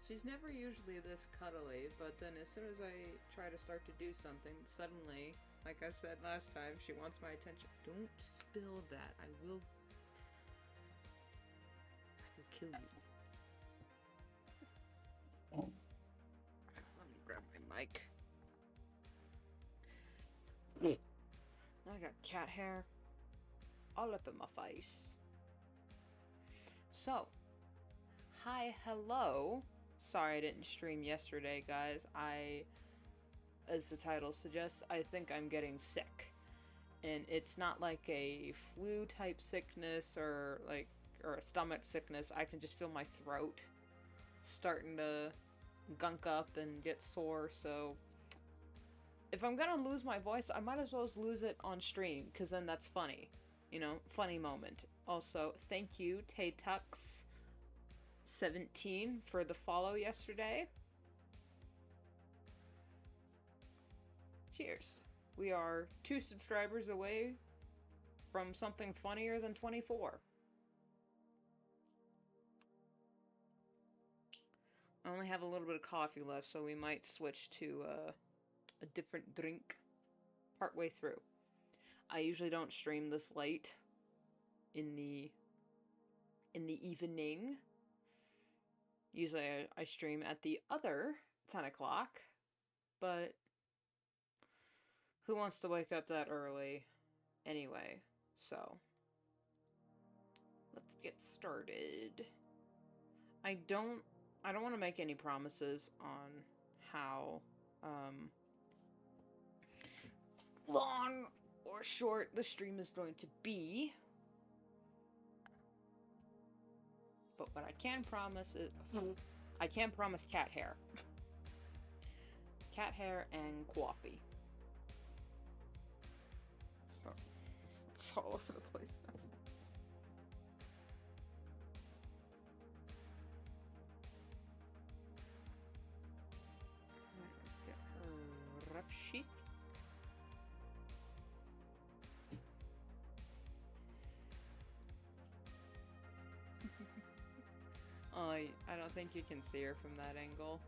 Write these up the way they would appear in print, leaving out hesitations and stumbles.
She's never usually this cuddly, but then as soon as I try to start to do something, suddenly, like I said last time, she wants my attention. Don't spill that. I will kill you. Let me grab my mic. Now I got cat hair all up in my face. So, hi, hello. Sorry I didn't stream yesterday, guys. As the title suggests, I think I'm getting sick. And it's not like a flu type sickness or a stomach sickness. I can just feel my throat starting to gunk up and get sore, so if I'm gonna lose my voice, I might as well lose it on stream, because then that's funny. You know, funny moment. Also, thank you, Taytux17 for the follow yesterday. Cheers. We are 2 subscribers away from something funnier than 24. I only have a little bit of coffee left, so we might switch to a different drink partway through. I usually don't stream this late in the evening. Usually I stream at the other 10 o'clock, but who wants to wake up that early anyway? So let's get started. I don't want to make any promises on how long or short the stream is going to be. But what I can promise is I can promise cat hair. Cat hair and coffee. So it's all over the place now. Let's get her rep sheet. Oh, I don't think you can see her from that angle.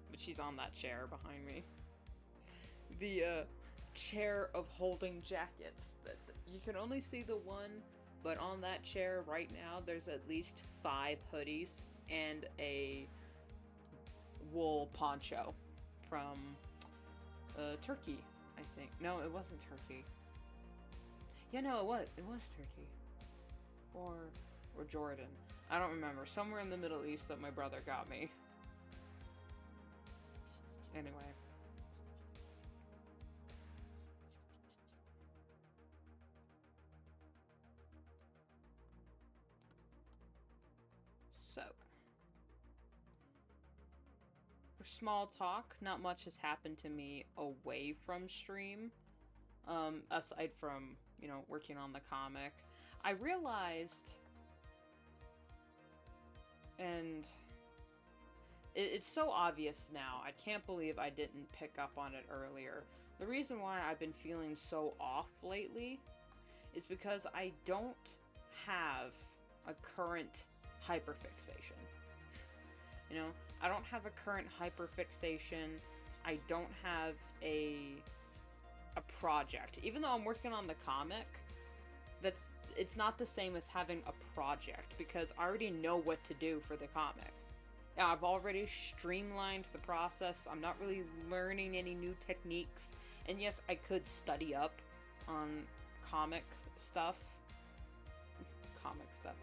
But she's on that chair behind me. The chair of holding jackets. You can only see the one, but on that chair right now there's at least 5 hoodies and a wool poncho from Turkey, I think. No, it wasn't Turkey. Yeah, no, it was Turkey. Or Jordan. I don't remember. Somewhere in the Middle East that my brother got me. Anyway. So. For small talk, not much has happened to me away from stream. Aside from, you know, working on the comic. I realized, and it's so obvious now, I can't believe I didn't pick up on it earlier. The reason why I've been feeling so off lately is because I don't have a current hyperfixation. You know, I don't have a current hyperfixation. I don't have a project. Even though I'm working on the comic, it's not the same as having a project, because I already know what to do for the comic. I've already streamlined the process. I'm not really learning any new techniques. And yes, I could study up on comic stuff.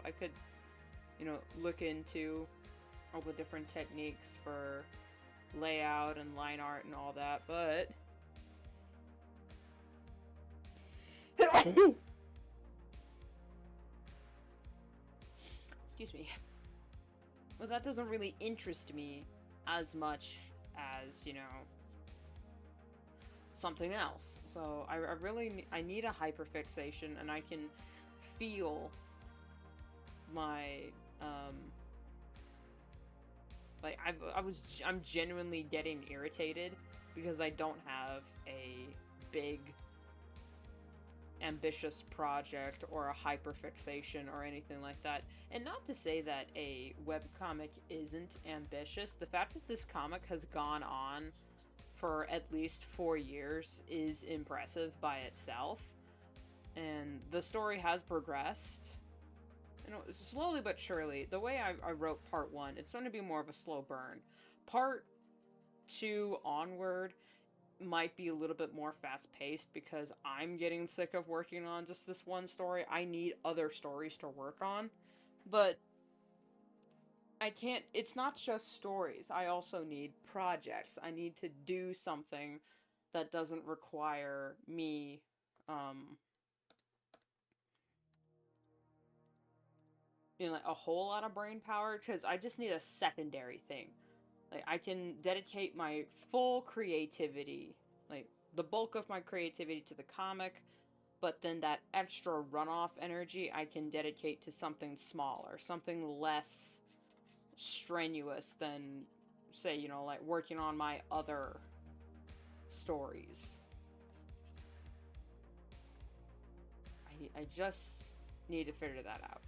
I could, you know, look into all the different techniques for layout and line art and all that, but excuse me. But that doesn't really interest me as much as, you know, something else. So I really need a hyperfixation, and I can feel my like I'm genuinely getting irritated because I don't have a big ambitious project or a hyperfixation or anything like that. And not to say that a webcomic isn't ambitious. The fact that this comic has gone on for at least 4 years is impressive by itself. And the story has progressed, you know, slowly but surely. The way I wrote part 1, it's going to be more of a slow burn. Part 2 onward might be a little bit more fast-paced because I'm getting sick of working on just this one story. I need other stories to work on. But I can't, it's not just stories. I also need projects. I need to do something that doesn't require me, you know, like a whole lot of brain power, because I just need a secondary thing. Like, I can dedicate my full creativity, like, the bulk of my creativity to the comic, but then that extra runoff energy I can dedicate to something smaller, something less strenuous than, say, you know, like working on my other stories. I just need to figure that out.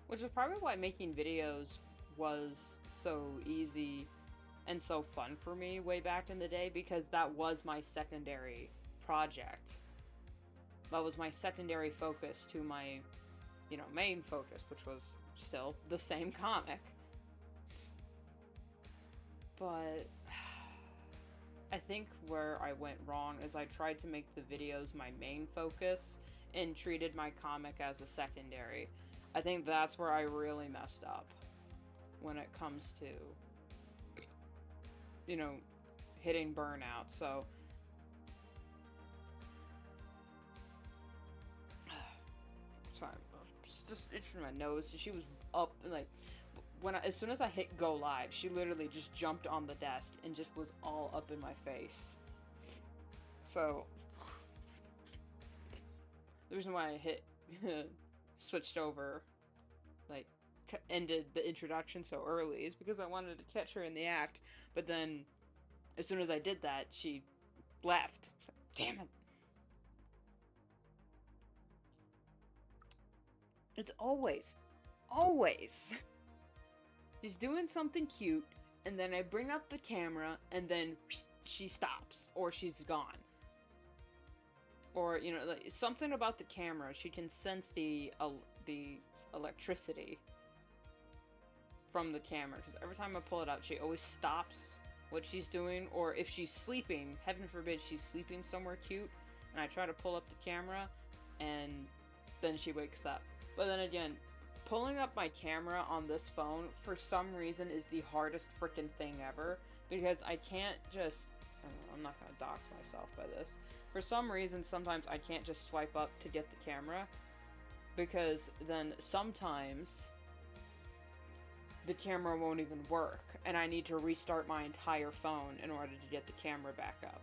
Which is probably why making videos was so easy and so fun for me way back in the day, because that was my secondary project. That was my secondary focus to my, you know, main focus, which was still the same comic. But I think where I went wrong is I tried to make the videos my main focus and treated my comic as a secondary. I think that's where I really messed up when it comes to, you know, hitting burnout. So sorry, just itching my nose. She was up, like, as soon as I hit go live, she literally just jumped on the desk and just was all up in my face. So the reason why I hit switched over, like, ended the introduction so early is because I wanted to catch her in the act. But then as soon as I did that, she left. I was like, damn it. It's always she's doing something cute, and then I bring up the camera, and then she stops, or she's gone. Or, you know, like, something about the camera, she can sense the electricity from the camera, because every time I pull it up, she always stops what she's doing, or if she's sleeping, heaven forbid she's sleeping somewhere cute, and I try to pull up the camera, and then she wakes up. But then again, pulling up my camera on this phone, for some reason, is the hardest freaking thing ever, because I can't just, I'm not gonna dox myself by this. For some reason, sometimes I can't just swipe up to get the camera, because then sometimes the camera won't even work, and I need to restart my entire phone in order to get the camera back up.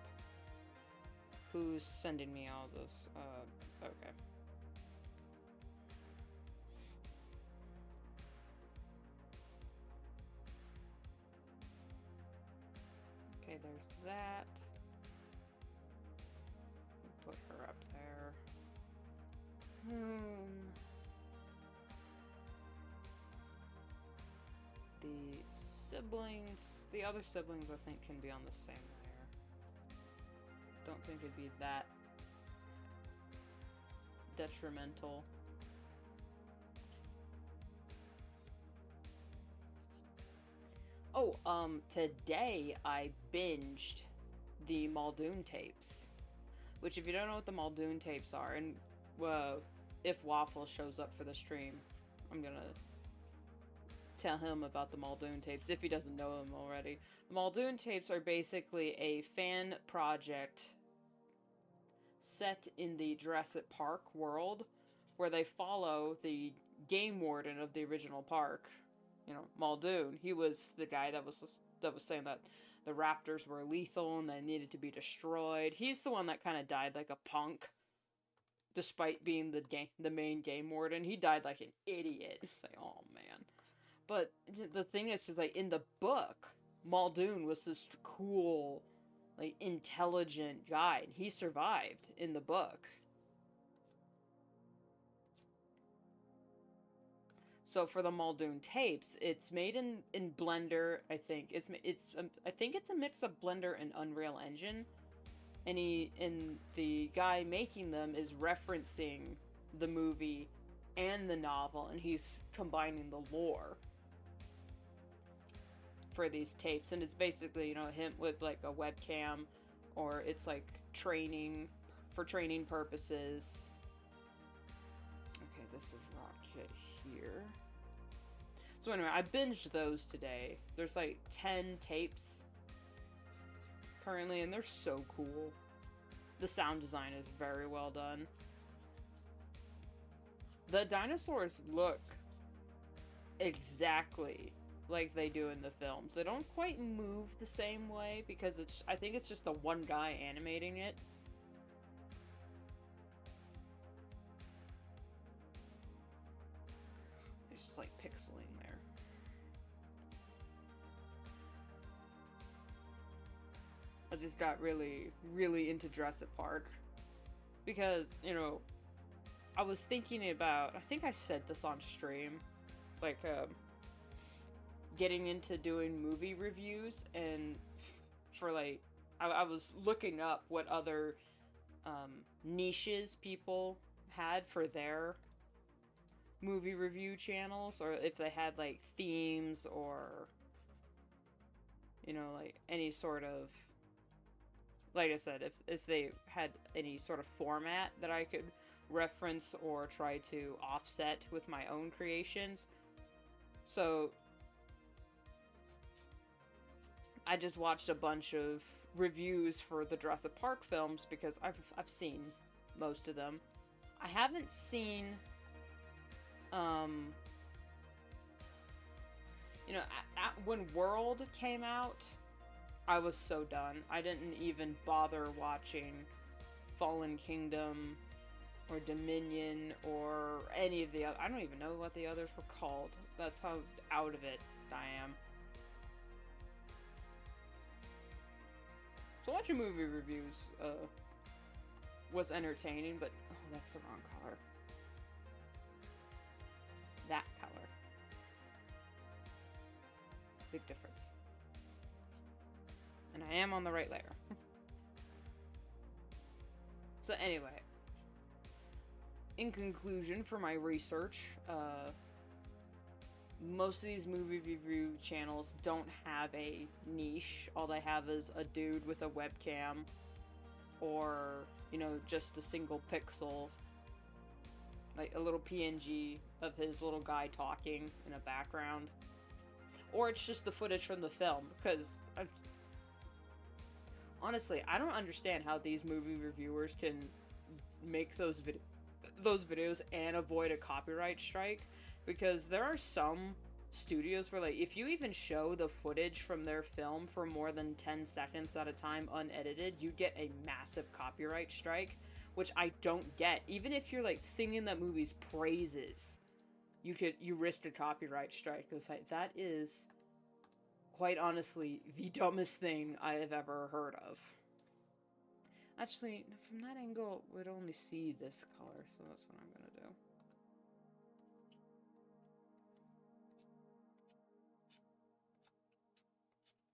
Who's sending me all this? Okay. Okay, there's that. Put her up there. The siblings, the other siblings, I think, can be on the same layer. Don't think it'd be that detrimental. Oh, today I binged the Muldoon tapes. Which, if you don't know what the Muldoon tapes are, and, if Waffle shows up for the stream, I'm gonna tell him about the Muldoon tapes, if he doesn't know them already. The Muldoon tapes are basically a fan project set in the Jurassic Park world, where they follow the game warden of the original park, you know, Muldoon. He was the guy that was saying that the raptors were lethal and they needed to be destroyed. He's the one that kind of died like a punk, despite being the main game warden. He died like an idiot. It's like, oh man. But the thing is like, in the book, Muldoon was this cool, like, intelligent guy, and he survived in the book. So for the Muldoon tapes, it's made in Blender. I think I think it's a mix of Blender and Unreal Engine, and the guy making them is referencing the movie and the novel, and he's combining the lore for these tapes. And it's basically, you know, him with like a webcam, or it's like training for training purposes. Okay, this is Rocket here. So anyway, I binged those today. There's like 10 tapes currently, and they're so cool. The sound design is very well done. The dinosaurs look exactly like they do in the films. They don't quite move the same way because I think it's just the one guy animating it. It's just like pixeling there. I just got really, really into Jurassic Park because, you know, I was thinking about, I think I said this on stream, like, getting into doing movie reviews, and for, like, I was looking up what other, niches people had for their movie review channels, or if they had, like, themes, or, you know, like, any sort of, like I said, if they had any sort of format that I could reference or try to offset with my own creations. So I just watched a bunch of reviews for the Jurassic Park films because I've seen most of them. I haven't seen, you know, when World came out, I was so done. I didn't even bother watching Fallen Kingdom or Dominion or any of the other. I don't even know what the others were called. That's how out of it I am. So watching movie reviews was entertaining, but oh, that's the wrong color. That color. Big difference. And I am on the right layer. So anyway, in conclusion, for my research, most of these movie review channels don't have a niche. All they have is a dude with a webcam, or, you know, just a single pixel, like a little PNG of his little guy talking in a background, or it's just the footage from the film. Because honestly, I don't understand how these movie reviewers can make those videos and avoid a copyright strike, because there are some studios where, like, if you even show the footage from their film for more than 10 seconds at a time unedited, you get a massive copyright strike, which I don't get. Even if you're, like, singing that movie's praises, you risk a copyright strike. Because, like, that is, quite honestly, the dumbest thing I have ever heard of. Actually, from that angle, we'd only see this color, so that's what I'm gonna do.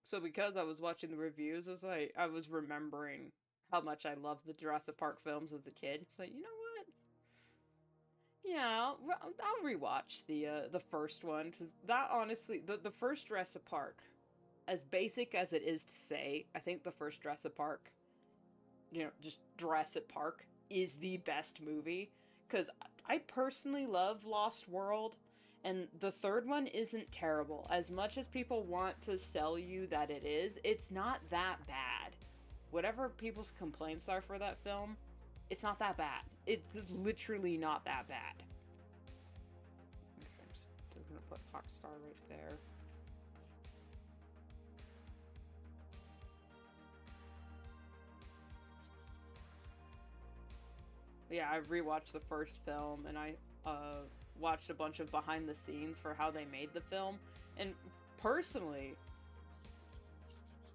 So because I was watching the reviews, I was remembering how much I loved the Jurassic Park films as a kid. It's like, you know what? Yeah, I'll rewatch the first one, because that, honestly, the first Jurassic Park, as basic as it is to say, I think the first Jurassic Park, you know, just Jurassic Park, is the best movie. Because I personally love Lost World, and the third one isn't terrible. As much as people want to sell you that it is, it's not that bad. Whatever people's complaints are for that film, it's not that bad. It's literally not that bad. Okay, I'm still gonna put Rockstar right there. Yeah, I rewatched the first film, and I watched a bunch of behind the scenes for how they made the film, and personally,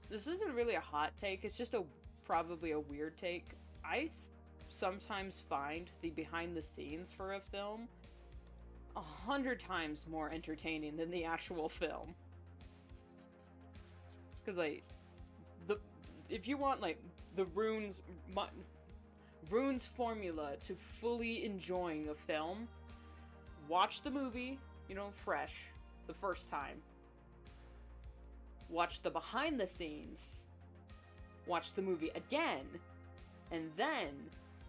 this isn't really a hot take, it's just probably a weird take. I sometimes find the behind the scenes for a film 100 times more entertaining than the actual film. Because, like, if you want, like, the Rune's formula to fully enjoying a film, watch the movie, fresh, the first time. Watch the behind the scenes. Watch the movie again. And then,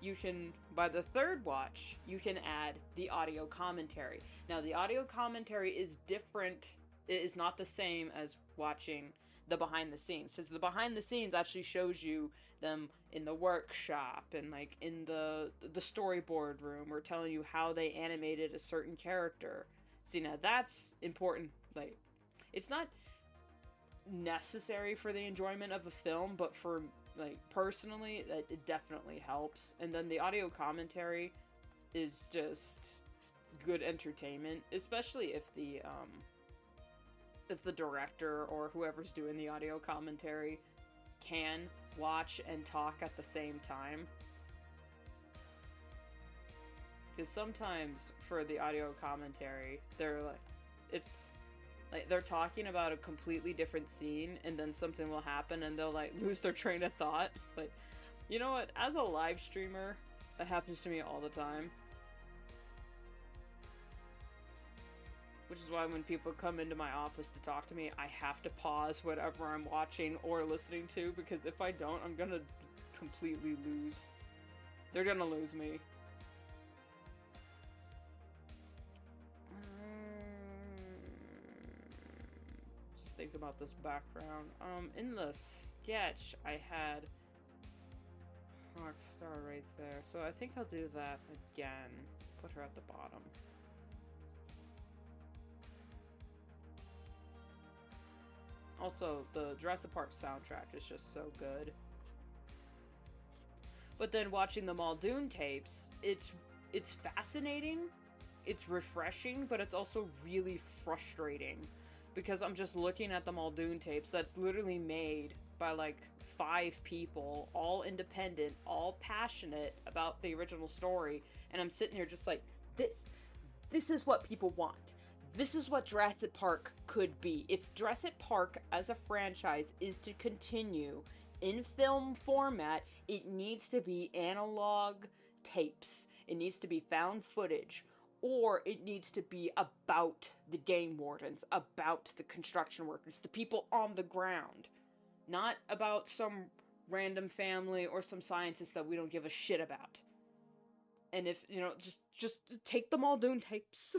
you can, by the third watch, you can add the audio commentary. Now, the audio commentary is different. It is not the same as watching the behind the scenes, because the behind the scenes actually shows you them in the workshop and like in the storyboard room, or telling you how they animated a certain character. See, now that's important. Like, it's not necessary for the enjoyment of a film, but for, like, personally, it definitely helps. And then the audio commentary is just good entertainment, especially if the director or whoever's doing the audio commentary can watch and talk at the same time. Because sometimes for the audio commentary, they're talking about a completely different scene, and then something will happen and they'll like lose their train of thought. It's like, you know what, as a live streamer, that happens to me all the time. Which is why when people come into my office to talk to me, I have to pause whatever I'm watching or listening to, because if I don't, I'm gonna completely lose. They're gonna lose me. Just think about this background. In the sketch, I had Rockstar right there, so I think I'll do that again. Put her at the bottom. Also, the Jurassic Park soundtrack is just so good. But then watching the Muldoon tapes, it's fascinating, it's refreshing, but it's also really frustrating. Because I'm just looking at the Muldoon tapes that's literally made by like 5 people, all independent, all passionate about the original story, and I'm sitting here just like, this is what people want. This is what Jurassic Park could be. If Jurassic Park as a franchise is to continue in film format, it needs to be analog tapes. It needs to be found footage. Or it needs to be about the game wardens, about the construction workers, the people on the ground. Not about some random family or some scientists that we don't give a shit about. And if, just take the Muldoon tapes.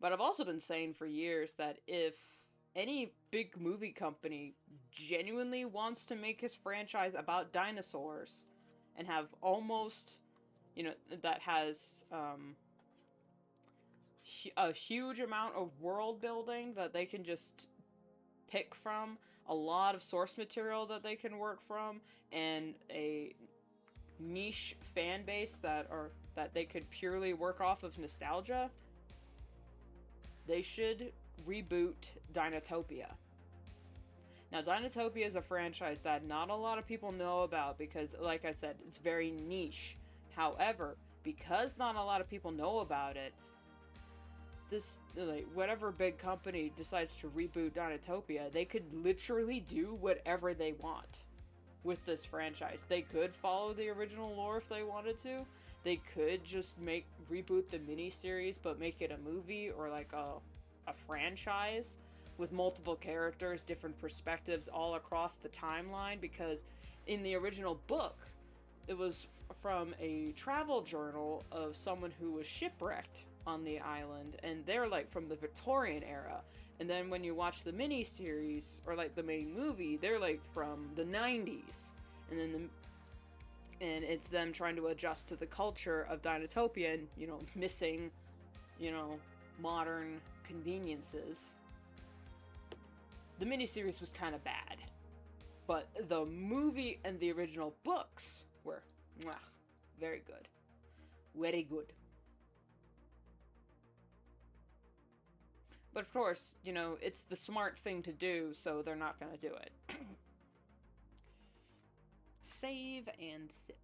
But I've also been saying for years that if any big movie company genuinely wants to make his franchise about dinosaurs and have almost, that has a huge amount of world building that they can just pick from, a lot of source material that they can work from, and a niche fan base that they could purely work off of nostalgia, they should reboot Dinotopia. Now, Dinotopia is a franchise that not a lot of people know about because, like I said, it's very niche. However, because not a lot of people know about it, whatever big company decides to reboot Dinotopia, they could literally do whatever they want with this franchise. They could follow the original lore if they wanted to. They could just reboot the miniseries, but make it a movie or like a franchise with multiple characters, different perspectives all across the timeline, because in the original book, it was from a travel journal of someone who was shipwrecked on the island, and they're like from the Victorian era. And then when you watch the miniseries or like the main movie, they're like from the 90s. And then and it's them trying to adjust to the culture of Dinotopia and, missing, modern conveniences. The miniseries was kind of bad. But the movie and the original books were very good. Very good. But of course, you know, it's the smart thing to do, so they're not gonna do it. Save and sip.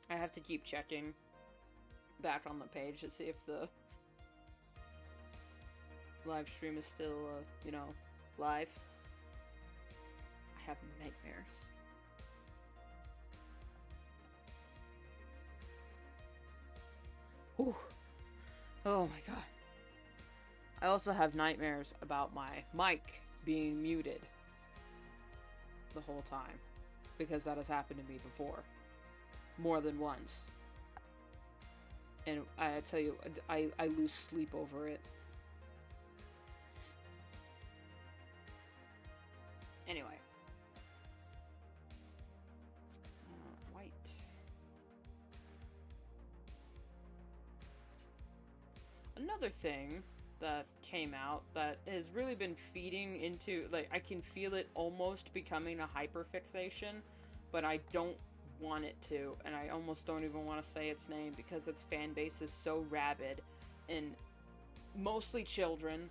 I have to keep checking back on the page to see if the live stream is still, you know, live. I have nightmares. Whew. Oh my god. I also have nightmares about my mic being muted the whole time, because that has happened to me before. More than once. And I tell you, I lose sleep over it. Anyway. White. Another thing that came out that has really been feeding into, like, I can feel it almost becoming a hyperfixation, but I don't want it to, and I almost don't even want to say its name because its fan base is so rabid, and mostly children.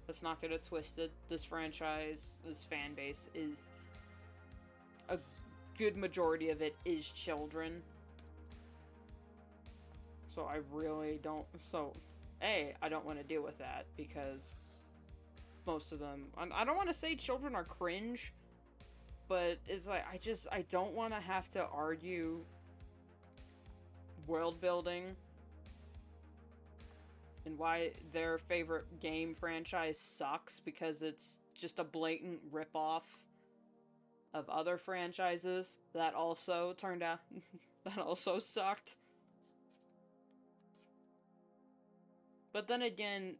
Let's not get it twisted. This franchise, this fan base is, a good majority of it is children. So I really don't, I don't want to deal with that, because most of them, I don't want to say children are cringe, but it's like, I don't want to have to argue world building and why their favorite game franchise sucks, because it's just a blatant ripoff of other franchises that also turned out, that also sucked. But then again,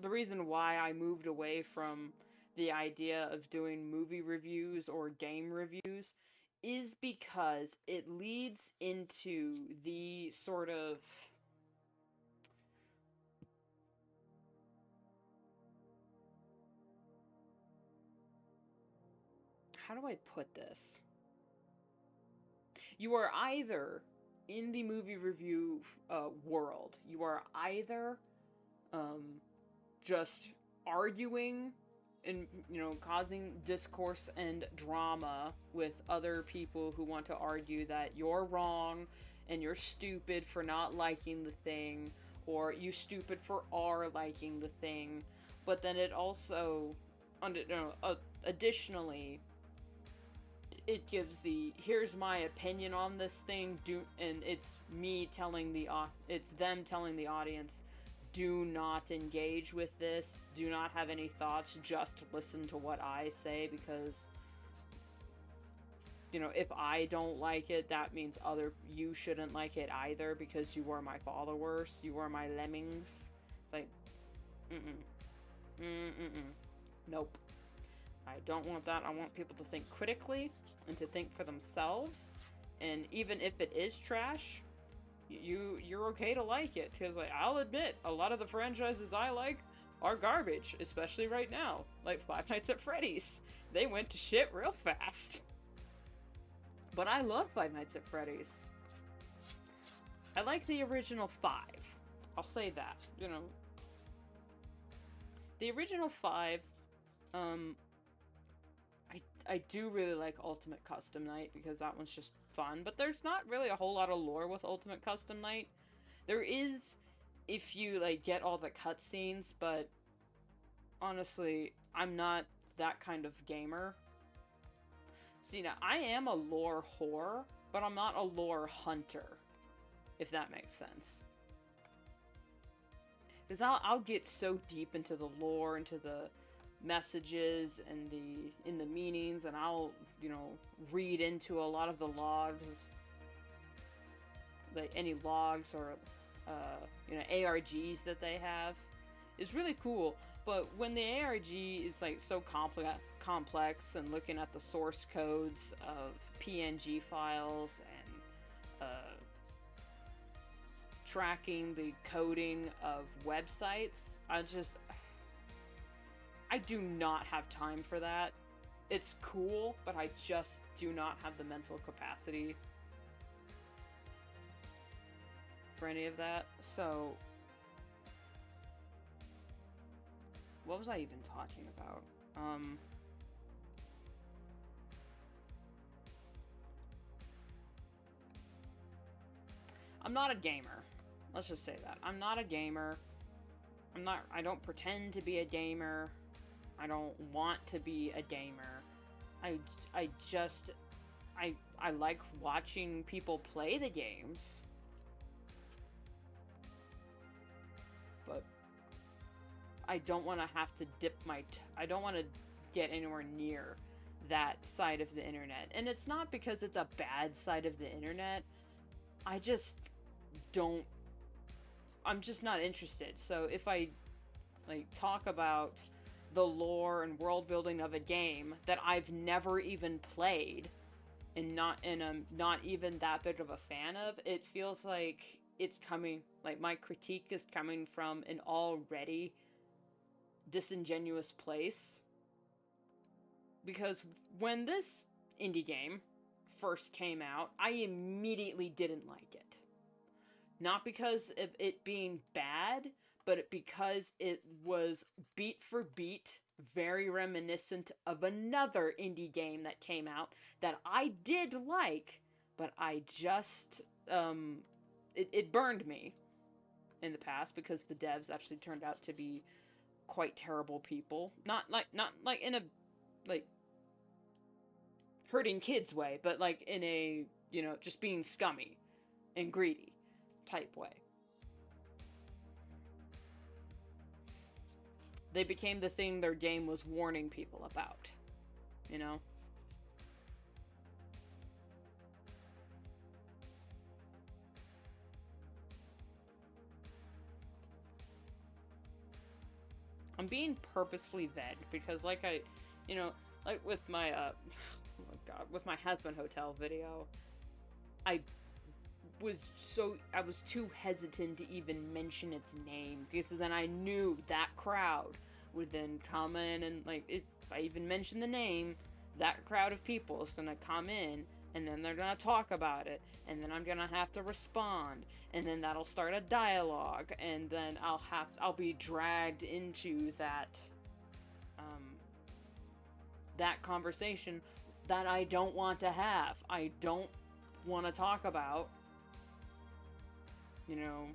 the reason why I moved away from the idea of doing movie reviews or game reviews is because it leads into the sort of, how do I put this? You are either, in the movie review world, you are either just arguing and, you know, causing discourse and drama with other people who want to argue that you're wrong and you're stupid for not liking the thing, or you stupid for liking the thing. But then it also, additionally, it gives the, here's my opinion on this thing, and it's it's them telling the audience, do not engage with this, do not have any thoughts, just listen to what I say, because, you know, if I don't like it, that means you shouldn't like it either, because you are my followers, you are my lemmings. It's like, nope. I don't want that. I want people to think critically and to think for themselves, and even if it is trash, you're okay to like it, because, like, I'll admit, a lot of the franchises I like are garbage, especially right now, like Five Nights at Freddy's. They went to shit real fast. But I love Five Nights at Freddy's. I like the original 5. I'll say that, you know. The original 5, I do really like Ultimate Custom Night, because that one's just fun, but there's not really a whole lot of lore with Ultimate Custom Night. There is, if you, like, get all the cutscenes, but honestly, I'm not that kind of gamer. See, now, I am a lore whore, but I'm not a lore hunter, if that makes sense. Because I'll get so deep into the lore, into the messages and in the meanings, and I'll, you know, read into a lot of the logs, like any logs or you know, ARGs that they have is really cool. But when the ARG is, like, so complex, and looking at the source codes of PNG files and tracking the coding of websites, I do not have time for that. It's cool, but I just do not have the mental capacity for any of that. So, what was I even talking about? I'm not a gamer. Let's just say that. I'm not a gamer. I don't pretend to be a gamer. I don't want to be a gamer. I just, I like watching people play the games. But I don't want to have to dip my I don't want to get anywhere near that side of the internet. And it's not because it's a bad side of the internet. I just don't, I'm just not interested. So if I like talk about the lore and world building of a game that I've never even played and I'm not even that big of a fan of, it feels like it's coming, like my critique is coming from an already disingenuous place. Because when this indie game first came out, I immediately didn't like it. Not because of it being bad, but because it was beat for beat very reminiscent of another indie game that came out that I did like, but I just, it burned me in the past because the devs actually turned out to be quite terrible people. Not like in a, like, hurting kids way, but like in a, you know, just being scummy and greedy type way. They became the thing their game was warning people about, you know? I'm being purposefully vague because, like, you know, like with my, oh god, with my husband hotel video, I was too hesitant to even mention its name because then I knew that crowd would then come in and, like, if I even mention the name, that crowd of people is gonna come in and then they're gonna talk about it and then I'm gonna have to respond and then that'll start a dialogue and then I'll be dragged into that that conversation that I don't want to have. I don't want to talk about, you know,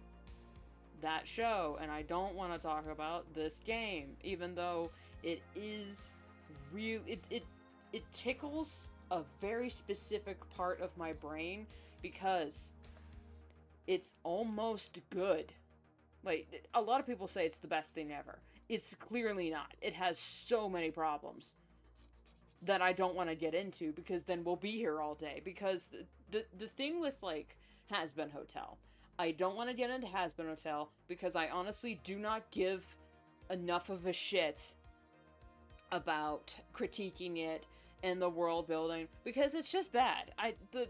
that show, and I don't want to talk about this game, even though it is real. It tickles a very specific part of my brain because it's almost good. Like, a lot of people say it's the best thing ever. It's clearly not. It has so many problems that I don't want to get into because then we'll be here all day. Because the thing with, like, Has-Been Hotel, I don't want to get into Has-Been Hotel because I honestly do not give enough of a shit about critiquing it and the world building because it's just bad. The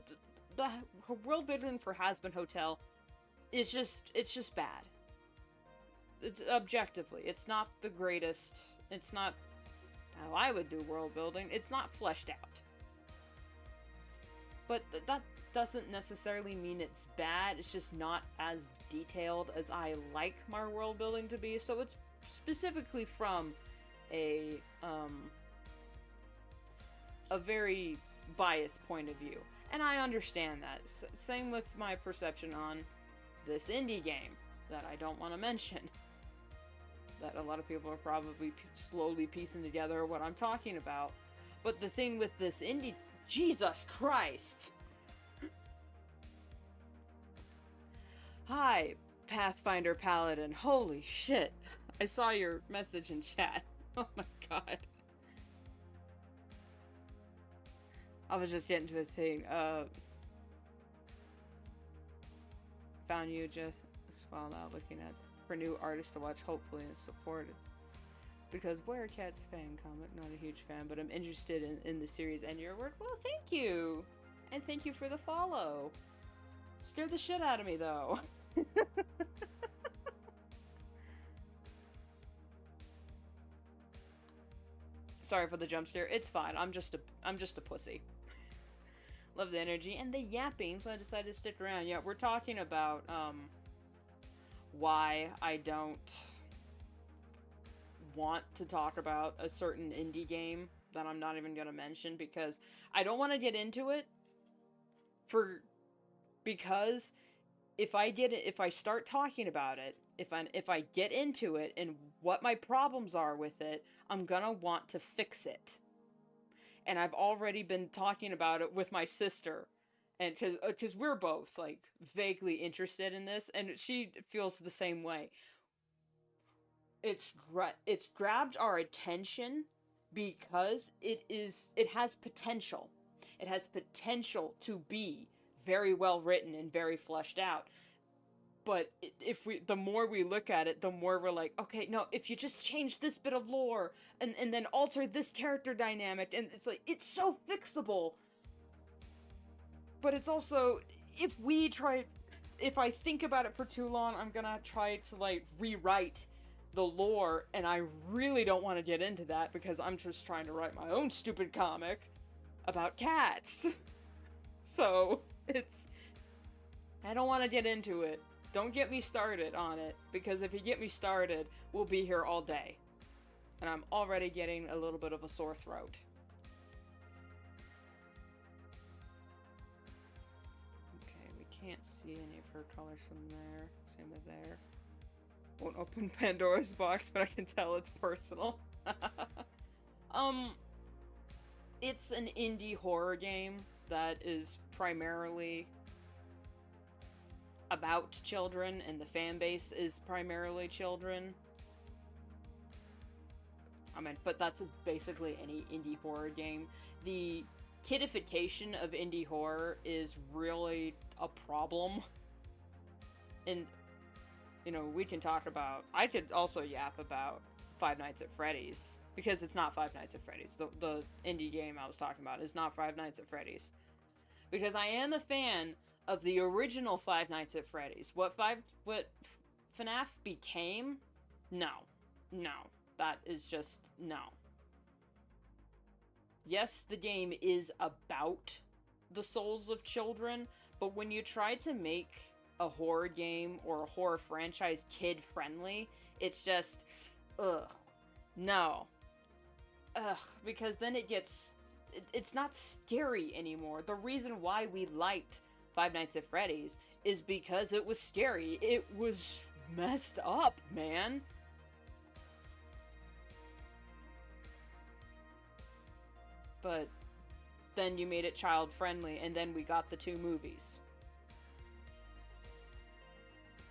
world building for Has-Been Hotel is just bad. It's objectively, it's not the greatest. It's not how I would do world building. It's not fleshed out. But that doesn't necessarily mean it's bad. It's just not as detailed as I like my world building to be. So it's specifically from a very biased point of view. And I understand that. Same with my perception on this indie game that I don't want to mention. That a lot of people are probably slowly piecing together what I'm talking about. But the thing with this indie... Jesus Christ! Hi, Pathfinder Paladin. Holy shit. I saw your message in chat. Oh my god. I was just getting to a thing. Found you just while now looking at for new artists to watch, hopefully, and support it. Because Where Cat's fan comment, not a huge fan, but I'm interested in the series and your work. Well, thank you! And thank you for the follow. Scared the shit out of me, though. Sorry for the jump scare. It's fine. I'm just a pussy. Love the energy and the yapping, so I decided to stick around. Yeah, we're talking about why I don't want to talk about a certain indie game that I'm not even gonna mention, because I don't want to get into it because if I start talking about it, if I get into it and what my problems are with it, I'm gonna want to fix it. And I've already been talking about it with my sister, and because we're both like vaguely interested in this, and she feels the same way. It's grabbed our attention because it has potential. It has potential to be very well written and very fleshed out. But the more we look at it, the more we're like, okay, no, if you just change this bit of lore and then alter this character dynamic, and it's like, it's so fixable. But it's also, if I think about it for too long, I'm gonna try to like rewrite the lore, and I really don't want to get into that because I'm just trying to write my own stupid comic about cats. So I don't want to get into it. Don't get me started on it, because if you get me started, we'll be here all day. And I'm already getting a little bit of a sore throat. Okay, we can't see any of her colors from there. Same with there. Won't open Pandora's box, but I can tell it's personal. It's an indie horror game that is primarily about children, and the fan base is primarily children. I mean, but that's basically any indie horror game. The kidification of indie horror is really a problem. And, you know, we can talk about... I could also yap about Five Nights at Freddy's, because it's not Five Nights at Freddy's. The indie game I was talking about is not Five Nights at Freddy's. Because I am a fan of the original Five Nights at Freddy's. What FNAF became? No. That is just, no. Yes, the game is about the souls of children, but when you try to make a horror game or a horror franchise kid-friendly, it's just, ugh. No. Ugh, because then it's not scary anymore. The reason why we liked Five Nights at Freddy's is because it was scary. It was messed up, man. But then you made it child-friendly, and then we got the 2 movies,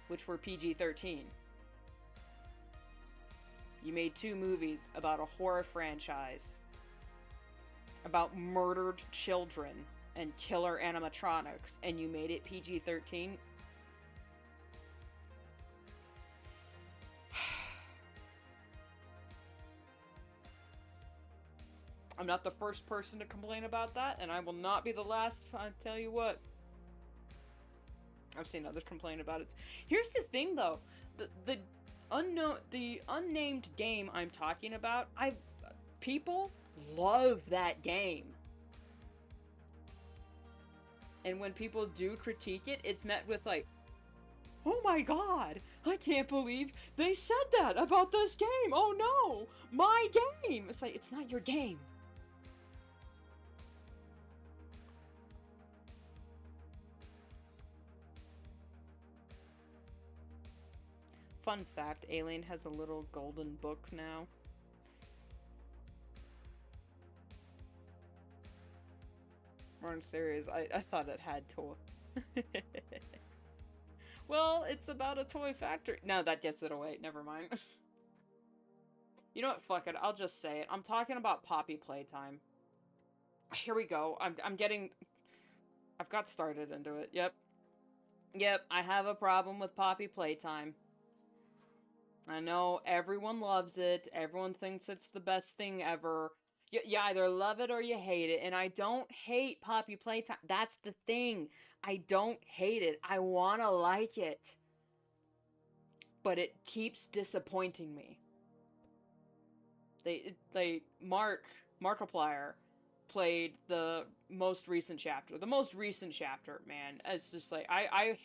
which were PG-13. You made 2 movies about a horror franchise, about murdered children and killer animatronics, and you made it PG-13? I'm not the first person to complain about that, and I will not be the last. I tell you what. I've seen others complain about it. Here's the thing, though. The unnamed game I'm talking about, people love that game. And when people do critique it, it's met with like, oh my god, I can't believe they said that about this game. Oh no, my game. It's like, it's not your game. Fun fact, Alien has a little golden book now. More serious, I thought it had toy. Well, it's about a toy factory. No, that gets it away. Never mind. You know what? Fuck it. I'll just say it. I'm talking about Poppy Playtime. Here we go. I've got started into it. Yep, I have a problem with Poppy Playtime. I know everyone loves it. Everyone thinks it's the best thing ever. You either love it or you hate it. And I don't hate Poppy Playtime. That's the thing. I don't hate it. I want to like it. But it keeps disappointing me. Markiplier played the most recent chapter. The most recent chapter, man. It's just like I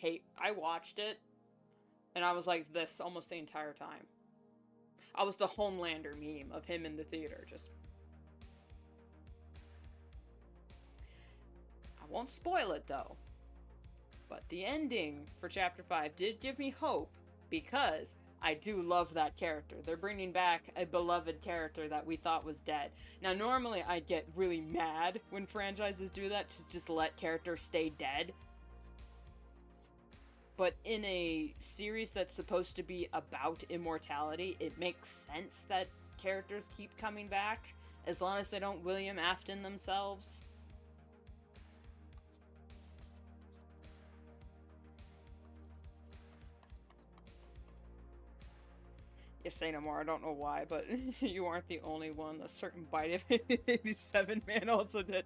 watched it and I was like this almost the entire time. I was the Homelander meme of him in the theater, just. I won't spoil it though. But the ending for chapter 5 did give me hope because I do love that character. They're bringing back a beloved character that we thought was dead. Now, normally I get really mad when franchises do that, to just let characters stay dead. But in a series that's supposed to be about immortality, it makes sense that characters keep coming back, as long as they don't William Afton themselves. Say no more. I don't know why, but you aren't the only one. A certain bite of 87 man also did.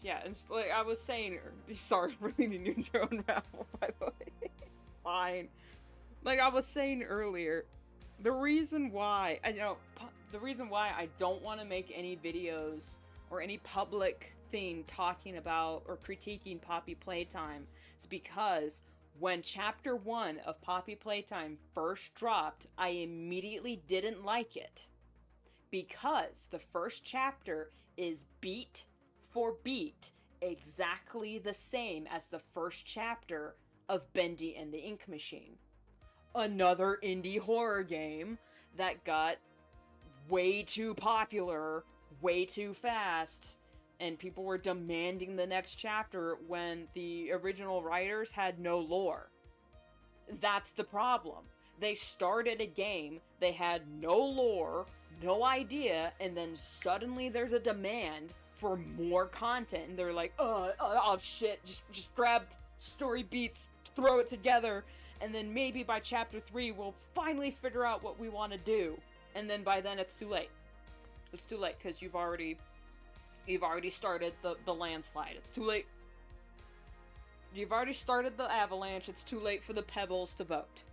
Yeah, and like I was saying, sorry for leading you into your own raffle, by the way. Fine. Like I was saying earlier, the reason why I don't want to make any videos or any public thing talking about or critiquing Poppy Playtime is because when chapter 1 of Poppy Playtime first dropped, I immediately didn't like it. Because the first chapter is beat for beat exactly the same as the first chapter of Bendy and the Ink Machine. Another indie horror game that got way too popular, way too fast, and people were demanding the next chapter when the original writers had no lore. That's the problem. They started a game, they had no lore, no idea, and then suddenly there's a demand for more content, and they're like, oh shit, just grab story beats, throw it together, and then maybe by chapter 3 we'll finally figure out what we want to do. And then by then it's too late. It's too late, because you've already started the landslide. It's too late. You've already started the avalanche. It's too late for the pebbles to vote.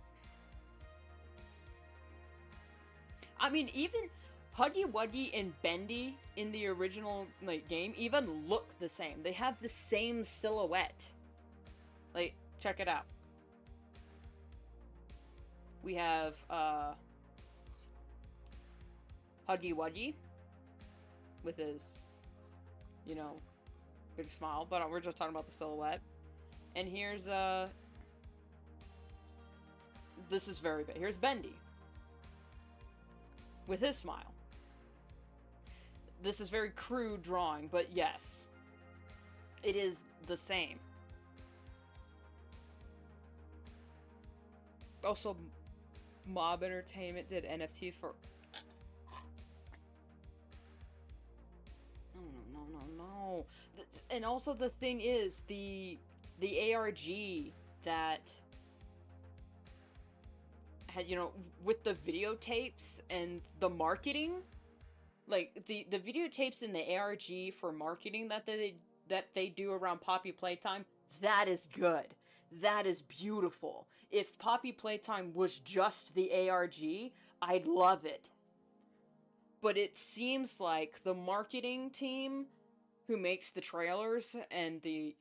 I mean, even Huggy Wuggy and Bendy in the original game even look the same. They have the same silhouette. Like, check it out. We have Huggy Wuggy with his, big smile, but we're just talking about the silhouette. And here's this is very big. Here's Bendy with his smile. This is very crude drawing, but yes, it is the same. Also, Mob Entertainment did NFTs for... No. And also the thing is, the ARG that had, with the videotapes and the marketing, like the videotapes in the ARG for marketing that they do around Poppy Playtime, that is good. That is beautiful. If Poppy Playtime was just the ARG, I'd love it. But it seems like the marketing team who makes the trailers and the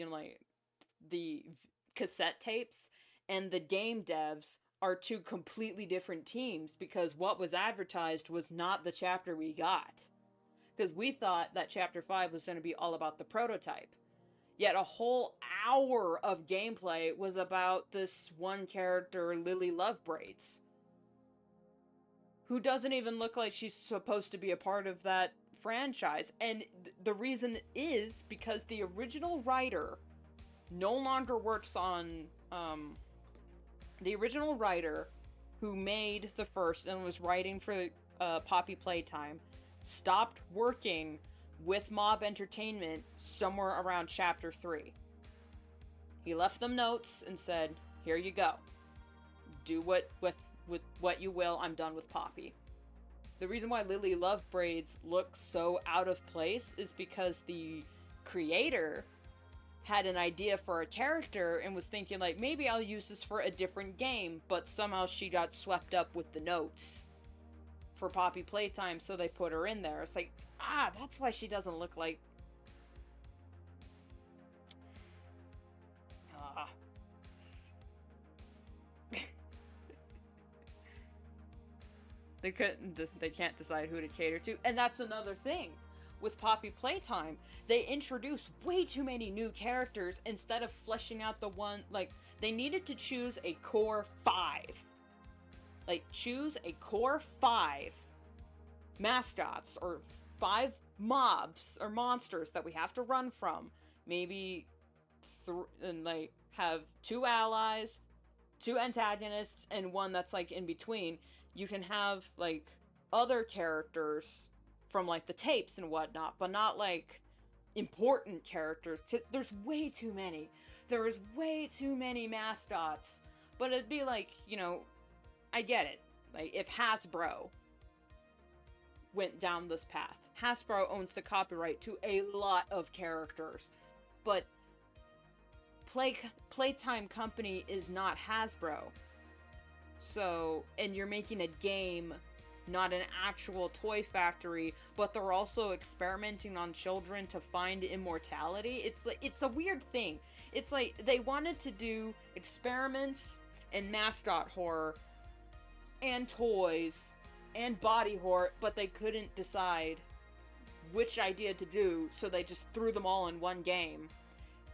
cassette tapes and the game devs are two completely different teams, because what was advertised was not the chapter we got. Because we thought that chapter 5 was going to be all about the prototype. Yet a whole hour of gameplay was about this one character, Lily Lovebraids, who doesn't even look like she's supposed to be a part of that franchise. And the reason is because the original writer no longer works on... the original writer who made the first and was writing for Poppy Playtime stopped working with Mob Entertainment somewhere around chapter 3. He left them notes and said, here you go. Do with what you will, I'm done with Poppy. The reason why Lily Lovebraids looks so out of place is because the creator had an idea for a character and was thinking, like, maybe I'll use this for a different game, but somehow she got swept up with the notes for Poppy Playtime, so they put her in there. It's like, that's why she doesn't look like... They can't decide who to cater to. And that's another thing. With Poppy Playtime, they introduced way too many new characters instead of fleshing out the one, like, they needed to choose a core 5. Like, choose a core 5 mascots, or 5 mobs, or monsters that we have to run from. Maybe, and, like, have 2 allies, 2 antagonists, and 1 that's, like, in between. You can have, like, other characters from, like, the tapes and whatnot, but not, like, important characters, because there's way too many. There is way too many mascots. But it'd be like, you know, I get it. Like, if Hasbro went down this path, Hasbro owns the copyright to a lot of characters, but Playtime Company is not Hasbro. So, and you're making a game, not an actual toy factory, but they're also experimenting on children to find immortality. It's like, it's a weird thing. It's like they wanted to do experiments and mascot horror and toys and body horror, but they couldn't decide which idea to do, so they just threw them all in one game.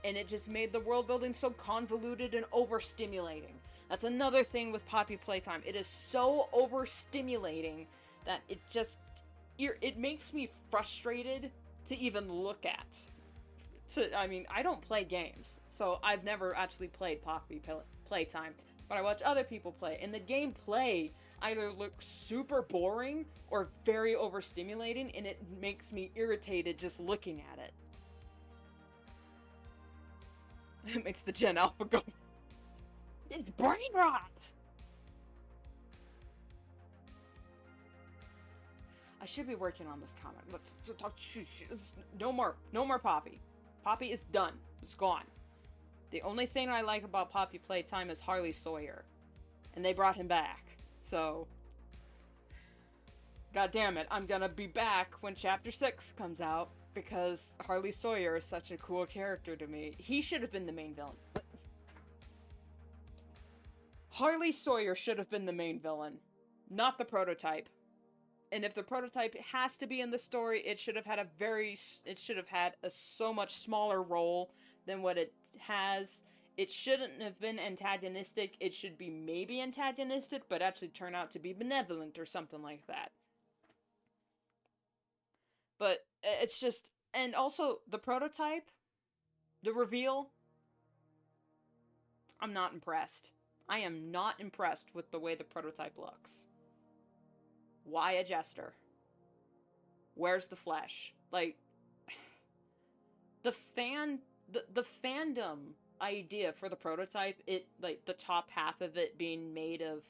And it just made the world building so convoluted and overstimulating. That's another thing with Poppy Playtime. It is so overstimulating that it just... it makes me frustrated to even look at. I mean, I don't play games, so I've never actually played Poppy Playtime, but I watch other people play, and the gameplay either looks super boring or very overstimulating, and it makes me irritated just looking at it. It makes the Gen Alpha go... It's brain rot! I should be working on this comic. Let's talk. No more Poppy. Poppy is done. It's gone. The only thing I like about Poppy Playtime is Harley Sawyer. And they brought him back. So... God damn it, I'm gonna be back when Chapter 6 comes out, because Harley Sawyer is such a cool character to me. He should have been the main villain. Harley Sawyer should have been the main villain, not the prototype. And if the prototype has to be in the story, it should have had a so much smaller role than what it has. It shouldn't have been antagonistic. It should be maybe antagonistic, but actually turn out to be benevolent or something like that. But it's just... And also, the prototype, the reveal, I'm not impressed. I am not impressed with the way the prototype looks. Why a jester? Where's the flesh? Like, the fandom idea for the prototype, it, like, the top half of it being made of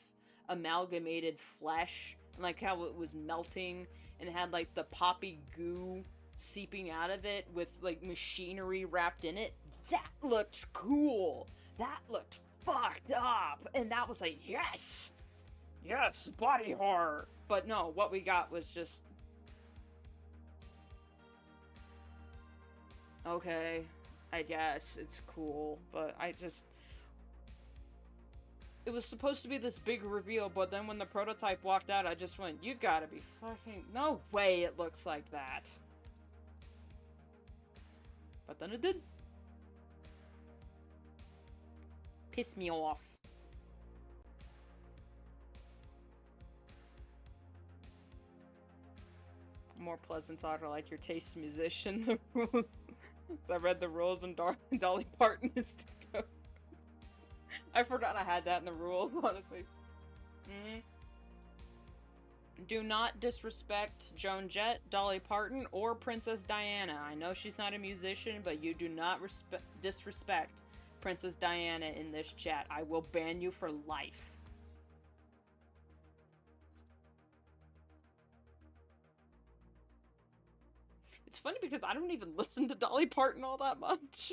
amalgamated flesh, and like how it was melting, and it had like the poppy goo seeping out of it with like machinery wrapped in it. That looked cool. That looked fucked up. And that was like, yes! Yes, body horror! But no, what we got was just... Okay, I guess it's cool, but I just... It was supposed to be this big reveal, but then when the prototype walked out, I just went, you gotta be fucking... No way it looks like that. But then it did. Piss me off. More pleasant thought, I like your taste musician. The rules. I read the rules and Dolly Parton is the goat. I forgot I had that in the rules, honestly. Do not disrespect Joan Jett, Dolly Parton, or Princess Diana. I know she's not a musician, but you do not disrespect Princess Diana in this chat. I will ban you for life. It's funny because I don't even listen to Dolly Parton all that much.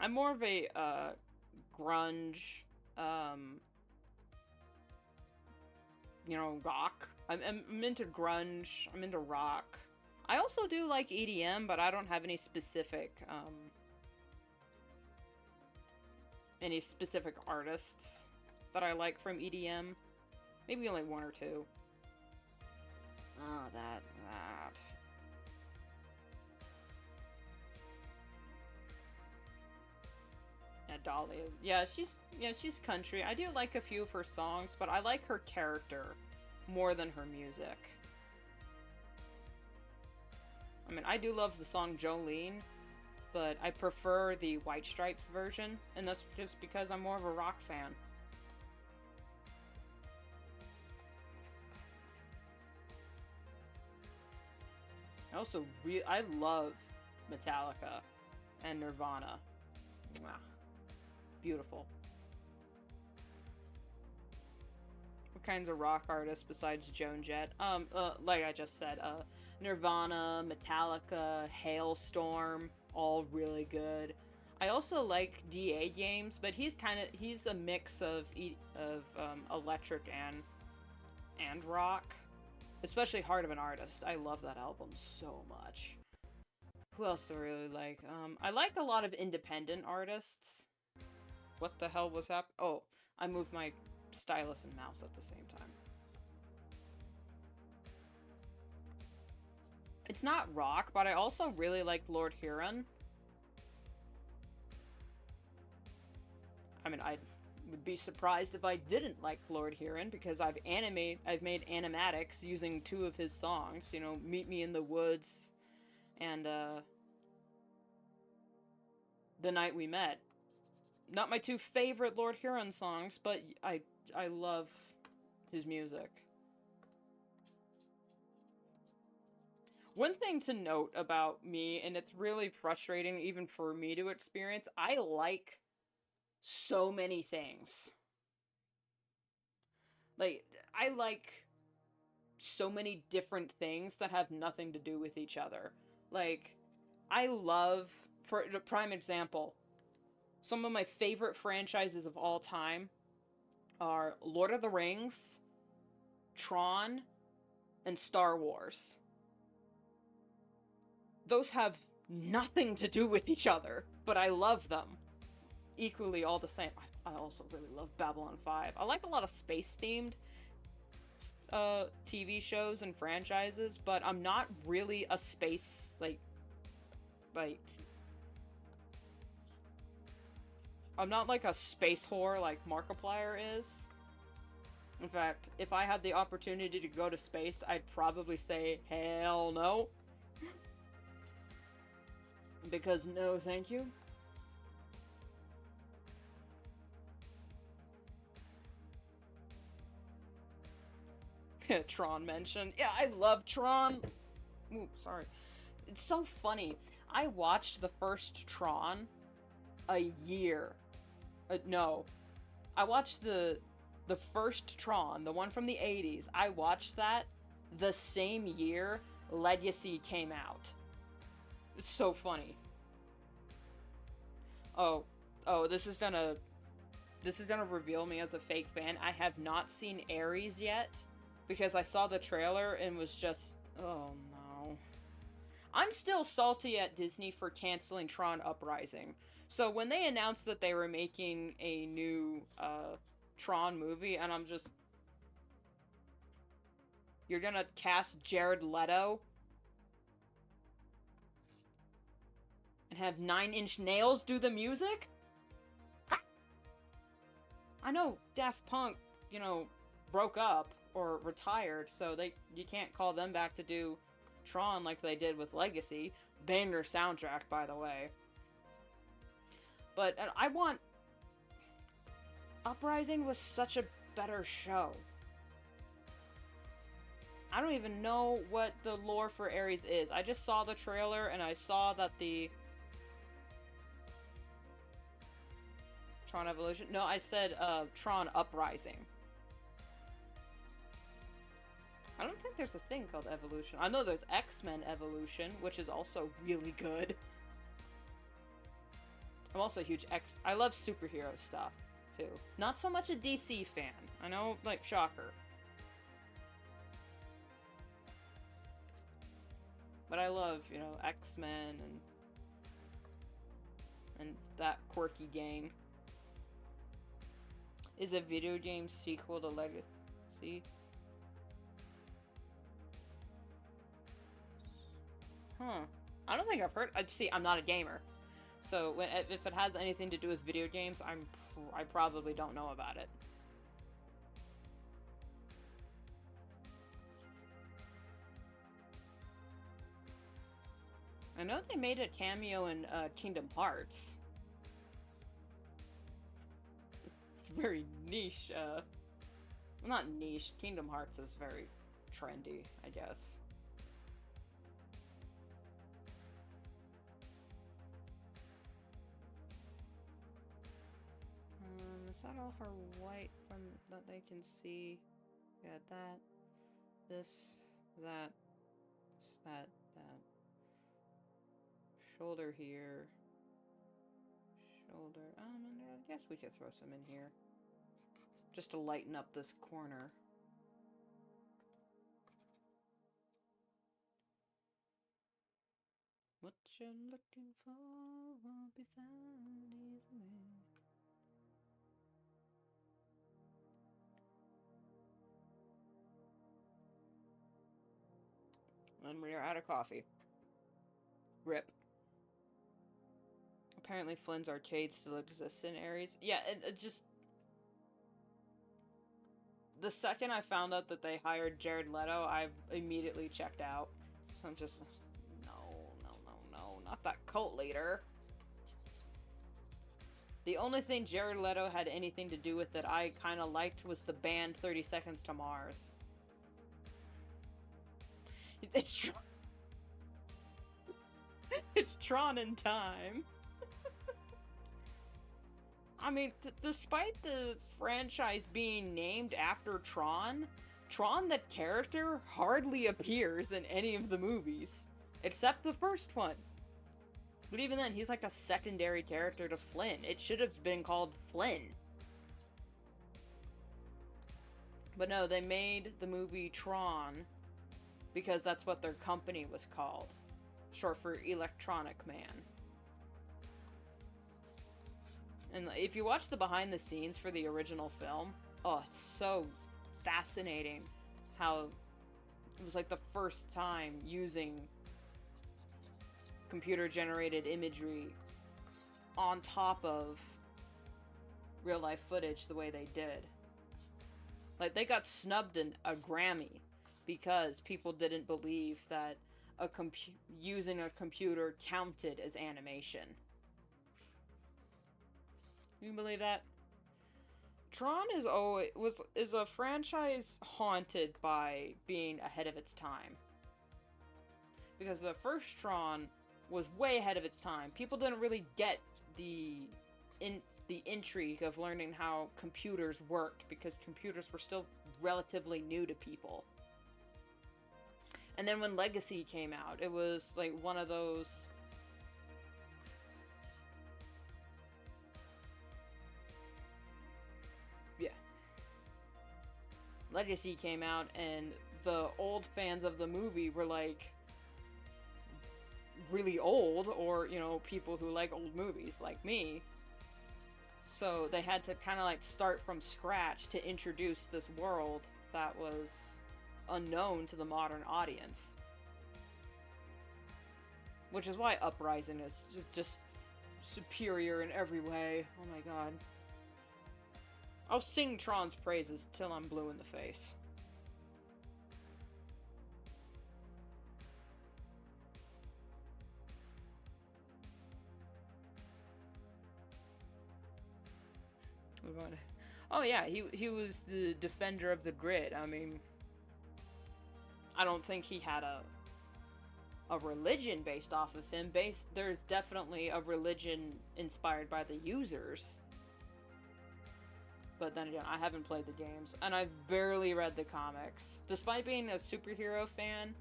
I'm more of a grunge, um, rock. I'm into grunge. I'm into rock. I also do like EDM, but I don't have any specific artists that I like from EDM. Maybe only one or two. Oh, that. Yeah, Dolly is. She's country. I do like a few of her songs, but I like her character more than her music. I mean, I do love the song Jolene, but I prefer the White Stripes version, and that's just because I'm more of a rock fan. I love Metallica and Nirvana. Mwah. Beautiful. What kinds of rock artists besides Joan Jett? Like I just said, Nirvana, Metallica, Hailstorm, all really good. I also like DA Games, but he's a mix of electric and rock. Especially Heart of an Artist. I love that album so much. Who else do I really like? I like a lot of independent artists. What the hell was happening? Oh, I moved my stylus and mouse at the same time. It's not rock, but I also really like Lord Huron. I mean, I would be surprised if I didn't like Lord Huron, because I've made animatics using 2 of his songs, Meet Me in the Woods and The Night We Met. Not my 2 favorite Lord Huron songs, but I love his music. One thing to note about me, and it's really frustrating even for me to experience, I like so many things. Like, I like so many different things that have nothing to do with each other. Like, I love, for a prime example, some of my favorite franchises of all time are Lord of the Rings, Tron, and Star Wars. Those have nothing to do with each other, but I love them. Equally all the same. I also really love Babylon 5. I like a lot of space-themed TV shows and franchises, but I'm not really a space, I'm not like a space whore like Markiplier is. In fact, if I had the opportunity to go to space, I'd probably say, hell no. Because no, thank you. Tron mentioned. Yeah, I love Tron. Ooh, sorry. It's so funny. I watched the first Tron a year. No. I watched the first Tron, the one from the 80s. I watched that the same year Legacy came out. It's so funny. Oh, this is gonna reveal me as a fake fan. I have not seen Ares yet, because I saw the trailer and was just, oh no. I'm still salty at Disney for canceling Tron Uprising. So when they announced that they were making a new Tron movie, and I'm just, you're gonna cast Jared Leto and have 9 Inch Nails do the music? I know Daft Punk, broke up or retired, so you can't call them back to do Tron like they did with Legacy. Banger soundtrack, by the way. But I want... Uprising was such a better show. I don't even know what the lore for Ares is. I just saw the trailer and I saw that the... Tron Evolution? No, I said Tron Uprising. I don't think there's a thing called Evolution. I know there's X-Men Evolution, which is also really good. I'm also a huge I love superhero stuff, too. Not so much a DC fan. I know, like, shocker. But I love, you know, X-Men and that quirky gang. Is a video game sequel to Legacy? Huh. I don't think I've heard. See, I'm not a gamer, so if it has anything to do with video games, I probably don't know about it. I know they made a cameo in Kingdom Hearts. It's very niche. Well, not niche. Kingdom Hearts is very trendy, I guess. Is that all her white from that they can see? Yeah, that, this, that, that. Shoulder here. Shoulder. I guess we could throw some in here. Just to lighten up this corner. What you're looking for won't be found easily. And we are out of coffee. RIP. Apparently Flynn's Arcade still exists in Aries. Yeah, it just... The second I found out that they hired Jared Leto, I immediately checked out. So I'm just... No, not that cult leader. The only thing Jared Leto had anything to do with that I kind of liked was the band 30 Seconds to Mars. It's Tron. It's Tron in time. I mean, despite the franchise being named after Tron, Tron the character hardly appears in any of the movies. Except the first one. But even then, he's like a secondary character to Flynn. It should have been called Flynn. But no, they made the movie Tron because that's what their company was called. Short for Electronic Man. And if you watch the behind the scenes for the original film, oh, it's so fascinating how it was like the first time using computer-generated imagery on top of real-life footage the way they did. Like, they got snubbed a Grammy because people didn't believe that using a computer counted as animation. You believe that? Tron is a franchise haunted by being ahead of its time. Because the first Tron was way ahead of its time. People didn't really get the intrigue of learning how computers worked because computers were still relatively new to people. And then when Legacy came out, it was like one of those... Yeah. Legacy came out and the old fans of the movie were like really old, or, you know, people who like old movies like me. So they had to kind of like start from scratch to introduce this world that was unknown to the modern audience. Which is why Uprising is just superior in every way. Oh my god. I'll sing Tron's praises till I'm blue in the face. Oh yeah, he was the defender of the grid. I mean, I don't think he had a religion based off of him. There's definitely a religion inspired by the users. But then again, I haven't played the games, and I've barely read the comics. Despite being a superhero fan,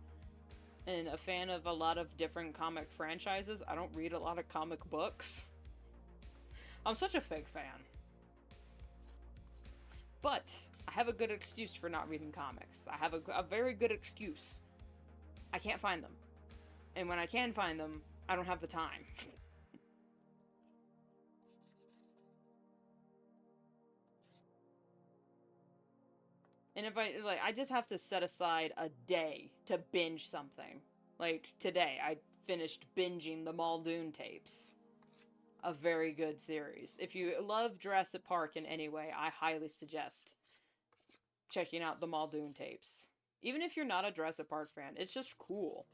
and a fan of a lot of different comic franchises, I don't read a lot of comic books. I'm such a fake fan. But I have a good excuse for not reading comics. I have a very good excuse. I can't find them. And when I can find them, I don't have the time. And if I just have to set aside a day to binge something. Like, today, I finished binging the Muldoon tapes. A very good series. If you love Jurassic Park in any way, I highly suggest checking out the Muldoon tapes. Even if you're not a Jurassic Park fan, it's just cool.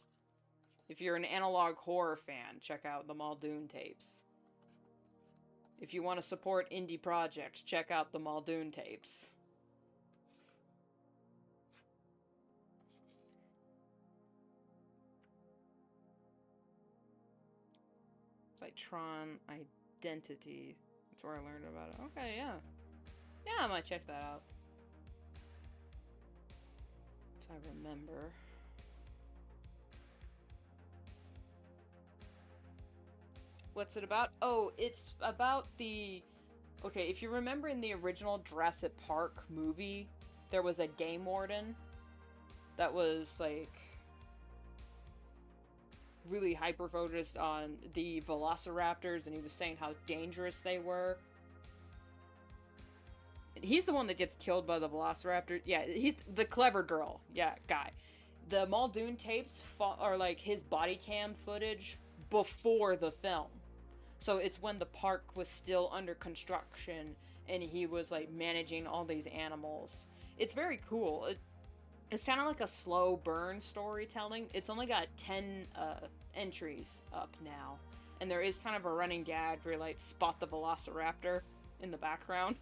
If you're an analog horror fan, check out the Muldoon tapes. If you want to support indie projects, check out the Muldoon tapes. It's like Tron Identity. That's where I learned about it. Okay, yeah. Yeah, I might check that out. If I remember. What's it about? Oh, it's about the... Okay, if you remember in the original Jurassic Park movie, there was a game warden that was, like, really hyper-focused on the velociraptors, and he was saying how dangerous they were. He's the one that gets killed by the velociraptor. Yeah, he's the clever girl. Yeah, guy. The Muldoon tapes are, like, his body cam footage before the film. So it's when the park was still under construction and he was, like, managing all these animals. It's very cool. It's kind of like a slow burn storytelling. It's only got 10 entries up now. And there is kind of a running gag where you, like, spot the velociraptor in the background.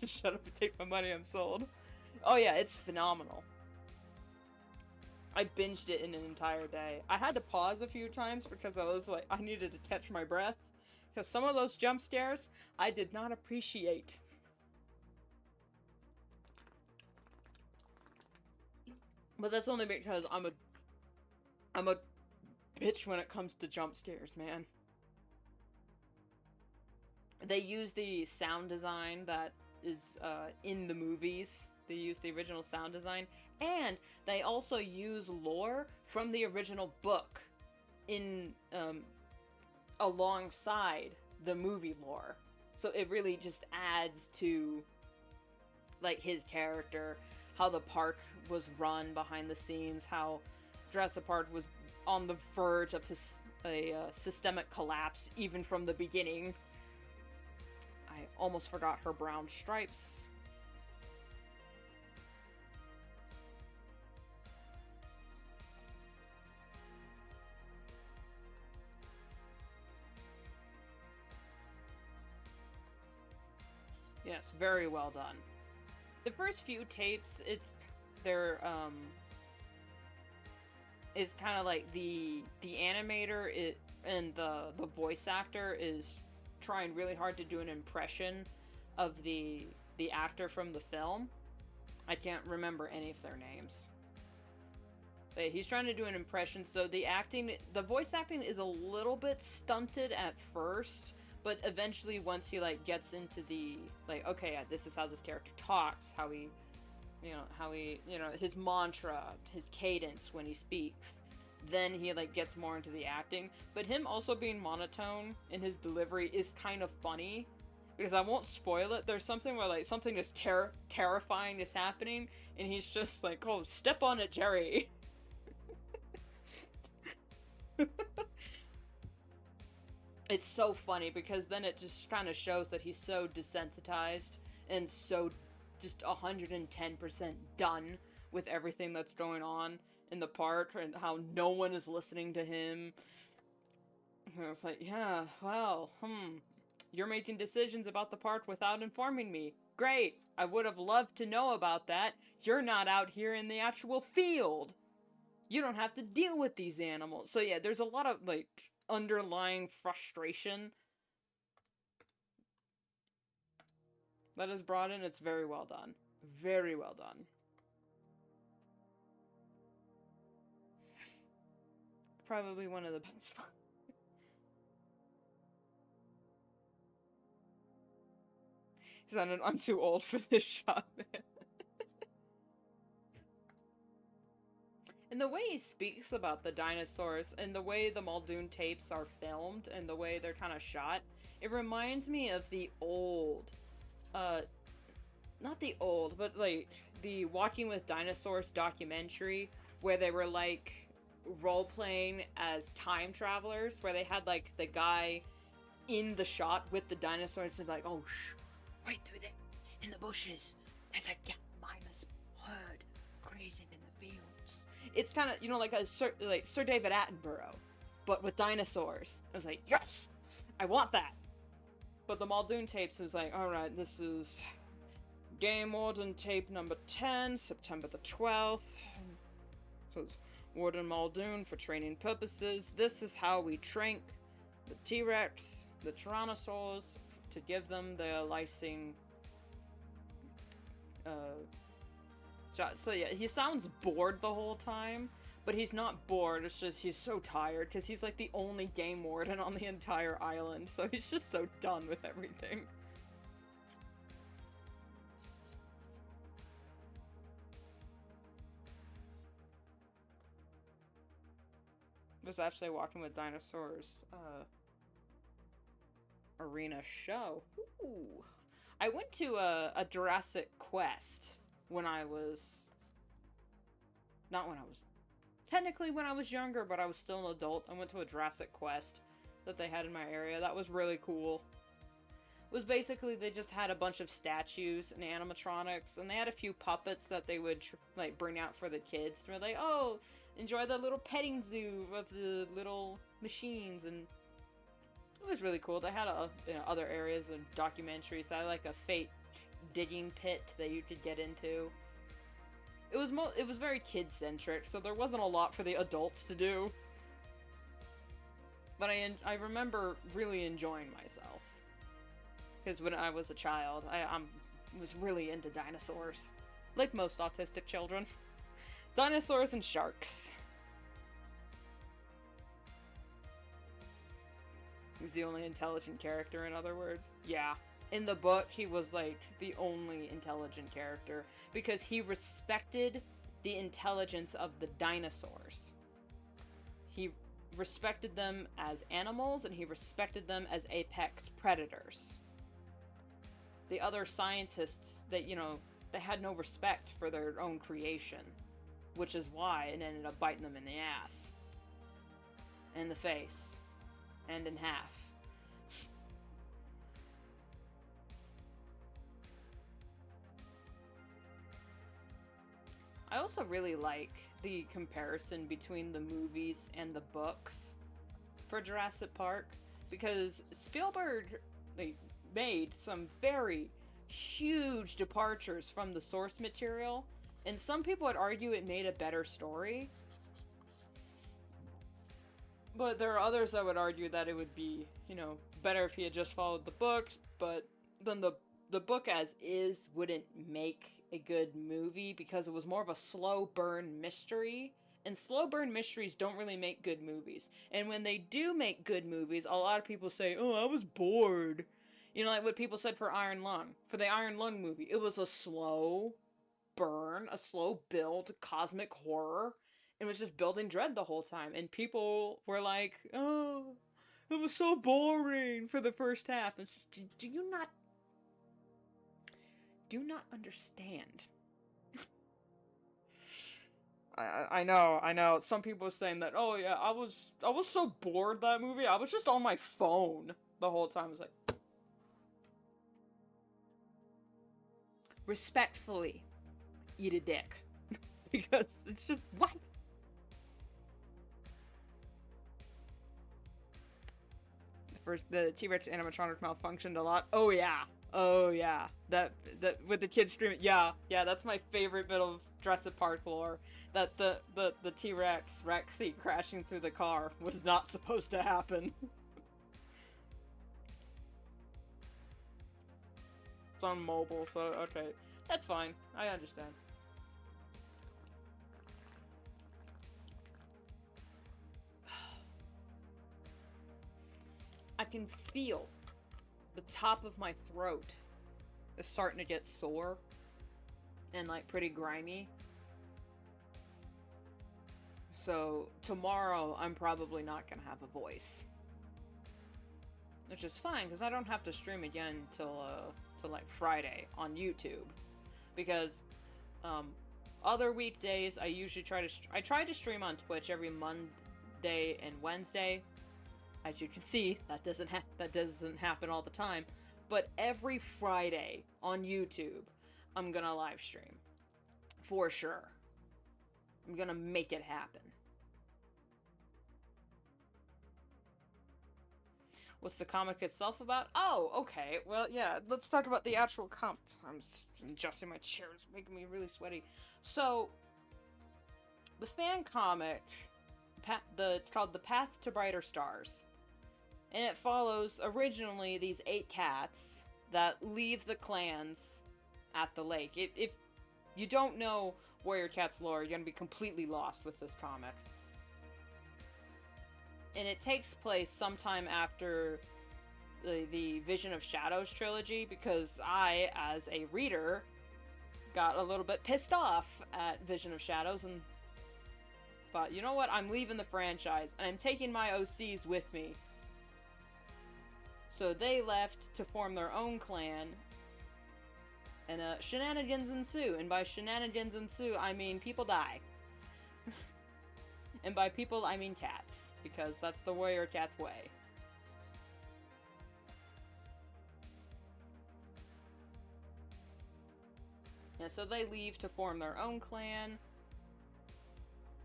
Shut up and take my money, I'm sold. Oh yeah, it's phenomenal. I binged it in an entire day. I had to pause a few times because I was like, I needed to catch my breath. Because some of those jump scares, I did not appreciate. But that's only because I'm a bitch when it comes to jump scares, man. They use the sound design that is in the movies. They use the original sound design. And they also use lore from the original book in alongside the movie lore. So it really just adds to, like, his character, how the park was run behind the scenes, how Jurassic Park was on the verge of a systemic collapse even from the beginning. I almost forgot her brown stripes. Yes, very well done. The first few tapes, they're kind of like the animator and the voice actor is trying really hard to do an impression of the actor from the film. I can't remember any of their names. But he's trying to do an impression, so the voice acting is a little bit stunted at first, but eventually once he, like, gets into the, like, okay, this is how this character talks, how he, his mantra, his cadence when he speaks, then he, like, gets more into the acting. But him also being monotone in his delivery is kind of funny, because I won't spoil it. There's something where, like, something is terrifying is happening, and he's just like, oh, step on it, Jerry. It's so funny, because then it just kind of shows that he's so desensitized and so just 110% done with everything that's going on in the park and how no one is listening to him. And it's like, yeah, well, you're making decisions about the park without informing me. Great, I would have loved to know about that. You're not out here in the actual field. You don't have to deal with these animals. So yeah, there's a lot of, like, underlying frustration that is brought in. It's very well done. Very well done. Probably one of the best. I'm too old for this shot, man. And the way he speaks about the dinosaurs, and the way the Muldoon tapes are filmed, and the way they're kind of shot, it reminds me of the old, not the old, but like the Walking with Dinosaurs documentary, where they were like role-playing as time travelers, where they had like the guy in the shot with the dinosaurs and like, oh, shh, right through there, in the bushes, there's a minus herd grazing in the fields. It's kind of, you know, like a Sir David Attenborough, but with dinosaurs. I was like, yes, I want that. But the Muldoon tapes was like, all right, this is Game Warden tape number 10, September the 12th. So it's Warden Muldoon for training purposes. This is how we train the T-Rex, the Tyrannosaurs, to give them their lysing shot. So yeah, he sounds bored the whole time, but he's not bored, it's just he's so tired, because he's like the only game warden on the entire island, so he's just so done with everything. There's actually a Walking with Dinosaurs arena show. Ooh. I went to a Jurassic Quest when I was... Not when I was... Technically when I was younger, but I was still an adult. I went to a Jurassic Quest that they had in my area. That was really cool. It was basically, they just had a bunch of statues and animatronics, and they had a few puppets that they would, like, bring out for the kids. And we're like, oh, enjoy the little petting zoo of the little machines, and it was really cool. They had other areas and documentaries. They had like a fake digging pit that you could get into. It was very kid-centric, so there wasn't a lot for the adults to do. But I remember really enjoying myself. Because when I was a child, I was really into dinosaurs. Like most autistic children. Dinosaurs and sharks. He's the only intelligent character, in other words. Yeah. In the book, he was, like, the only intelligent character. Because he respected the intelligence of the dinosaurs. He respected them as animals, and he respected them as apex predators. The other scientists, they had no respect for their own creation. Which is why it ended up biting them in the ass. And the face. And in half. I also really like the comparison between the movies and the books for Jurassic Park, because Spielberg made some very huge departures from the source material, and some people would argue it made a better story. But there are others that would argue that it would be, better if he had just followed the books, but then the book as is wouldn't make a good movie because it was more of a slow burn mystery. And slow burn mysteries don't really make good movies. And when they do make good movies, a lot of people say, oh, I was bored. Like what people said for Iron Lung. For the Iron Lung movie, it was a slow burn, a slow build, cosmic horror. It was just building dread the whole time. And people were like, oh, it was so boring for the first half. It's just, do you not understand? I know. Some people are saying that, oh yeah, I was so bored that movie. I was just on my phone the whole time. I was like, respectfully, eat a dick. Because it's just, what? The T-Rex animatronic malfunctioned a lot. Oh yeah. That with the kids screaming. Yeah, that's my favorite bit of Jurassic Park lore. That the T-Rex Rexy crashing through the car was not supposed to happen. It's on mobile, so okay. That's fine. I understand. I can feel the top of my throat is starting to get sore and like pretty grimy. So tomorrow I'm probably not gonna have a voice, which is fine because I don't have to stream again till like Friday on YouTube, because other weekdays I usually try to stream on Twitch every Monday and Wednesday. As you can see, that doesn't happen all the time, but every Friday on YouTube I'm gonna live stream for sure. I'm gonna make it happen. What's the comic itself about? Oh, okay. Well, yeah, let's talk about the actual comic. I'm adjusting my chair. It's making me really sweaty. So, the fan comic, it's called The Path to Brighter Stars. And it follows, originally, these 8 cats that leave the clans at the lake. If you don't know Warrior Cats lore, you're going to be completely lost with this comic. And it takes place sometime after the Vision of Shadows trilogy, because I, as a reader, got a little bit pissed off at Vision of Shadows and thought, you know what, I'm leaving the franchise, and I'm taking my OCs with me. So they left to form their own clan, and shenanigans ensue. And by shenanigans ensue, I mean people die. And by people, I mean cats, because that's the warrior cat's way. And so they leave to form their own clan.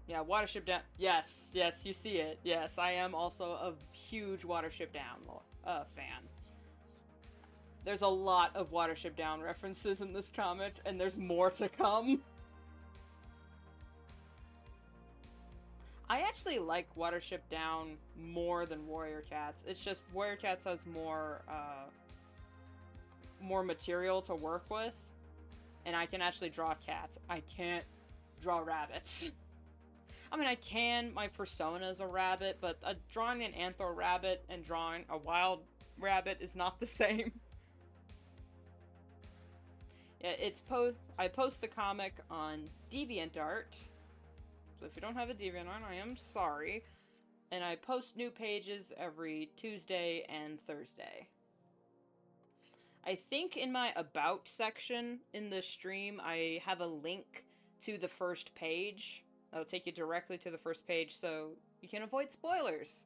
Yeah, Watership Down. Yes, you see it. Yes, I am also a huge Watership Down fan. There's a lot of Watership Down references in this comic, and there's more to come. I actually like Watership Down more than Warrior Cats. It's just Warrior Cats has more material to work with, and I can actually draw cats. I can't draw rabbits. I mean, I can. My persona is a rabbit, but drawing an anthro rabbit and drawing a wild rabbit is not the same. Yeah, I post the comic on DeviantArt. So if you don't have a DeviantArt, I am sorry. And I post new pages every Tuesday and Thursday. I think in my About section in the stream, I have a link to the first page. That'll take you directly to the first page, so you can avoid spoilers.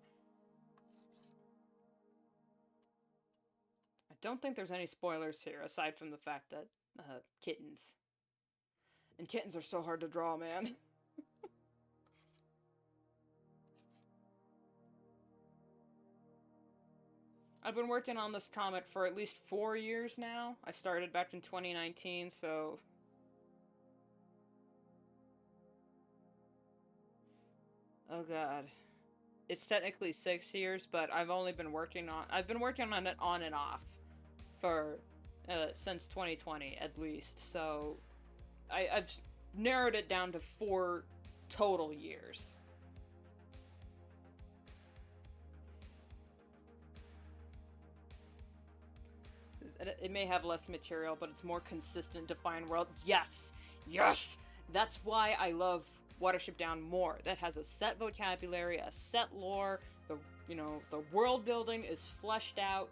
I don't think there's any spoilers here, aside from the fact that, kittens. And kittens are so hard to draw, man. I've been working on this comic for at least 4 years now. I started back in 2019, so... Oh god. It's technically 6 years, but I've been working on it on and off for, since 2020, at least. So, I've narrowed it down to 4 total years. It may have less material, but it's more consistent, defined world. Yes! Yes! That's why I love Watership Down more. That has a set vocabulary, a set lore, the world building is fleshed out.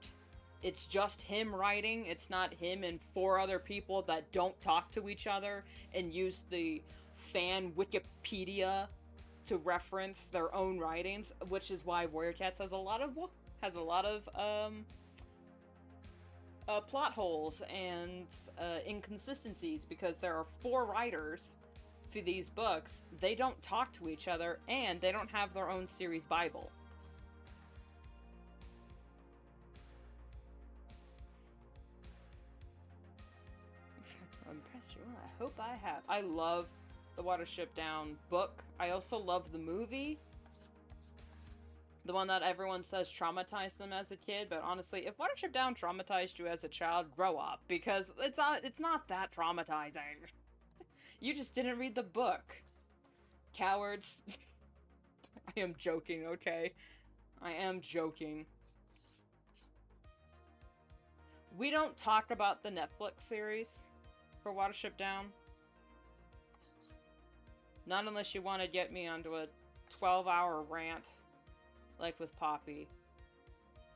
It's just him writing. It's not him and 4 other people that don't talk to each other and use the fan Wikipedia to reference their own writings, which is why Warrior Cats has a lot of plot holes and inconsistencies, because there are 4 writers for these books. They don't talk to each other, and they don't have their own series Bible. I'm impressed you. I hope I have. I love the Watership Down book. I also love the movie. The one that everyone says traumatized them as a kid, but honestly, if Watership Down traumatized you as a child, grow up, because it's not that traumatizing. You just didn't read the book. Cowards. I am joking, okay? I am joking. We don't talk about the Netflix series for Watership Down. Not unless you want to get me onto a 12-hour rant, like with Poppy.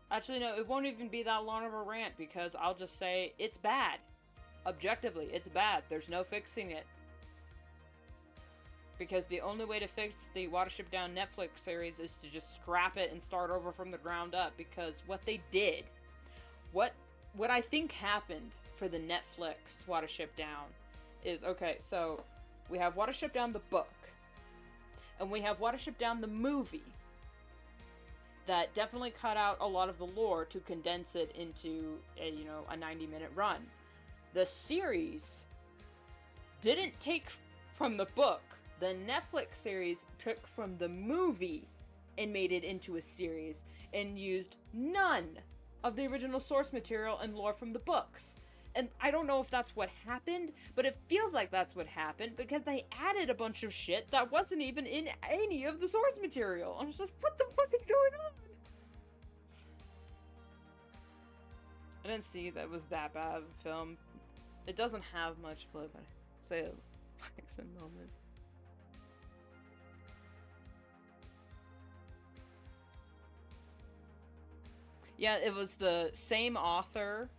Actually, no, it won't even be that long of a rant, because I'll just say, it's bad. Objectively, it's bad. There's no fixing it. Because the only way to fix the Watership Down Netflix series is to just scrap it and start over from the ground up, because what they did, what I think happened for the Netflix Watership Down is, okay, so we have Watership Down the book, and we have Watership Down the movie that definitely cut out a lot of the lore to condense it into a, you know, a 90-minute run. The series didn't take from the book. The Netflix series took from the movie and made it into a series and used none of the original source material and lore from the books. And I don't know if that's what happened, but it feels like that's what happened, because they added a bunch of shit that wasn't even in any of the source material. I'm just, what the fuck is going on? I didn't see that it was that bad of a film. It doesn't have much blood, but I say it likes in moments. Yeah, it was the same author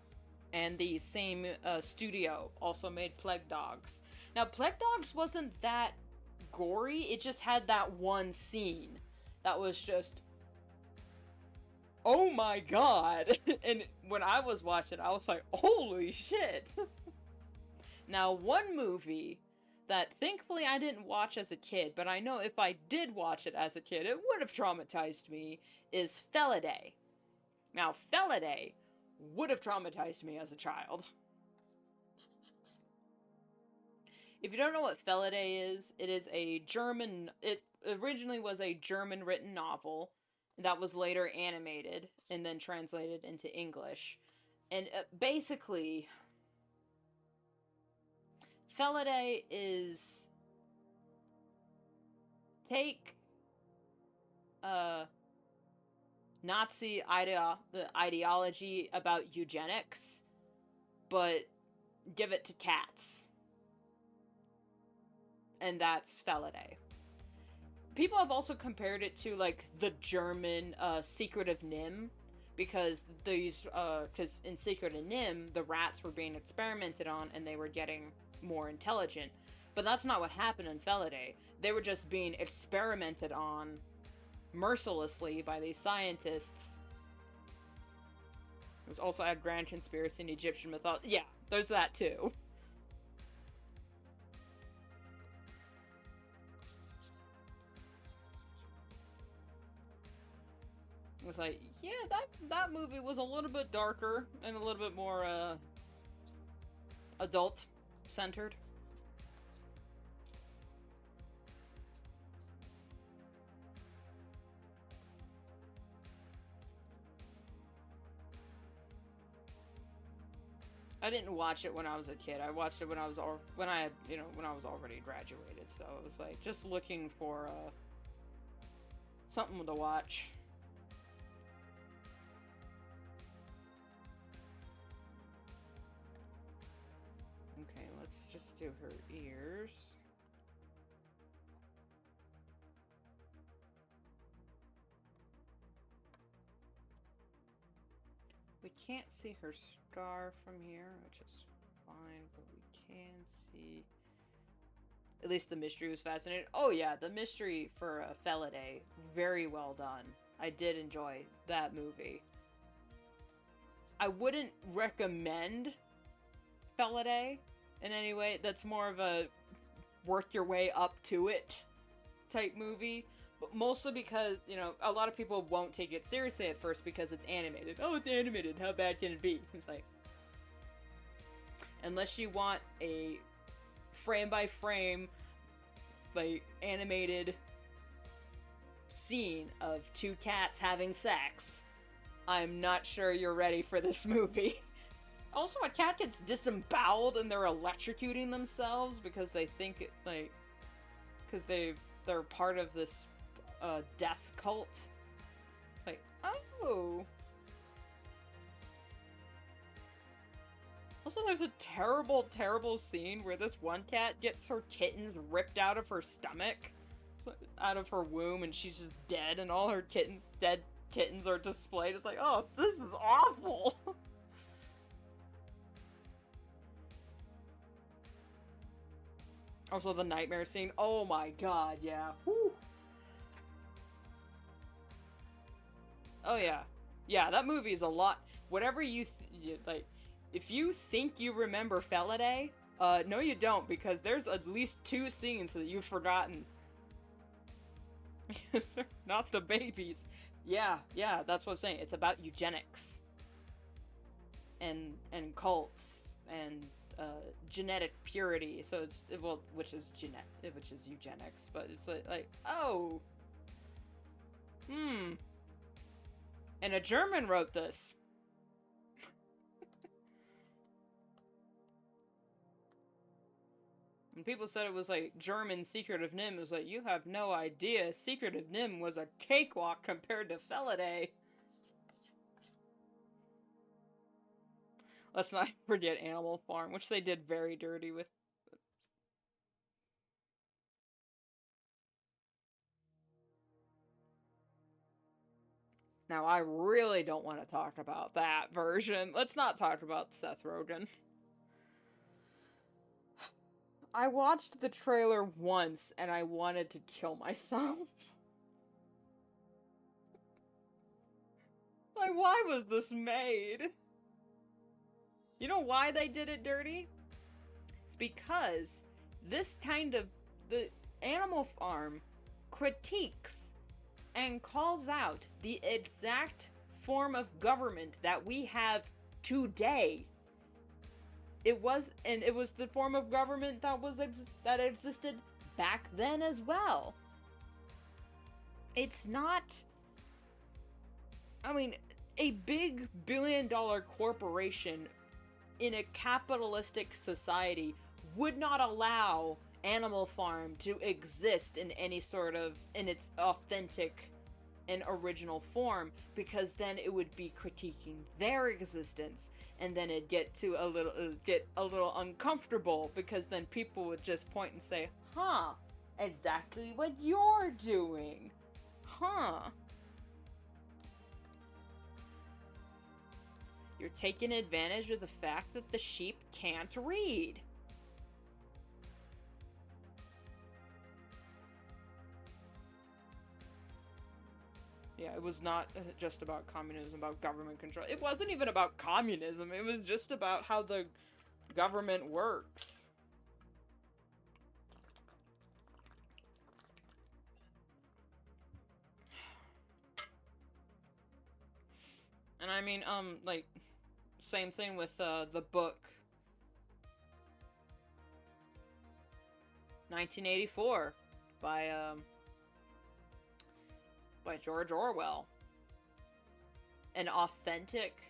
and the same studio also made Plague Dogs. Now, Plague Dogs wasn't that gory, it just had that one scene that was just, oh my god! And when I was watching, I was like, holy shit! Now, one movie that thankfully I didn't watch as a kid, but I know if I did watch it as a kid, it would have traumatized me, is Felidae. Now, Felidae would have traumatized me as a child. If you don't know what Felidae is, it is a German... It originally was a German-written novel that was later animated and then translated into English. And basically, Felidae is... Take... Nazi ideology about eugenics, but give it to cats. And that's Felidae. People have also compared it to, like, the German Secret of Nim, because these, because in Secret of Nim, the rats were being experimented on and they were getting more intelligent. But that's not what happened in Felidae. They were just being experimented on mercilessly by these scientists. There's also a grand conspiracy in Egyptian mythology. Yeah, there's that too. It was like, yeah, that movie was a little bit darker and a little bit more adult-centered. I didn't watch it when I was a kid. I watched it when I was when I was already graduated. So it was like just looking for something to watch. Okay, let's just do her ears. We can't see her scar from here, which is fine, but we can see... At least the mystery was fascinating. Oh yeah, the mystery for Felidae, very well done. I did enjoy that movie. I wouldn't recommend Felidae in any way. That's more of a work your way up to it type movie. But mostly because, you know, a lot of people won't take it seriously at first because it's animated. Oh, it's animated. How bad can it be? It's like... Unless you want a frame-by-frame, like, animated scene of two cats having sex, I'm not sure you're ready for this movie. Also, a cat gets disemboweled and they're electrocuting themselves because they think it, like... Because they're part of this death cult. It's like, oh. Also, there's a terrible, terrible scene where this one cat gets her kittens ripped out of her stomach, out of her womb, and she's just dead, and all her dead kittens are displayed. It's like, oh, this is awful. Also, the nightmare scene. Oh my god, yeah. Whew. Oh yeah. Yeah, that movie is a lot. Whatever you, like, if you think you remember Felidae, no you don't, because there's at least 2 scenes that you've forgotten. Not the babies. Yeah, that's what I'm saying. It's about eugenics. And cults, and genetic purity. So it's, well, which is eugenics, but it's like, oh. And a German wrote this. When people said it was like German Secret of NIMH, it was like, you have no idea. Secret of NIMH was a cakewalk compared to Felidae. Let's not forget Animal Farm, which they did very dirty with. Now, I really don't want to talk about that version. Let's not talk about Seth Rogen. I watched the trailer once, and I wanted to kill myself. Like, why was this made? You know why they did it dirty? It's because this kind of, the Animal Farm critiques and calls out the exact form of government that we have today. It was the form of government that existed back then as well. It's not, I mean, a big billion-dollar corporation in a capitalistic society would not allow Animal Farm to exist in any sort of, in its authentic and original form, because then it would be critiquing their existence, and then it'd get a little uncomfortable, because then people would just point and say, huh, exactly what you're doing, huh. You're taking advantage of the fact that the sheep can't read. Yeah, it was not just about communism, about government control. It wasn't even about communism, it was just about how the government works. And I mean, like, same thing with, the book. 1984 by George Orwell. An authentic,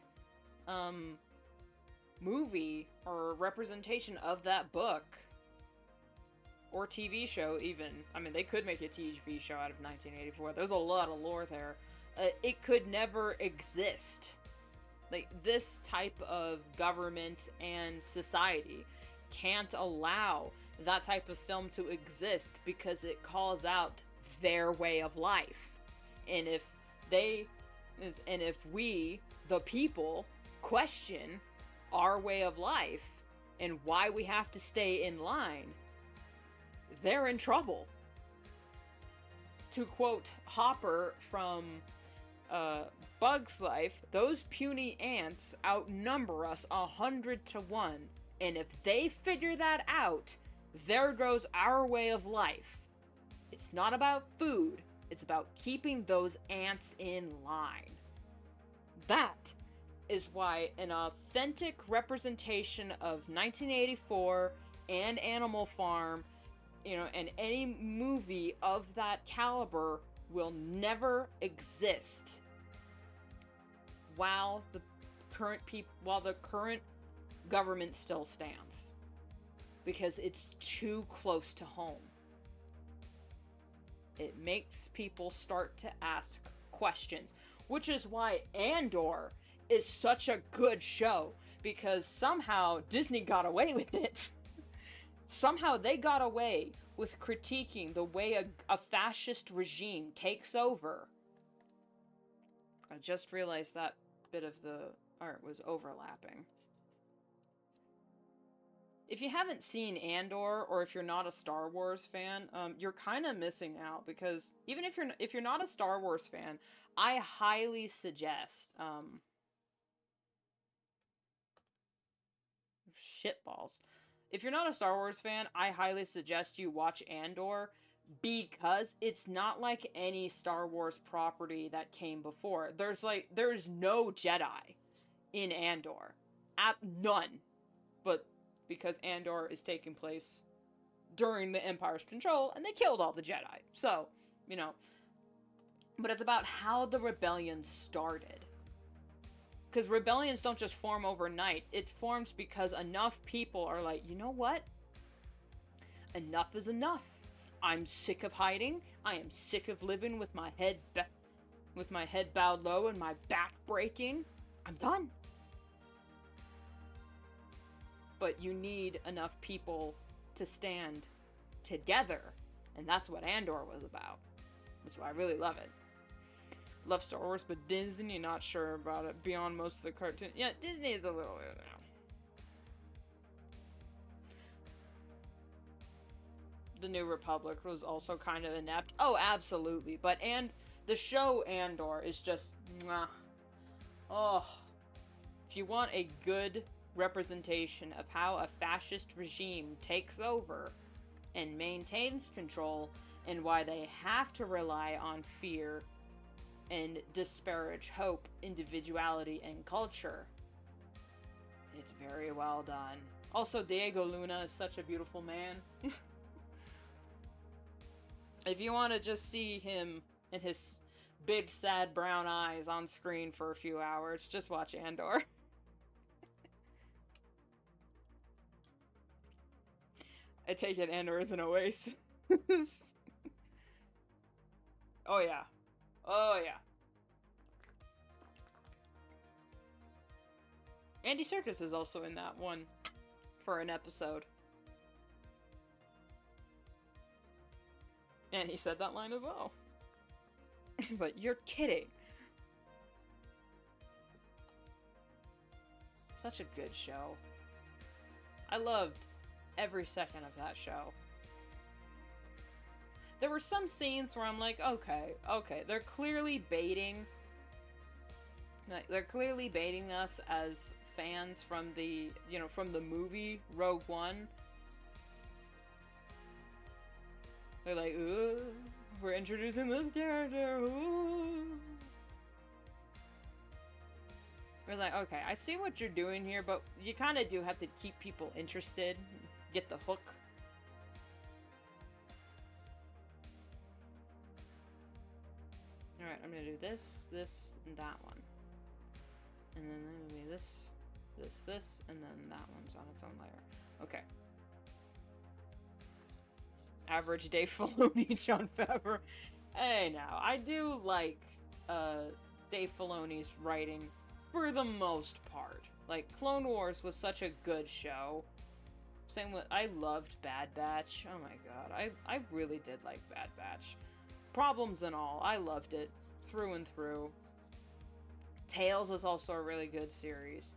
movie or representation of that book. Or TV show, even. I mean, they could make a TV show out of 1984. There's a lot of lore there. It could never exist. Like, this type of government and society can't allow that type of film to exist because it calls out their way of life. And if we, the people, question our way of life and why we have to stay in line, they're in trouble. To quote Hopper from Bug's Life, those puny ants outnumber us 100 to 1, and if they figure that out, there goes our way of life. It's not about food, it's about keeping those ants in line. That is why an authentic representation of 1984 and Animal Farm, you know, and any movie of that caliber will never exist while the current government still stands, because it's too close to home. It makes people start to ask questions, which is why Andor is such a good show because somehow Disney got away with it. Somehow they got away with critiquing the way a fascist regime takes over. I just realized that bit of the art was overlapping. If you haven't seen Andor, or if you're not a Star Wars fan, you're kind of missing out, because even if you're not a Star Wars fan, I highly suggest shitballs. If you're not a Star Wars fan, I highly suggest you watch Andor, because it's not like any Star Wars property that came before. There's no Jedi in Andor. None. But because Andor is taking place during the Empire's control, and they killed all the Jedi. So, you know. But it's about how the rebellion started. Because rebellions don't just form overnight. It forms because enough people are like, you know what? Enough is enough. I'm sick of hiding. I am sick of living with my head bowed low and my back breaking. I'm done. But you need enough people to stand together. And that's what Andor was about. That's why I really love it. Love Star Wars, but Disney, not sure about it. Beyond most of the cartoon. Yeah, Disney is a little weird now. The New Republic was also kind of inept. Oh, absolutely. But the show Andor is just mwah. Oh. If you want a good representation of how a fascist regime takes over and maintains control, and why they have to rely on fear and disparage hope, individuality, and culture, it's very well done. Also, Diego Luna is such a beautiful man. If you want to just see him and his big sad brown eyes on screen for a few hours, just watch Andor. I take it Andor is an oasis. Oh yeah. Oh yeah. Andy Serkis is also in that one for an episode. And he said that line as well. He's like, you're kidding. Such a good show. I loved every second of that show. There were some scenes where I'm like, okay, they're clearly baiting. They're clearly baiting us as fans from the movie Rogue One. They're like, ooh, we're introducing this character, ooh. We're like, okay, I see what you're doing here, but you kind of do have to keep people interested, get the hook. Alright, I'm gonna do this, and that one. And then maybe this, and then that one's on its own layer. Okay. Average Dave Filoni, Jon Favreau. Hey, now, I do like Dave Filoni's writing for the most part. Like, Clone Wars was such a good show. Same with, I loved Bad Batch. Oh my god, I really did like Bad Batch. Problems and all, I loved it through and through. Tales is also a really good series.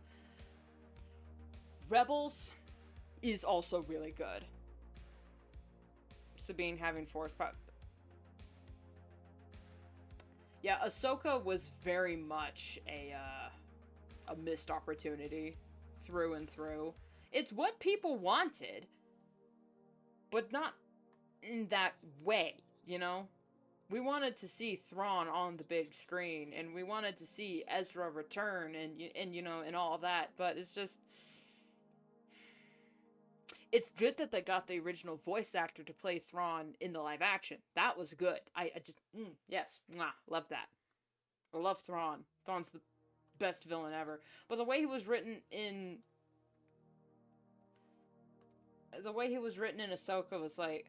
Rebels is also really good. Sabine having force power. Yeah, Ahsoka was very much a missed opportunity through and through. It's what people wanted, but not in that way, you know? We wanted to see Thrawn on the big screen, and we wanted to see Ezra return, and you know, and all that, but it's just... It's good that they got the original voice actor to play Thrawn in the live action. That was good. I just, yes, mwah, love that. I love Thrawn. Thrawn's the best villain ever. But the way he was written in... The way he was written in Ahsoka was like...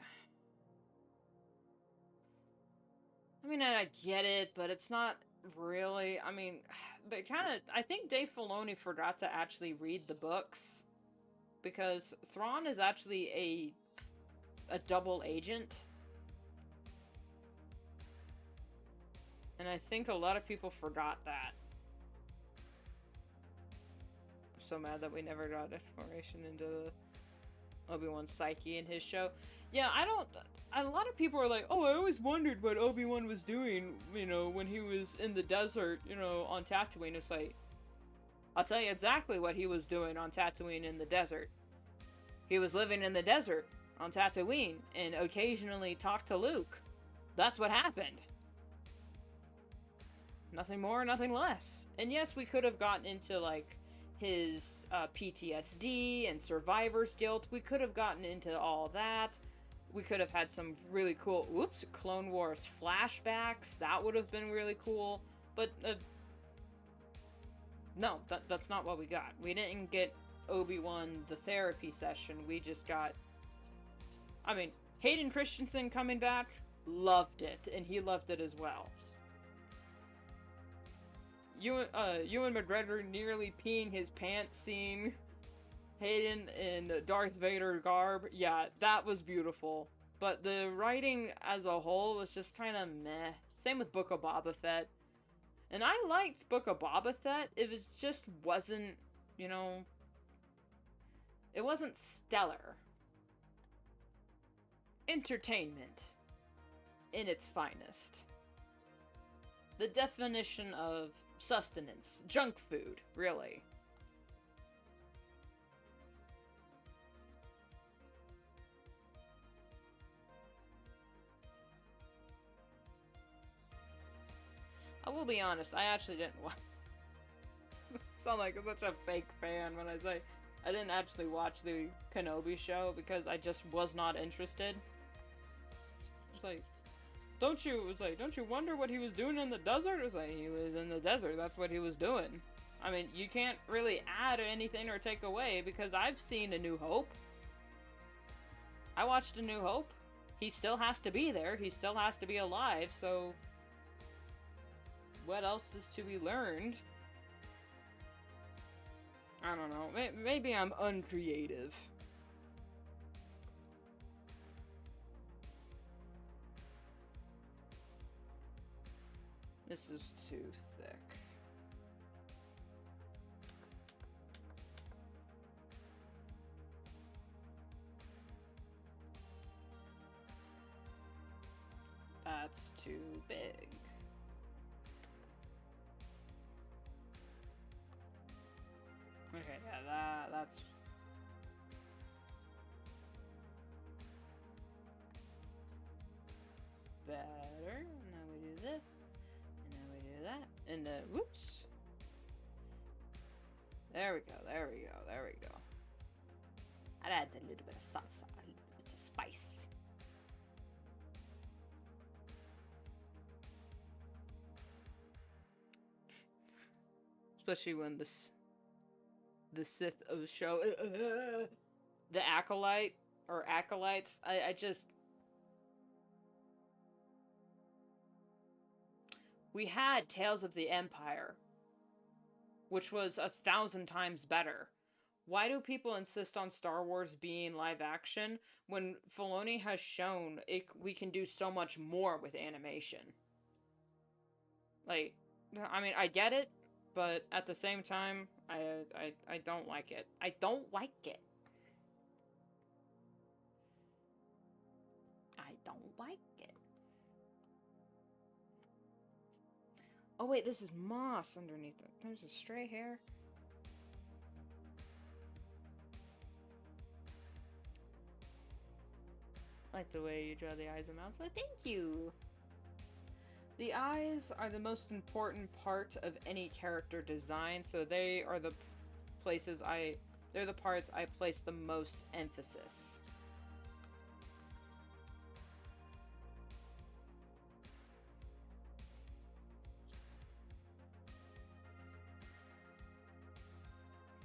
I mean, I get it, but it's not really. I mean, they kind of. I think Dave Filoni forgot to actually read the books because Thrawn is actually a double agent, and I think a lot of people forgot that. I'm so mad that we never got exploration into Obi-Wan's psyche in his show. Yeah, I don't. A lot of people are like, oh, I always wondered what Obi-Wan was doing, you know, when he was in the desert, you know, on Tatooine. It's like, I'll tell you exactly what he was doing on Tatooine in the desert. He was living in the desert on Tatooine and occasionally talked to Luke. That's what happened. Nothing more, nothing less. And yes, we could have gotten into, like, his PTSD and survivor's guilt. We could have gotten into all that. We could have had some really cool, Clone Wars flashbacks. That would have been really cool. But, no, that's not what we got. We didn't get Obi-Wan the therapy session. We just got, I mean, Hayden Christensen coming back, loved it. And he loved it as well. Ewan McGregor nearly peeing his pants scene. Hayden in Darth Vader garb. Yeah, that was beautiful. But the writing as a whole was just kind of meh. Same with Book of Boba Fett. And I liked Book of Boba Fett. It just wasn't, you know... It wasn't stellar. Entertainment. In its finest. The definition of sustenance. Junk food, really. I will be honest, I actually didn't watch... sound like such a fake fan when I say I didn't actually watch the Kenobi show because I just was not interested. It's like, don't you wonder what he was doing in the desert? It was like, he was in the desert, that's what he was doing. I mean, you can't really add anything or take away because I've seen A New Hope. I watched A New Hope. He still has to be there, he still has to be alive, so... what else is to be learned? I don't know. Maybe I'm uncreative. This is too thick. That's too big. Okay, yeah, that's... better. Now we do this, and now we do that, and whoops. There we go, there we go, there we go. That adds a little bit of salsa, a little bit of spice. Especially when the Sith of the show, the acolyte, or acolytes, I just... We had Tales of the Empire, which was 1,000 times better. Why do people insist on Star Wars being live action when Filoni has shown we can do so much more with animation? Like, I mean, I get it, but at the same time, I don't like it. I don't like it. I don't like it. Oh wait, this is moss underneath it. There's a stray hair. I like the way you draw the eyes and mouth, so thank you! The eyes are the most important part of any character design, so they are the places they're the parts I place the most emphasis.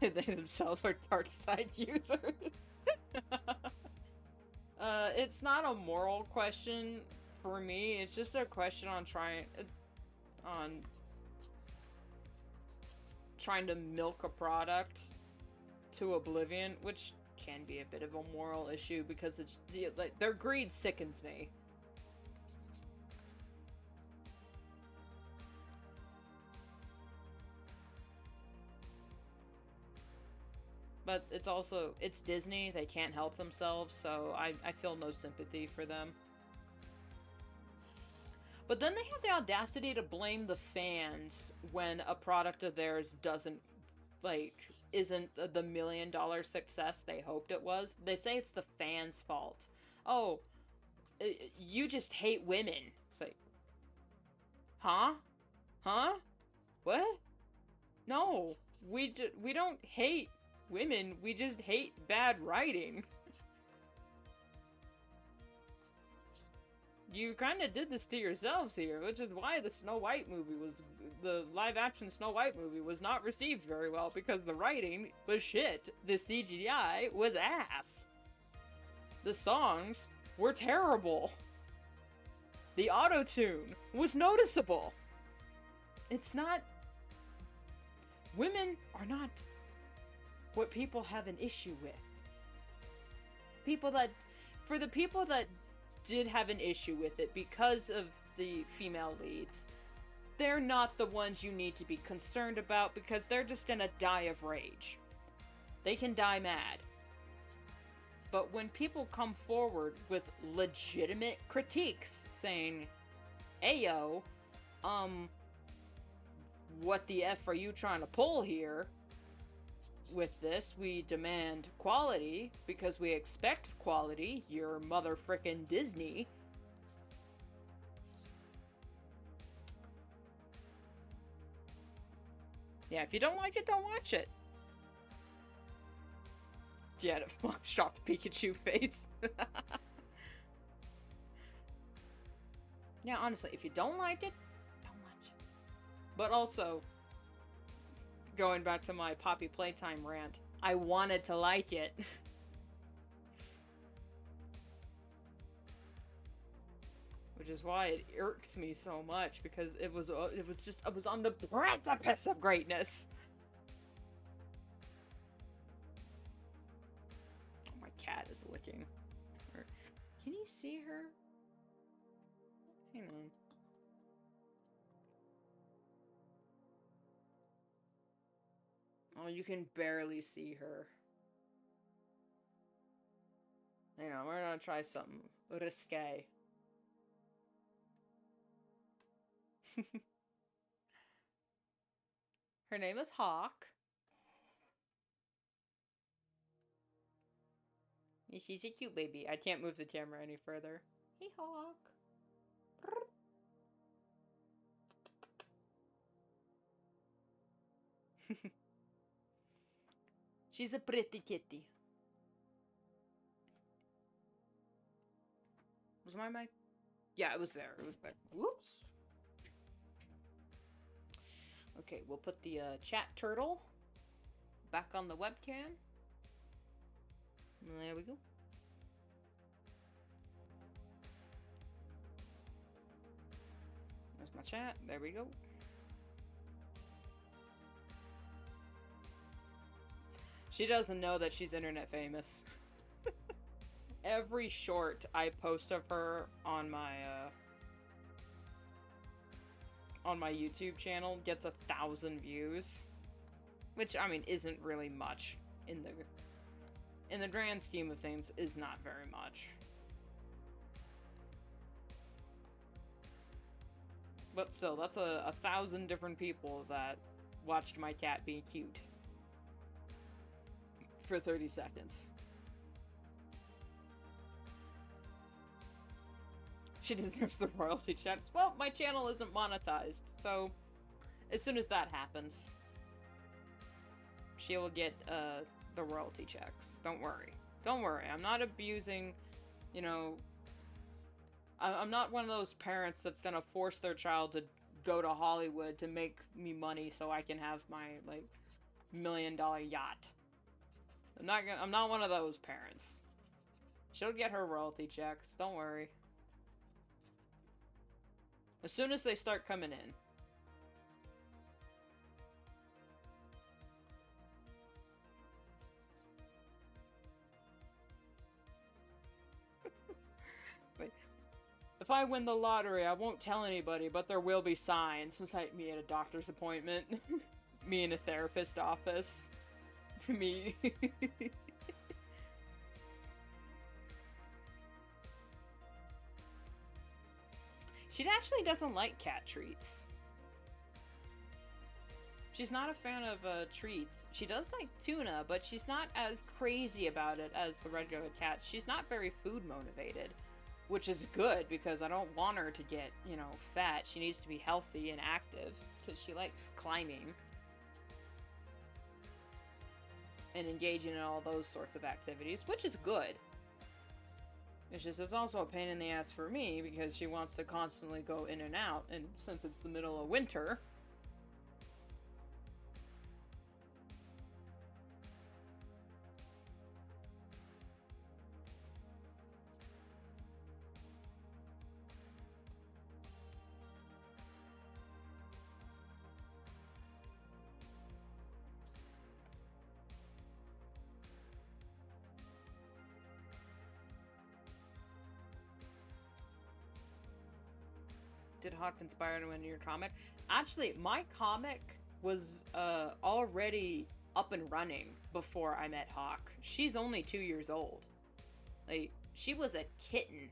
They themselves are dark side users. It's not a moral question for me. It's just a question on trying to milk a product to oblivion, which can be a bit of a moral issue because it's like their greed sickens me. But it's also, it's Disney, they can't help themselves, so I feel no sympathy for them. But then they have the audacity to blame the fans when a product of theirs doesn't, like, isn't the $1 million success they hoped it was. They say it's the fans' fault. Oh, you just hate women. It's like, huh? Huh? What? No, we don't hate women, we just hate bad writing. You kind of did this to yourselves here, which is why the Snow White movie the live-action Snow White movie was not received very well, because the writing was shit. The CGI was ass. The songs were terrible. The auto-tune was noticeable. It's not... Women are not what people have an issue with. For the people that did have an issue with it because of the female leads, they're not the ones you need to be concerned about because they're just gonna die of rage. They can die mad. But when people come forward with legitimate critiques saying, "Ayo, what the F are you trying to pull here? With this, we demand quality because we expect quality. You're mother frickin' Disney." Yeah, if you don't like it, don't watch it. Yeah, the shocked Pikachu face. Yeah, honestly, if you don't like it, don't watch it. But also, going back to my Poppy Playtime rant, I wanted to like it. Which is why it irks me so much, because it was on the precipice of greatness. Oh, my cat is licking her. Can you see her? Hang on. Oh, you can barely see her. Hang on, we're gonna try something risque. Her name is Hawk. She's a cute baby. I can't move the camera any further. Hey, Hawk. She's a pretty kitty. Was my mic? Yeah, it was there. It was there. Whoops. Okay, we'll put the chat turtle back on the webcam. There we go. There's my chat. There we go. She doesn't know that she's internet famous. Every short I post of her on my YouTube channel gets 1,000 views, which I mean isn't really much in the grand scheme of things. Is not very much. But still, that's 1,000 different people that watched my cat being cute for 30 seconds. She deserves the royalty checks. Well, my channel isn't monetized, so as soon as that happens, she will get the royalty checks. Don't worry. Don't worry. I'm not abusing, you know... I'm not one of those parents that's gonna force their child to go to Hollywood to make me money so I can have my, like, $1 million yacht. I'm not one of those parents. She'll get her royalty checks. Don't worry. As soon as they start coming in. If I win the lottery, I won't tell anybody, but there will be signs. It's like me at a doctor's appointment. Me in a therapist office. Me. She actually doesn't like cat treats. She's not a fan of treats. She does like tuna, but she's not as crazy about it as the regular cat. She's not very food motivated, which is good because I don't want her to get, you know, fat. She needs to be healthy and active because she likes climbing and engaging in all those sorts of activities, which is good. It's just, it's also a pain in the ass for me because she wants to constantly go in and out, and since it's the middle of winter, did Hawk inspire anyone in your comic? Actually, my comic was already up and running before I met Hawk. She's only 2 years old. Like, she was a kitten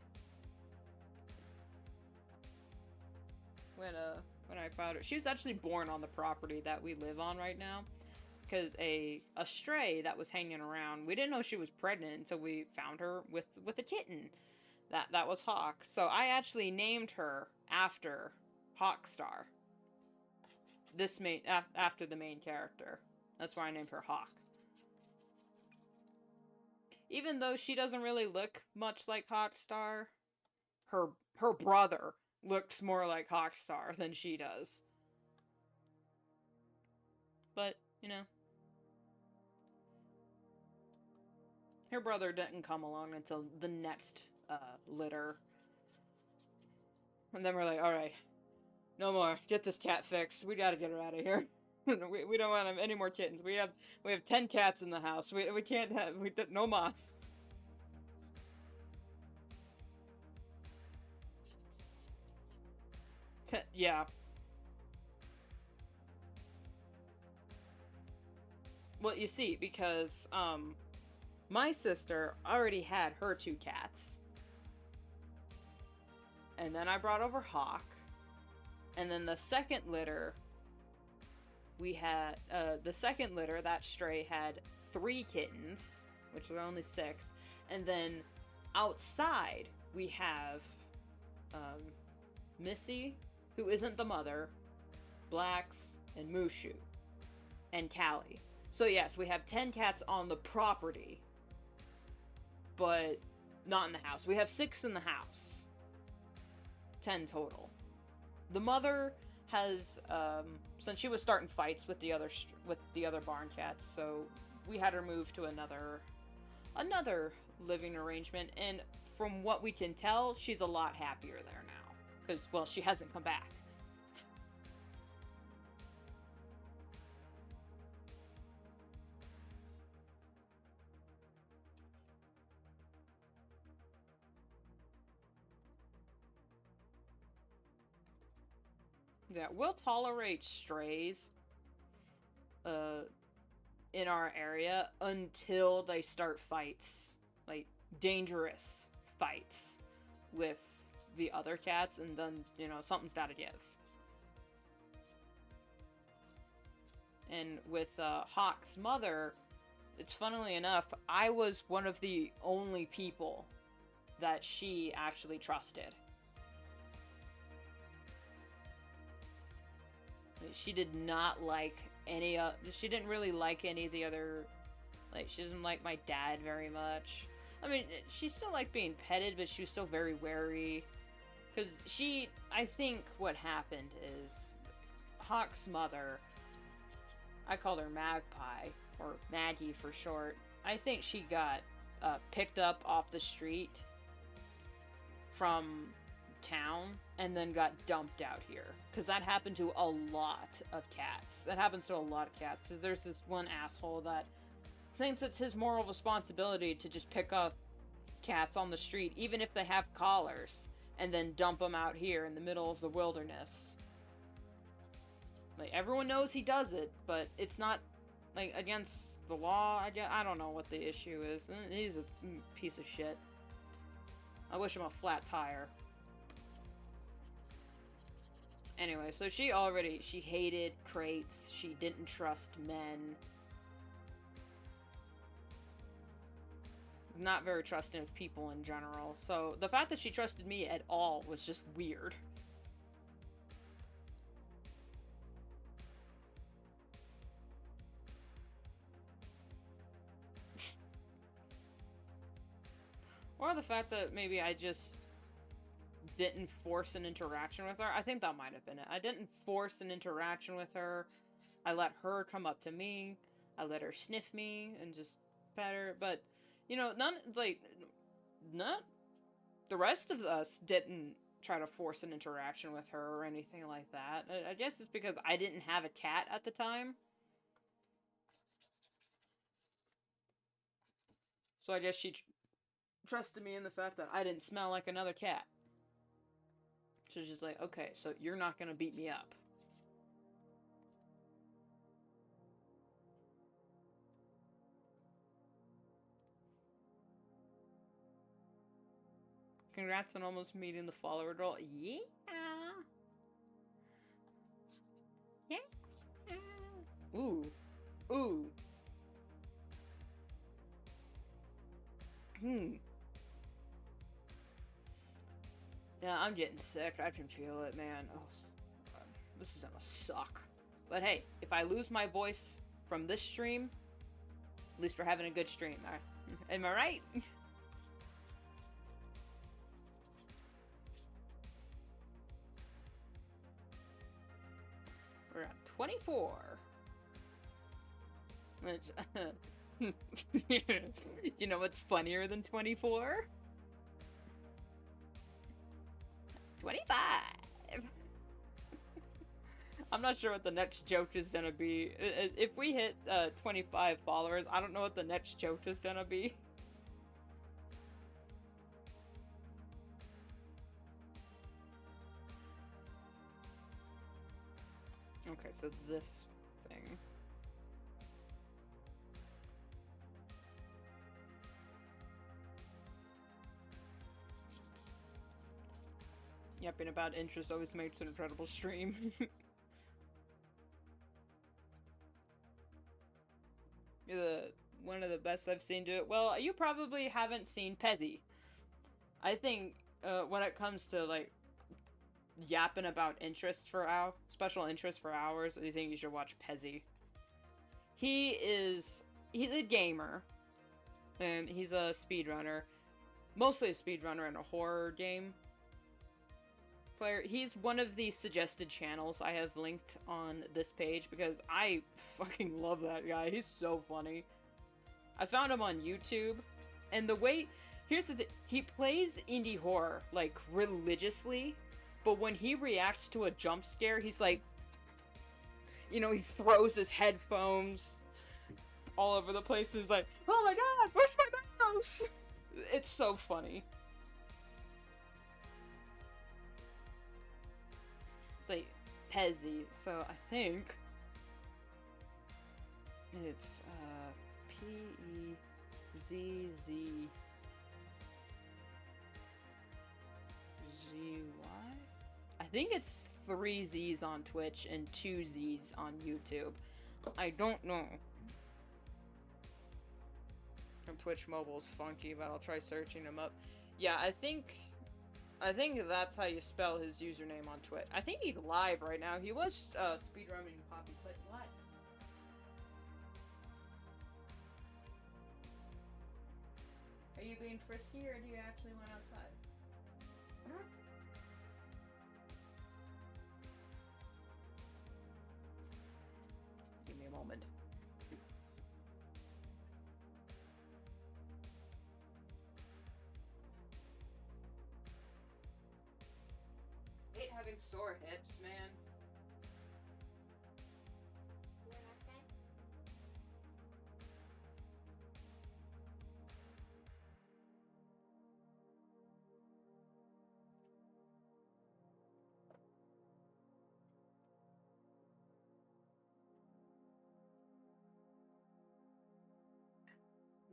when I found her. She was actually born on the property that we live on right now. Because a stray that was hanging around, we didn't know she was pregnant until we found her with a kitten. That was Hawk. So I actually named her after Hawkstar. After the main character. That's why I named her Hawk. Even though she doesn't really look much like Hawkstar, her brother looks more like Hawkstar than she does. But, you know, her brother didn't come along until the next litter. And then we're like, alright, no more. Get this cat fixed. We gotta get her out of here. we don't want any more kittens. We have 10 cats in the house. We can't have, no moss. Yeah. Well, you see, because, my sister already had her 2 cats. And then I brought over Hawk. And then the second litter, we had, that stray had 3 kittens, which were only 6. And then outside, we have, Missy, who isn't the mother, Blacks, and Mushu, and Callie. So yes, we have 10 cats on the property, but not in the house. We have 6 in the house. 10 total. The mother has, since she was starting fights with the other barn cats, so we had her move to another living arrangement, and from what we can tell, she's a lot happier there now. Because, well, she hasn't come back. Yeah, we'll tolerate strays in our area until they start fights. Like, dangerous fights with the other cats, and then, you know, something's gotta give. And with Hawk's mother, it's funnily enough, I was one of the only people that she actually trusted. She did not like she didn't really like any of the other, like, she doesn't like my dad very much. I mean, she still liked being petted, but she was still very wary. Because I think what happened is, Hawk's mother, I called her Magpie, or Maggie for short. I think she got picked up off the street from town and then got dumped out here, because that happened to a lot of cats. That happens to a lot of cats. There's this one asshole that thinks it's his moral responsibility to just pick up cats on the street, even if they have collars, and then dump him out here in the middle of the wilderness. Like, everyone knows he does it, but it's not, like, against the law, I guess. I don't know what the issue is. He's a piece of shit. I wish him a flat tire. Anyway, so she hated crates. She didn't trust men. Not very trusting of people in general. So the fact that she trusted me at all was just weird. Or the fact that maybe I just didn't force an interaction with her. I think that might have been it. I didn't force an interaction with her. I let her come up to me. I let her sniff me and just pet her. But, you know, none, the rest of us didn't try to force an interaction with her or anything like that. I guess it's because I didn't have a cat at the time. So I guess she trusted me in the fact that I didn't smell like another cat. So she's like, okay, so you're not gonna beat me up. Congrats on almost meeting the follower goal. Yeah. Yeah. Ooh. Ooh. Yeah, I'm getting sick. I can feel it, man. Oh, this is gonna suck. But hey, if I lose my voice from this stream, at least we're having a good stream. Right? Am I right? We're at 24. Which, you know what's funnier than 24? 25! I'm not sure what the next joke is gonna be. If we hit 25 followers, I don't know what the next joke is gonna be. Okay, so this thing. Yapping about interest always makes an incredible stream. You're one of the best I've seen do it. Well, you probably haven't seen Pezzy. I think when it comes to like yapping about special interest for hours, I think you should watch Pezzy. He's a gamer, and he's a speedrunner. Mostly a speedrunner in a horror game player. He's one of the suggested channels I have linked on this page because I fucking love that guy. He's so funny. I found him on YouTube, and here's the thing, he plays indie horror, like, religiously, but when he reacts to a jump scare, he's like, you know, he throws his headphones all over the place. He's like, oh my god, where's my mouse? It's so funny. It's like Pezzy, so I think it's P-E-Z-Z-Z-Y? I think it's 3 Z's on Twitch and 2 Z's on YouTube. I don't know. Twitch mobile's funky, but I'll try searching him up. Yeah, I think that's how you spell his username on Twitch. I think he's live right now. He was speedrunning Poppy Click. What? Are you being frisky, or do you actually went outside? Huh? Give me a moment. Hate having sore hips, man.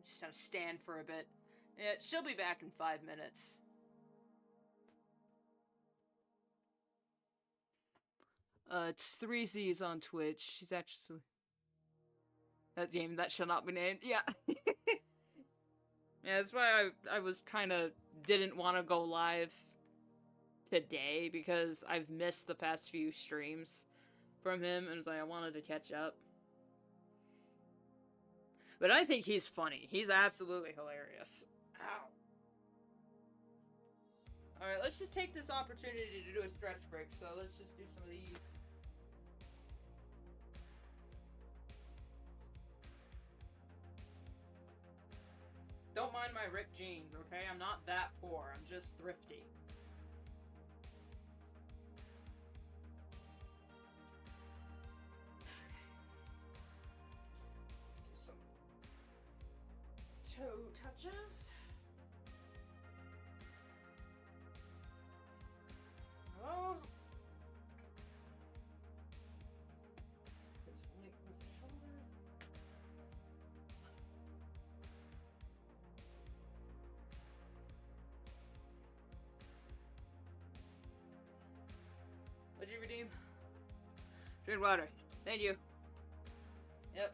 Just have to stand for a bit. Yeah, she'll be back in 5 minutes. It's 3Z's on Twitch. She's actually... That game that shall not be named. Yeah. Yeah, that's why I was kind of didn't want to go live today, because I've missed the past few streams from him, and I wanted to catch up. But I think he's funny. He's absolutely hilarious. Ow. Alright, let's just take this opportunity to do a stretch break, so let's just do some of these. Don't mind my ripped jeans, okay? I'm not that poor. I'm just thrifty. Let's do some toe touches. Those. Just lengthen the shoulders. What'd you redeem? Drink water. Thank you. Yep.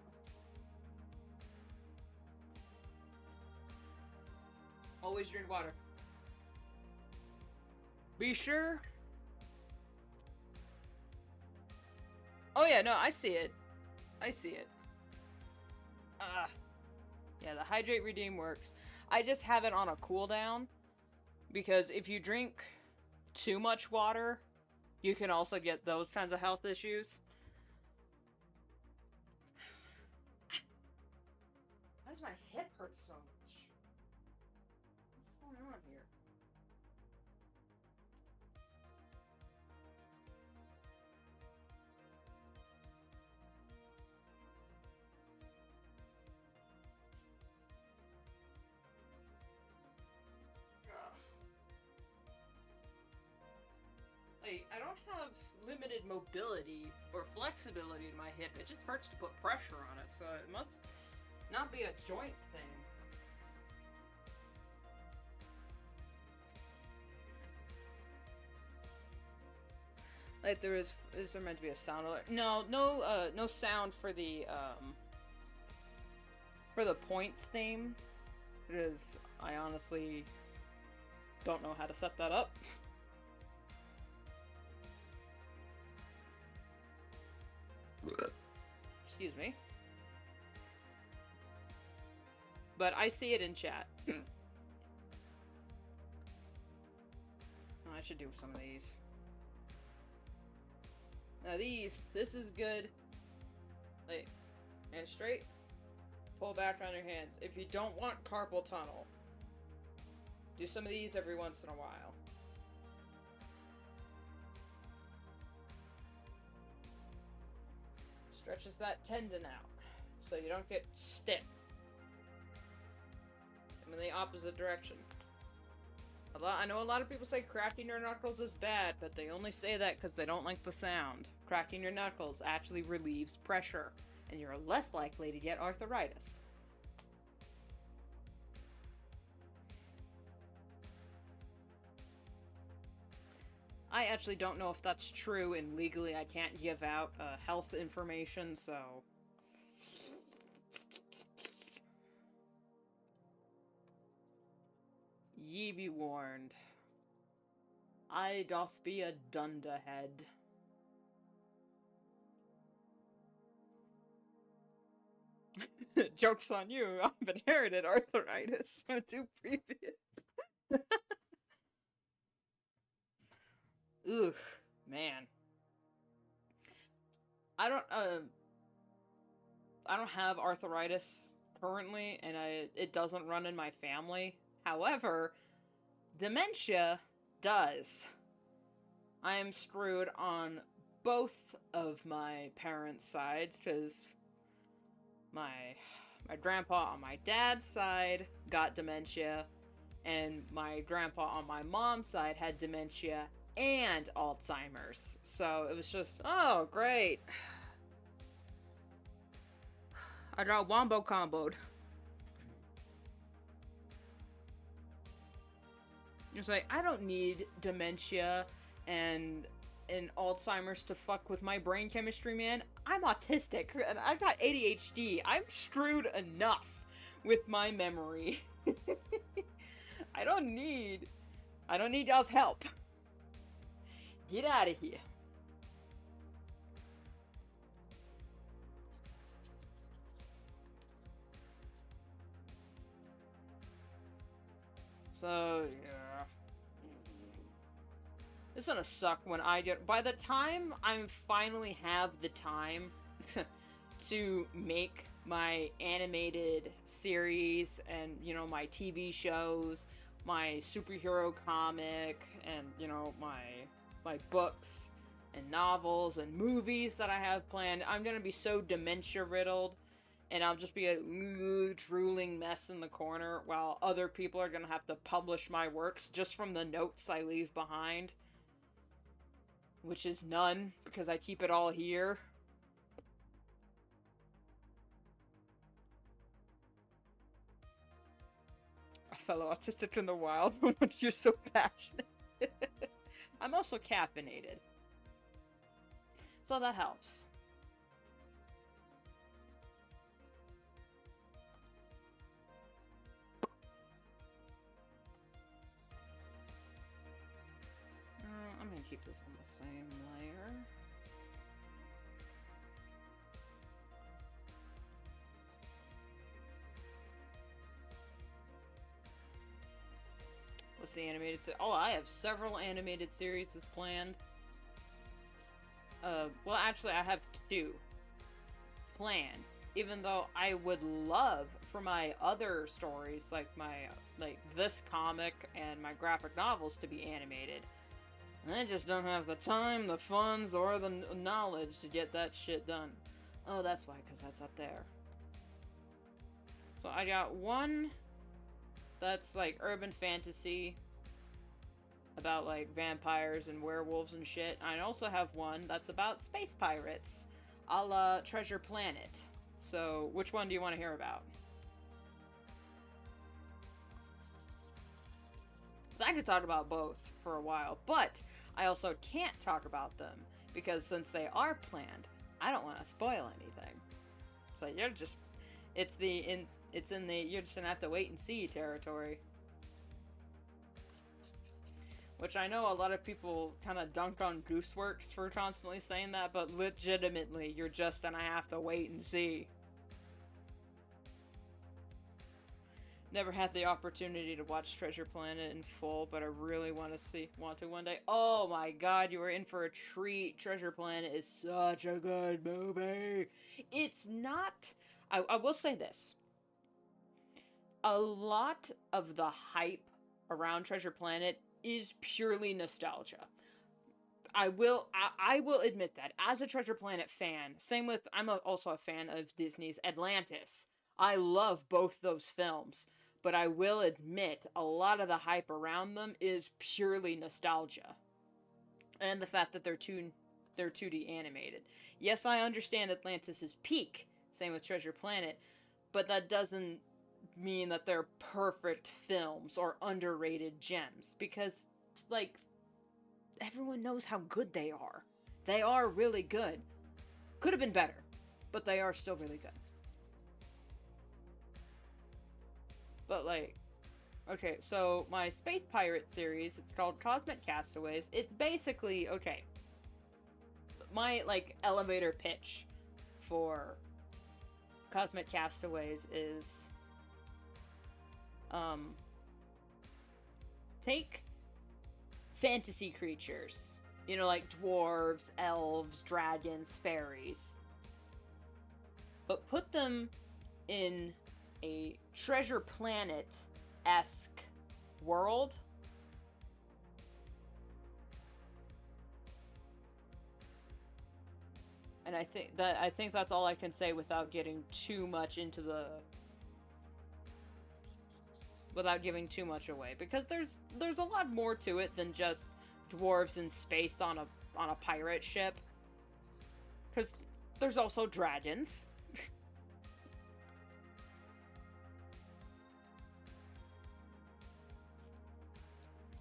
Always drink water. Be sure. Oh yeah, no, I see it. I see it. Yeah, the hydrate redeem works. I just have it on a cooldown, because if you drink too much water, you can also get those kinds of health issues. Why does my hip hurt so much? What's going on here? Like, I don't have limited mobility or flexibility in my hip. It just hurts to put pressure on it, so it must not be a joint thing. Like, is there meant to be a sound alert? No, no sound for the points theme, because I honestly don't know how to set that up. Excuse me. But I see it in chat. Oh, I should do some of these. Now this is good. Like, hands straight. Pull back on your hands. If you don't want carpal tunnel, do some of these every once in a while. Stretches that tendon out, so you don't get stiff. I'm in the opposite direction. I know a lot of people say cracking your knuckles is bad, but they only say that because they don't like the sound. Cracking your knuckles actually relieves pressure, and you're less likely to get arthritis. I actually don't know if that's true, and legally I can't give out health information, so... Ye be warned. I doth be a dunderhead. Joke's on you, I've inherited arthritis. I'm too previous. Oof, man. I don't have arthritis currently, and it doesn't run in my family. However, dementia does. I am screwed on both of my parents' sides, because my grandpa on my dad's side got dementia, and my grandpa on my mom's side had dementia and Alzheimer's. So it was just, oh, great. I got wombo comboed. It's like, I don't need dementia and Alzheimer's to fuck with my brain chemistry, man. I'm autistic and I've got ADHD. I'm screwed enough with my memory. I don't need y'all's help. Get out of here. So, yeah. It's gonna suck when I get... By the time I finally have the time to make my animated series and, you know, my TV shows, my superhero comic, and, you know, my books and novels and movies that I have planned, I'm gonna be so dementia-riddled, and I'll just be a drooling mess in the corner while other people are gonna have to publish my works just from the notes I leave behind. Which is none, because I keep it all here. A fellow autistic in the wild. You're so passionate. I'm also caffeinated. So that helps. I'm gonna keep this on the same layer. What's the animated Oh, I have several animated series planned. Well, actually, I have 2 planned. Even though I would love for my other stories, like this comic and my graphic novels, to be animated. I just don't have the time, the funds, or the knowledge to get that shit done. Oh, that's why, because that's up there. So I got one that's like urban fantasy about like vampires and werewolves and shit. I also have one that's about space pirates, a la Treasure Planet. So which one do you want to hear about? So I could talk about both for a while, but I also can't talk about them because since they are planned, I don't want to spoil anything. So you're just, it's in the you're just gonna have to wait and see territory. Which I know a lot of people kind of dunk on Gooseworks for constantly saying that, but legitimately, you're just gonna have to wait and see. Never had the opportunity to watch Treasure Planet in full, but I really want to one day. Oh my god, you are in for a treat. Treasure Planet is such a good movie. It's not... I will say this. A lot of the hype around Treasure Planet is purely nostalgia. I will admit that. As a Treasure Planet fan, I'm also a fan of Disney's Atlantis. I love both those films. But I will admit, a lot of the hype around them is purely nostalgia. And the fact that they're 2D animated. Yes, I understand Atlantis is peak, same with Treasure Planet, but that doesn't mean that they're perfect films or underrated gems. Because, like, everyone knows how good they are. They are really good. Could have been better, but they are still really good. But, like, okay, so my Space Pirate series, it's called Cosmic Castaways. It's basically, okay, my, like, elevator pitch for Cosmic Castaways is, take fantasy creatures, you know, like dwarves, elves, dragons, fairies, but put them in a Treasure Planet-esque world. And I think that's all I can say without getting too much into the... without giving too much away. Because there's a lot more to it than just dwarves in space on a pirate ship. Because there's also dragons.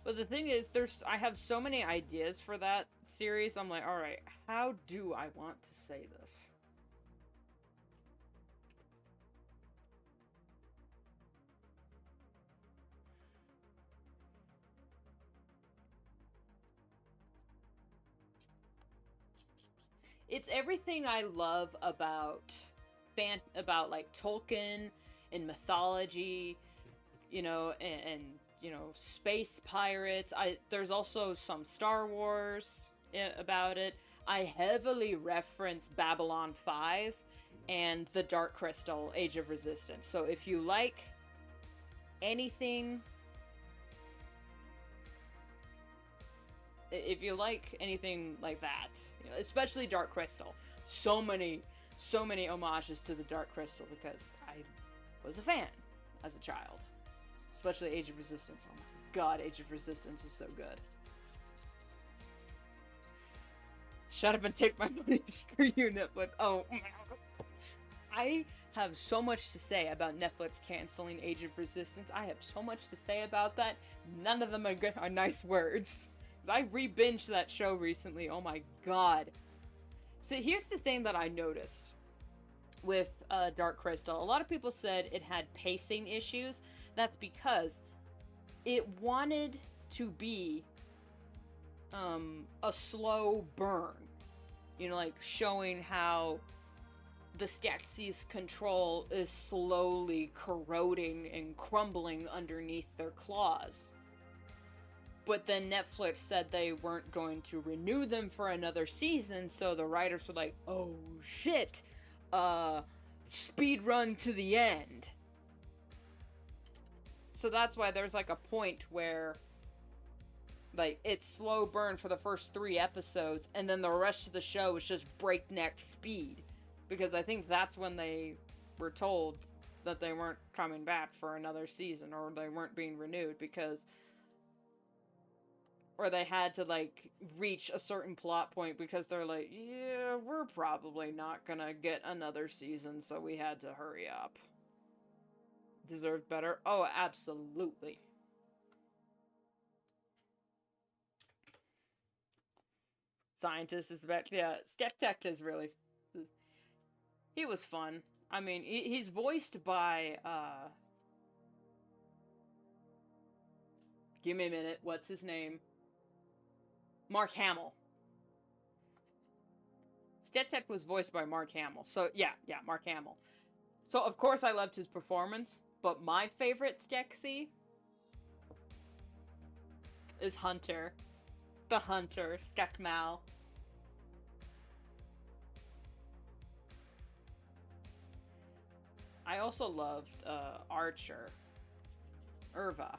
But the thing is, I have so many ideas for that series. I'm like, all right, how do I want to say this? It's everything I love about about like Tolkien and mythology, and space pirates. There's also some Star Wars about it. I heavily reference Babylon 5 and the Dark Crystal Age of Resistance. So if you like anything like that, especially Dark Crystal, so many homages to the Dark Crystal because I was a fan as a child, especially Age of Resistance. Oh my god, Age of Resistance is so good. Shut up and take my money. Screw you, Netflix. Oh, I have so much to say about Netflix canceling Age of Resistance. I have so much to say about that. None of them are nice words. I re-binged that show recently. Oh my god. So here's the thing that I noticed with Dark Crystal. A lot of people said it had pacing issues. That's because it wanted to be a slow burn. Like showing how the Skeksis' control is slowly corroding and crumbling underneath their claws. But then Netflix said they weren't going to renew them for another season, so the writers were like, oh shit, speed run to the end. So that's why there's like a point where like it's slow burn for the first 3 episodes, and then the rest of the show is just breakneck speed. Because I think that's when they were told that they weren't coming back for another season, or they weren't being renewed, or they had to like reach a certain plot point because they're like, yeah, we're probably not gonna get another season, so we had to hurry up. Deserved better? Oh, absolutely. Scientist is back. Yeah, Skektek is really... He was fun. I mean, he's voiced by, give me a minute, what's his name? Mark Hamill. Skektek was voiced by Mark Hamill. So, yeah, Mark Hamill. So, of course, I loved his performance, but my favorite Skeksy is Hunter. The Hunter, Skekmal. I also loved Archer. Erval.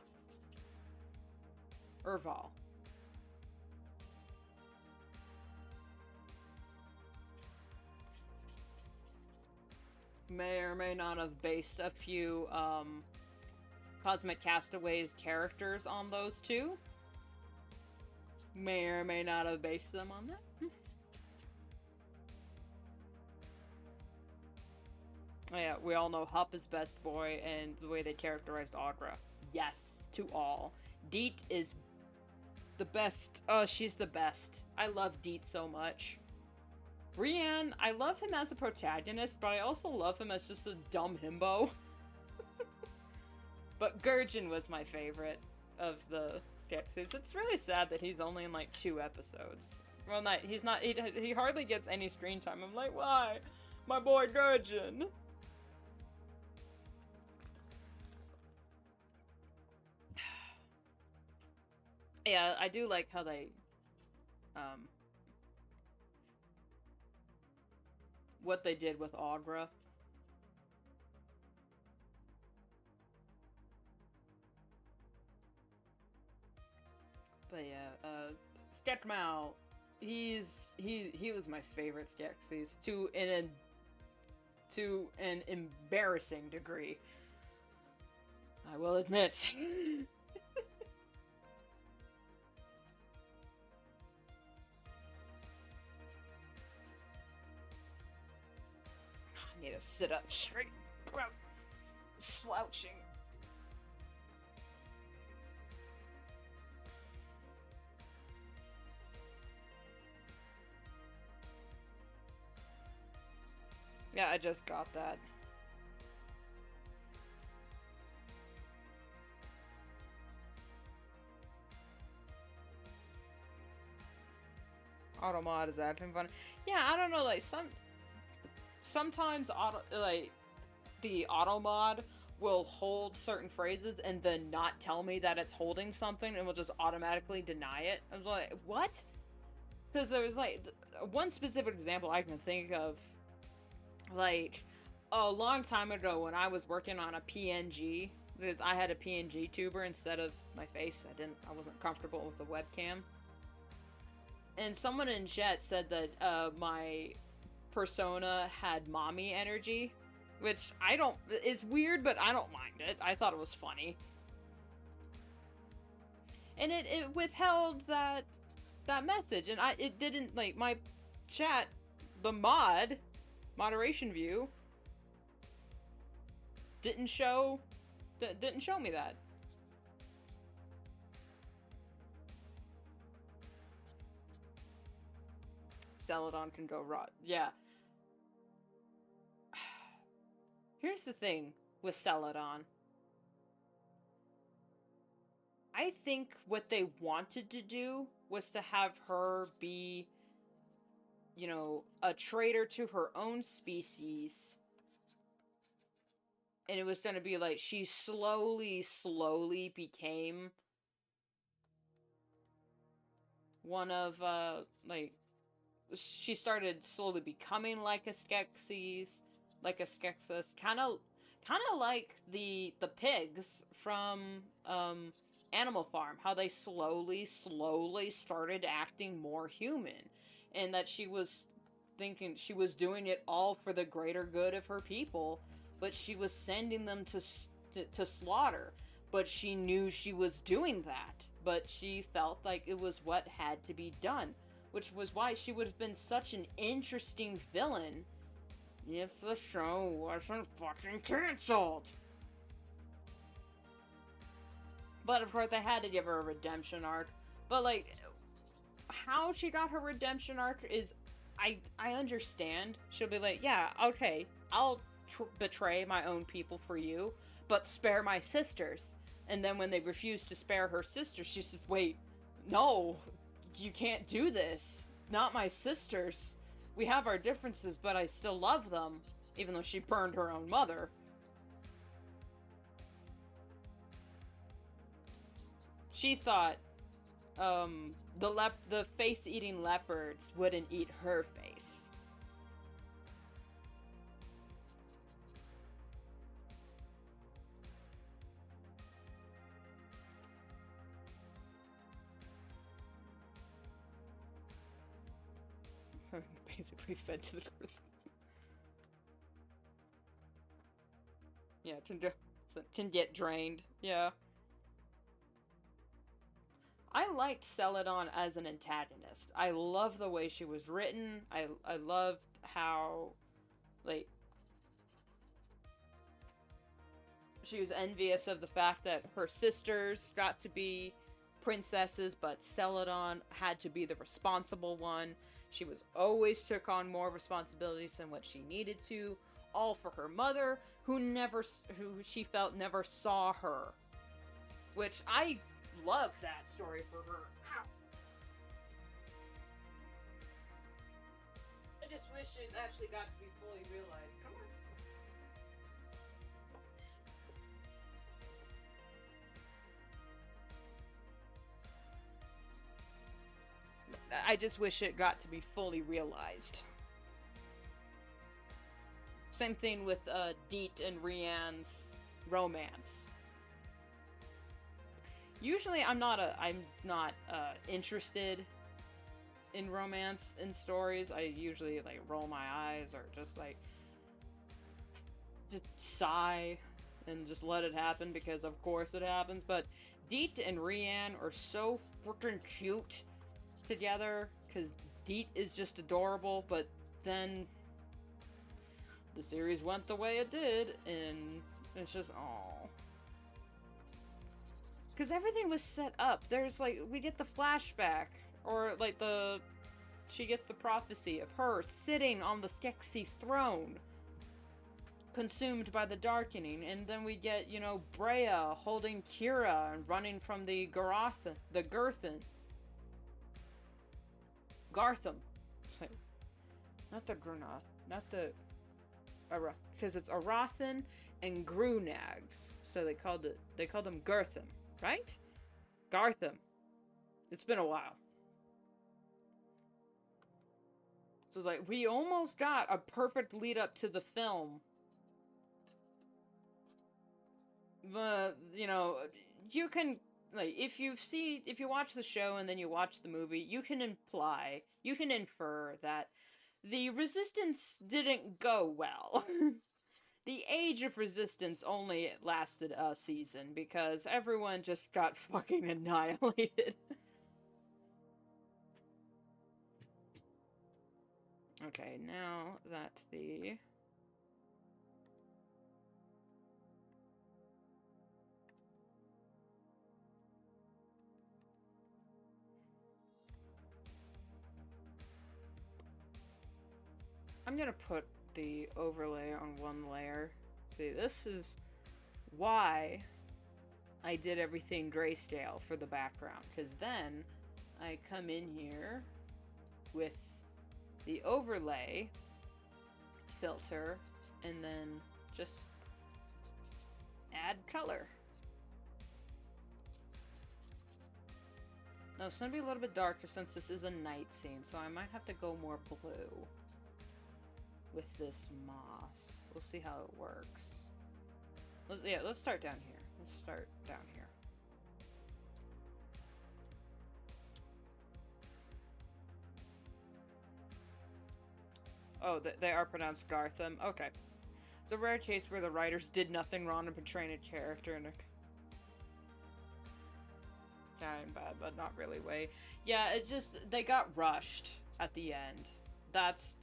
May or may not have based a few Cosmic Castaways characters on those two. May or may not have based them on that. Oh yeah, we all know Hup is best boy, and the way they characterized Agra. Yes, to all. Deet is the best. Oh, she's the best. I love Deet so much. Brienne, I love him as a protagonist, but I also love him as just a dumb himbo. But Gurjin was my favorite of the Skeksis. It's really sad that he's only in like 2 episodes. Well, he's not. He hardly gets any screen time. I'm like, why? My boy Gurjin. Yeah, I do like how they, what they did with Agra. But yeah, Skekmal, he was my favorite Skeksis to an embarrassing degree. I will admit. I need to sit up straight, bro. Slouching. Yeah, I just got that. Automod is acting fun. Yeah, I don't know, like sometimes the auto mod will hold certain phrases and then not tell me that it's holding something and will just automatically deny it. I was like, what? Because there was like one specific example I can think of, like a long time ago when I was working on a PNG, because I had a PNG tuber instead of my face. I wasn't comfortable with the webcam. And someone in chat said that my persona had mommy energy, which I don't, is weird, but I don't mind it. I thought it was funny. And it withheld that message, and it didn't, like, my chat, the moderation view, didn't show me that. Celadon can go raw. Yeah. Here's the thing with Celadon. I think what they wanted to do was to have her be, you know, a traitor to her own species. And it was going to be like she slowly became one of, like, she started slowly becoming like a Skeksis, kind of like the pigs from Animal Farm, how they slowly started acting more human, and that she was thinking she was doing it all for the greater good of her people, but she was sending them to slaughter. But she knew she was doing that, but she felt like it was what had to be done, which was why she would have been such an interesting villain if the show wasn't fucking cancelled. But of course, they had to give her a redemption arc. But, like, how she got her redemption arc is, I understand. She'll be like, yeah, okay, I'll betray my own people for you, but spare my sisters. And then when they refuse to spare her sisters, she says, wait, no, you can't do this. Not my sisters. We have our differences, but I still love them, even though she burned her own mother. She thought the face-eating leopards wouldn't eat her face. Basically fed to the person. Yeah, can get drained. Yeah. I liked Celadon as an antagonist. I love the way she was written. I loved how, like, she was envious of the fact that her sisters got to be princesses, but Celadon had to be the responsible one. She was always took on more responsibilities than what she needed to, all for her mother, who she felt never saw her. Which I love that story for her. Ow. I just wish it actually got to be fully realized. Come on. I just wish it got to be fully realized. Same thing with Deet and Rianne's romance. Usually I'm not interested in romance in stories. I usually, like, roll my eyes or just, like, just sigh and just let it happen because of course it happens. But Deet and Rianne are so freaking cute together because Deet is just adorable, but then the series went the way it did and it's just, aww. Because everything was set up. There's, like, we get the flashback, or, like, she gets the prophecy of her sitting on the Skeksis throne. consumed by the darkening, and then we get, you know, Brea holding Kira and running from the Gartham. Say, not the Grunath, not the because it's Arathan and Grunags, so they called them Gartham, right? Gartham. It's been a while. So it's like, we almost got a perfect lead up to the film. But, you know, you can, like, if you watch the show and then you watch the movie, you can infer that the Resistance didn't go well. The Age of Resistance only lasted a season because everyone just got fucking annihilated. Okay, now that the... I'm gonna put the overlay on one layer. See, this is why I did everything grayscale for the background, because then I come in here with the overlay filter and then just add color. Now it's gonna be a little bit darker since this is a night scene, so I might have to go more blue with this moss. We'll see how it works. Let's start down here. Let's start down here. Oh, they are pronounced Gartham. Okay. It's a rare case where the writers did nothing wrong in portraying a character in a kind of bad, but not really way. Yeah, it's just, they got rushed at the end. That's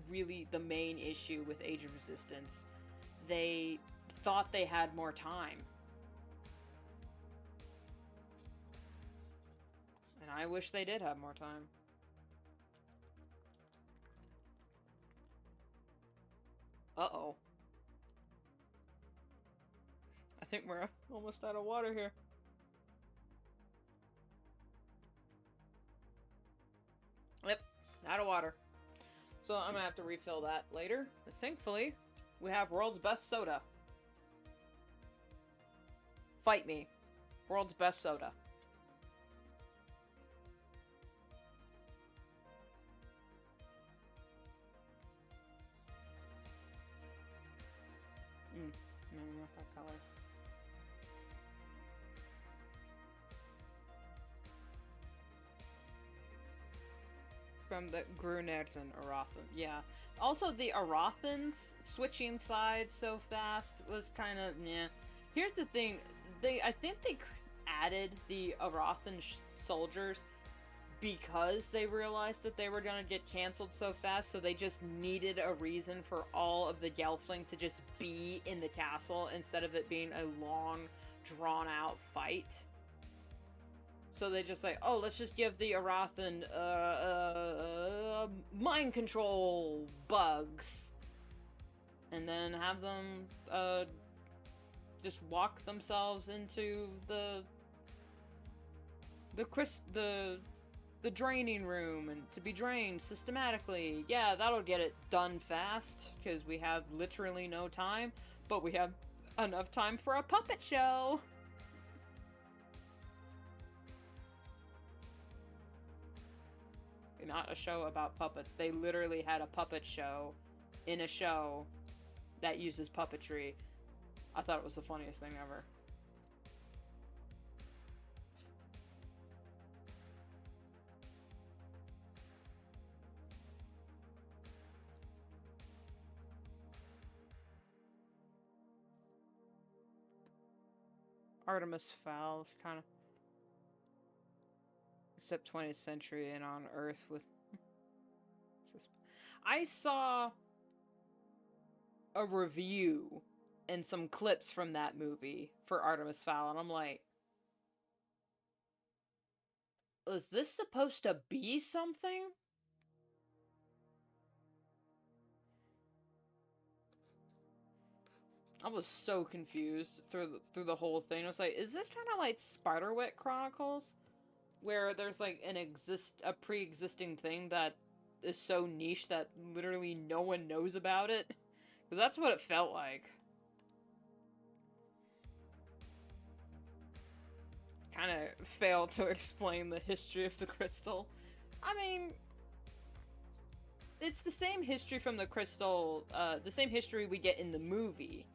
really the main issue with Age of Resistance. They thought they had more time. And I wish they did have more time. Uh-oh. I think we're almost out of water here. Yep, out of water. So I'm gonna have to refill that later. But thankfully, we have world's best soda. Fight me. World's best soda. No, not that color. From the Grunags and Arathan. Yeah. Also, the Arathans switching sides so fast was kind of, yeah. Here's the thing. I think they added the Arathan soldiers because they realized that they were going to get canceled so fast, so they just needed a reason for all of the Gelfling to just be in the castle instead of it being a long, drawn-out fight. So they just like, oh, let's just give the Arathan mind control bugs, and then have them just walk themselves into the draining room and to be drained systematically. Yeah, that'll get it done fast because we have literally no time, but we have enough time for a puppet show. Not a show about puppets. They literally had a puppet show in a show that uses puppetry. I thought it was the funniest thing ever. Artemis Fowl is kind of... Except 20th century and on Earth with... I saw a review and some clips from that movie for Artemis Fowl, and I'm like, is this supposed to be something? I was so confused through the whole thing. I was like, is this kind of like Spiderwick Chronicles, where there's like a pre-existing thing that is so niche that literally no one knows about it? Because that's what it felt like. Kind of failed to explain the history of the crystal. I mean, it's the same history from the crystal, the same history we get in the movie.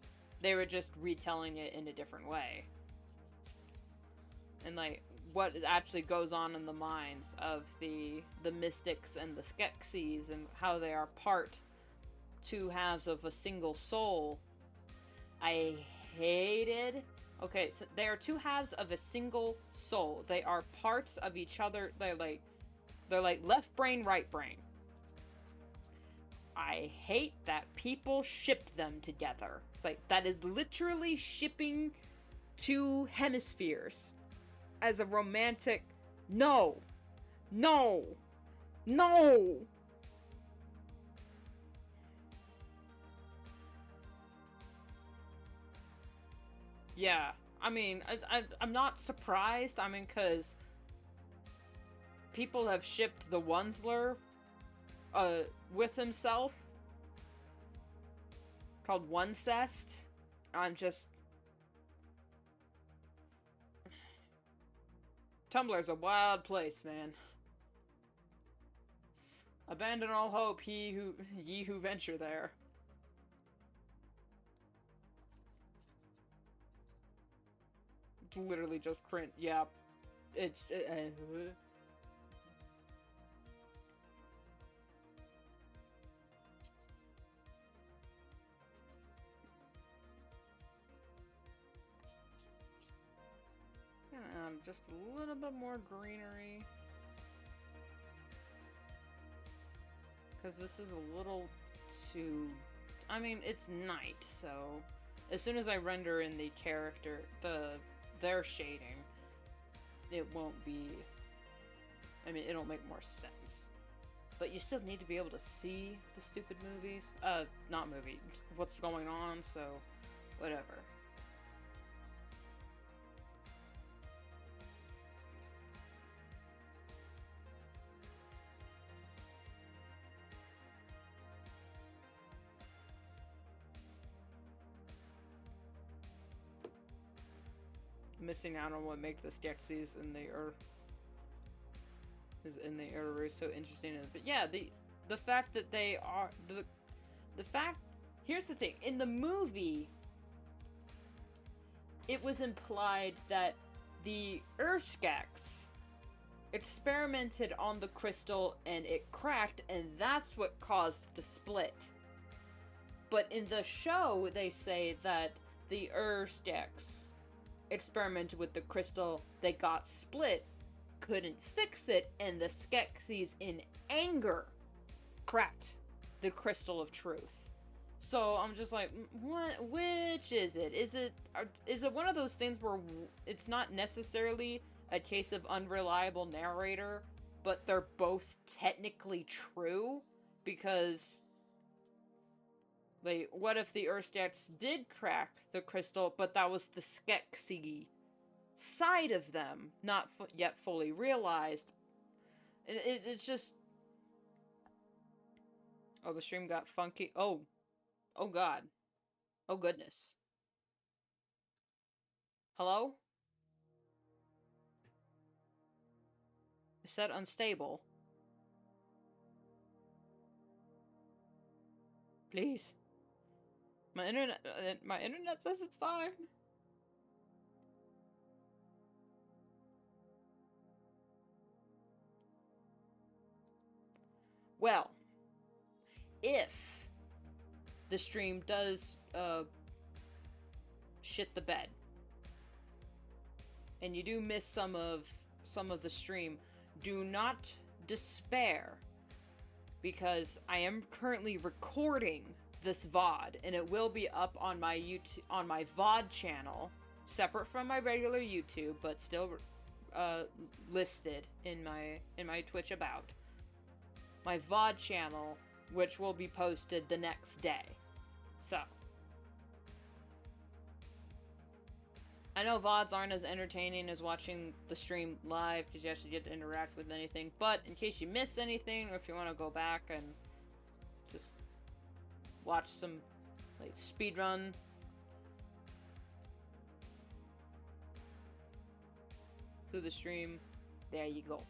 They were just retelling it in a different way. And like what actually goes on in the minds of the mystics and the Skeksis, and how they are two halves of a single soul. I hated. Okay, so they are two halves of a single soul. They are parts of each other. They're like left brain, right brain. I hate that people shipped them together. It's like, that is literally shipping two hemispheres as a romantic. No. No. No. Yeah, I mean, I'm not surprised. I mean, because people have shipped the Wunsler with himself, called Wuncest. I'm just... Tumblr's a wild place, man. Abandon all hope, ye who venture there. It's literally just print. Yeah, it's... just a little bit more greenery. Because this is a little too... I mean, it's night, so... As soon as I render in the character, their shading, it won't be... I mean, it'll make more sense. But you still need to be able to see the stupid movies. Not movie. What's going on, so... Whatever. Missing out on what make the Skeksis and the Uru so interesting. But yeah, the fact that they are the fact. Here's the thing: in the movie, it was implied that the Urskeks experimented on the crystal and it cracked, and that's what caused the split. But in the show, they say that the Urskeks experimented with the crystal, they got split, couldn't fix it, and the Skeksis in anger cracked the crystal of truth. So I'm just like, what? Which is it? Is it one of those things where it's not necessarily a case of unreliable narrator, but they're both technically true? Because like, what if the Urskeks did crack the crystal, but that was the Skeksi side of them, not yet fully realized? It's just... Oh, the stream got funky. Oh. Oh, God. Oh, goodness. Hello? It said unstable. Please. My internet says it's fine. Well, if the stream does shit the bed, and you do miss some of the stream, do not despair, because I am currently recording this VOD, and it will be up on my VOD channel, separate from my regular YouTube, but still listed in my Twitch about. My VOD channel, which will be posted the next day. So, I know VODs aren't as entertaining as watching the stream live because you actually get to interact with anything, but in case you miss anything or if you want to go back and just watch some like speedrun through the stream, there you go.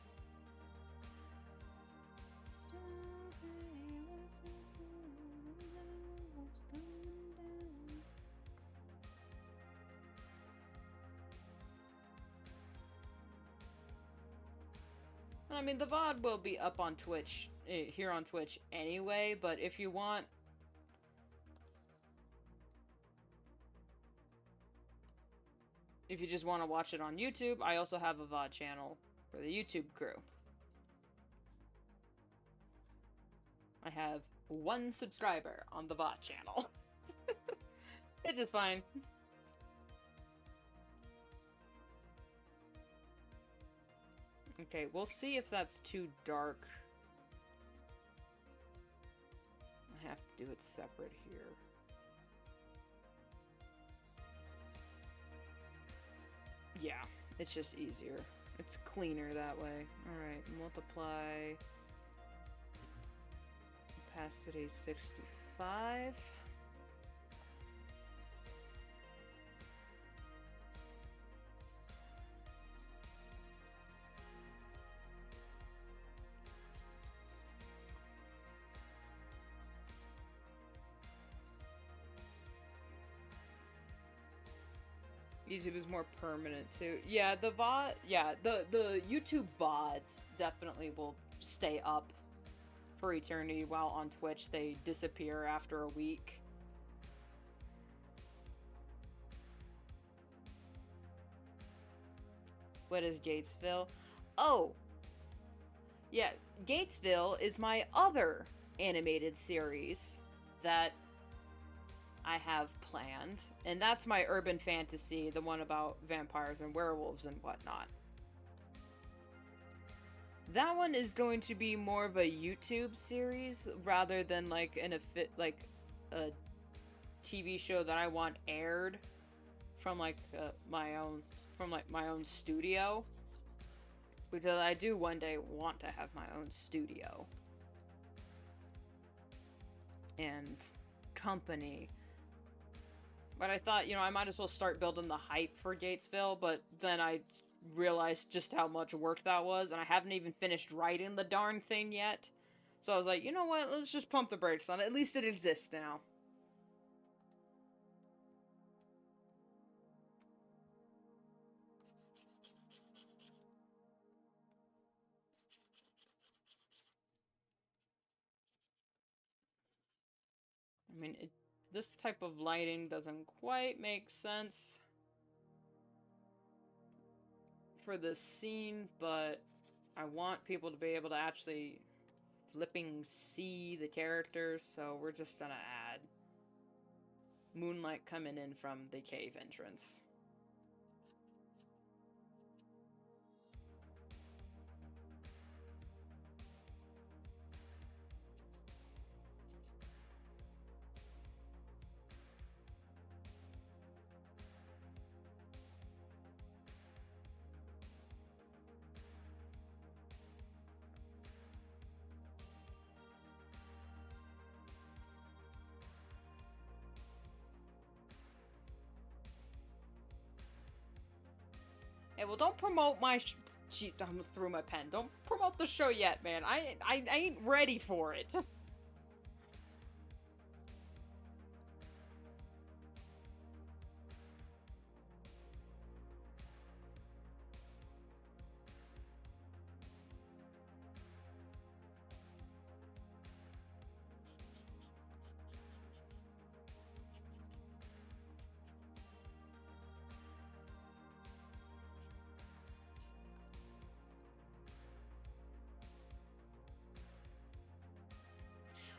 I mean, the VOD will be up on Twitch, here on Twitch anyway, but if you want... If you just want to watch it on YouTube, I also have a VOD channel for the YouTube crew. I have 1 subscriber on the VOD channel. It's just fine. Okay, we'll see if that's too dark. I have to do it separate here. Yeah, it's just easier. It's cleaner that way. Alright, multiply opacity 65. YouTube is more permanent too. Yeah, the VOD, yeah, the YouTube VODs definitely will stay up for eternity, while on Twitch they disappear after a week. What is Gatesville? Oh! Yes, Gatesville is my other animated series that I have planned, and that's my urban fantasy, the one about vampires and werewolves and whatnot. That one is going to be more of a YouTube series rather than like a TV show that I want aired from my own studio, because I do one day want to have my own studio and company. But I thought, I might as well start building the hype for Gatesville, but then I realized just how much work that was, and I haven't even finished writing the darn thing yet. So I was like, you know what, let's just pump the brakes on it. At least it exists now. I mean, this type of lighting doesn't quite make sense for this scene, but I want people to be able to actually flipping see the characters, so we're just gonna add moonlight coming in from the cave entrance. Hey, well, don't promote my I almost threw my pen. Don't promote the show yet, man. I ain't ready for it.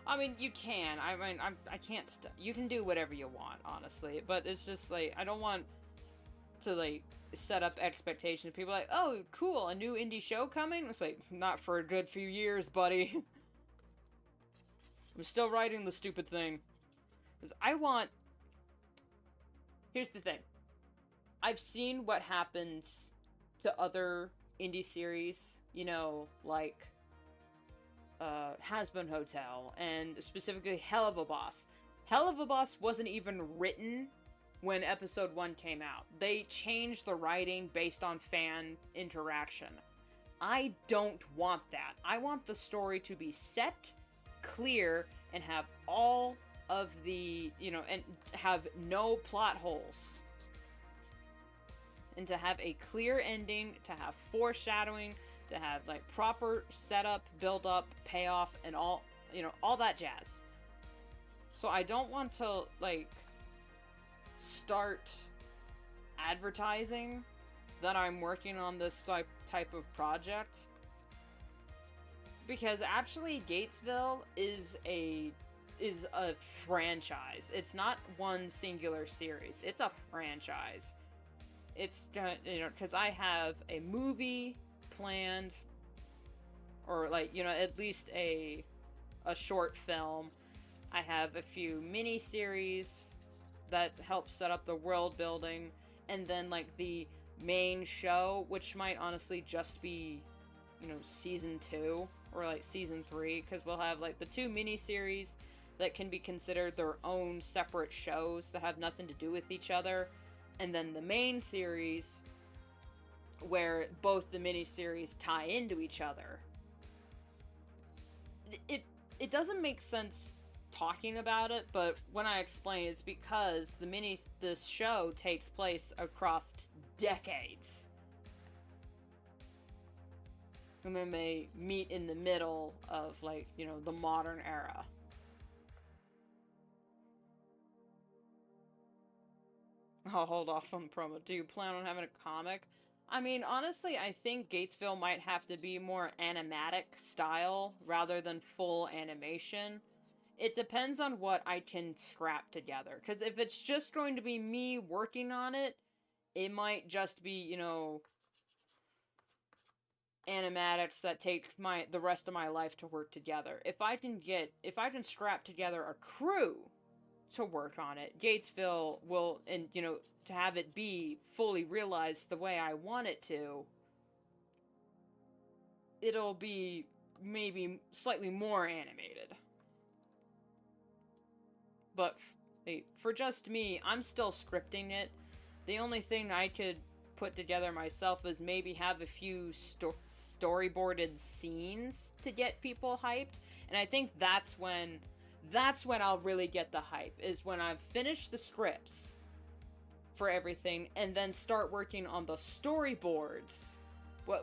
I mean, you can. I can't you can do whatever you want, honestly. But it's just, like, I don't want to, like, set up expectations. People are like, oh, cool, a new indie show coming? It's like, not for a good few years, buddy. I'm still writing the stupid thing. Because I want... Here's the thing. I've seen what happens to other indie series, like Has Been Hotel, and specifically Hell of a Boss. Hell of a Boss wasn't even written when episode 1 came out. They changed the writing based on fan interaction. I don't want that. I want the story to be set, clear, and have all of the, and have no plot holes. And to have a clear ending, to have foreshadowing, to have like proper setup, build up, payoff, and all that jazz. So I don't want to like start advertising that I'm working on this type of project, because actually Gatesville is a franchise. It's not one singular series. It's a franchise. It's because I have a movie planned, or like at least a short film. I have a few mini series that help set up the world building, and then like the main show, which might honestly just be season 2 or like season 3, because we'll have like the 2 mini series that can be considered their own separate shows that have nothing to do with each other, and then the main series where both the miniseries tie into each other. It doesn't make sense talking about it, but when I explain, it's because this show takes place across decades. And then they meet in the middle of like, the modern era. I'll hold off on the promo. Do you plan on having a comic? I mean, honestly, I think Gatesville might have to be more animatic style rather than full animation. It depends on what I can scrap together. Because if it's just going to be me working on it, it might just be, animatics that take the rest of my life to work together. If I can scrap together a crew to work on it, Gatesville will, and to have it be fully realized the way I want it to, it'll be maybe slightly more animated. But for just me, I'm still scripting it. The only thing I could put together myself is maybe have a few storyboarded scenes to get people hyped, and I think that's when I'll really get the hype, is when I've finished the scripts for everything and then start working on the storyboards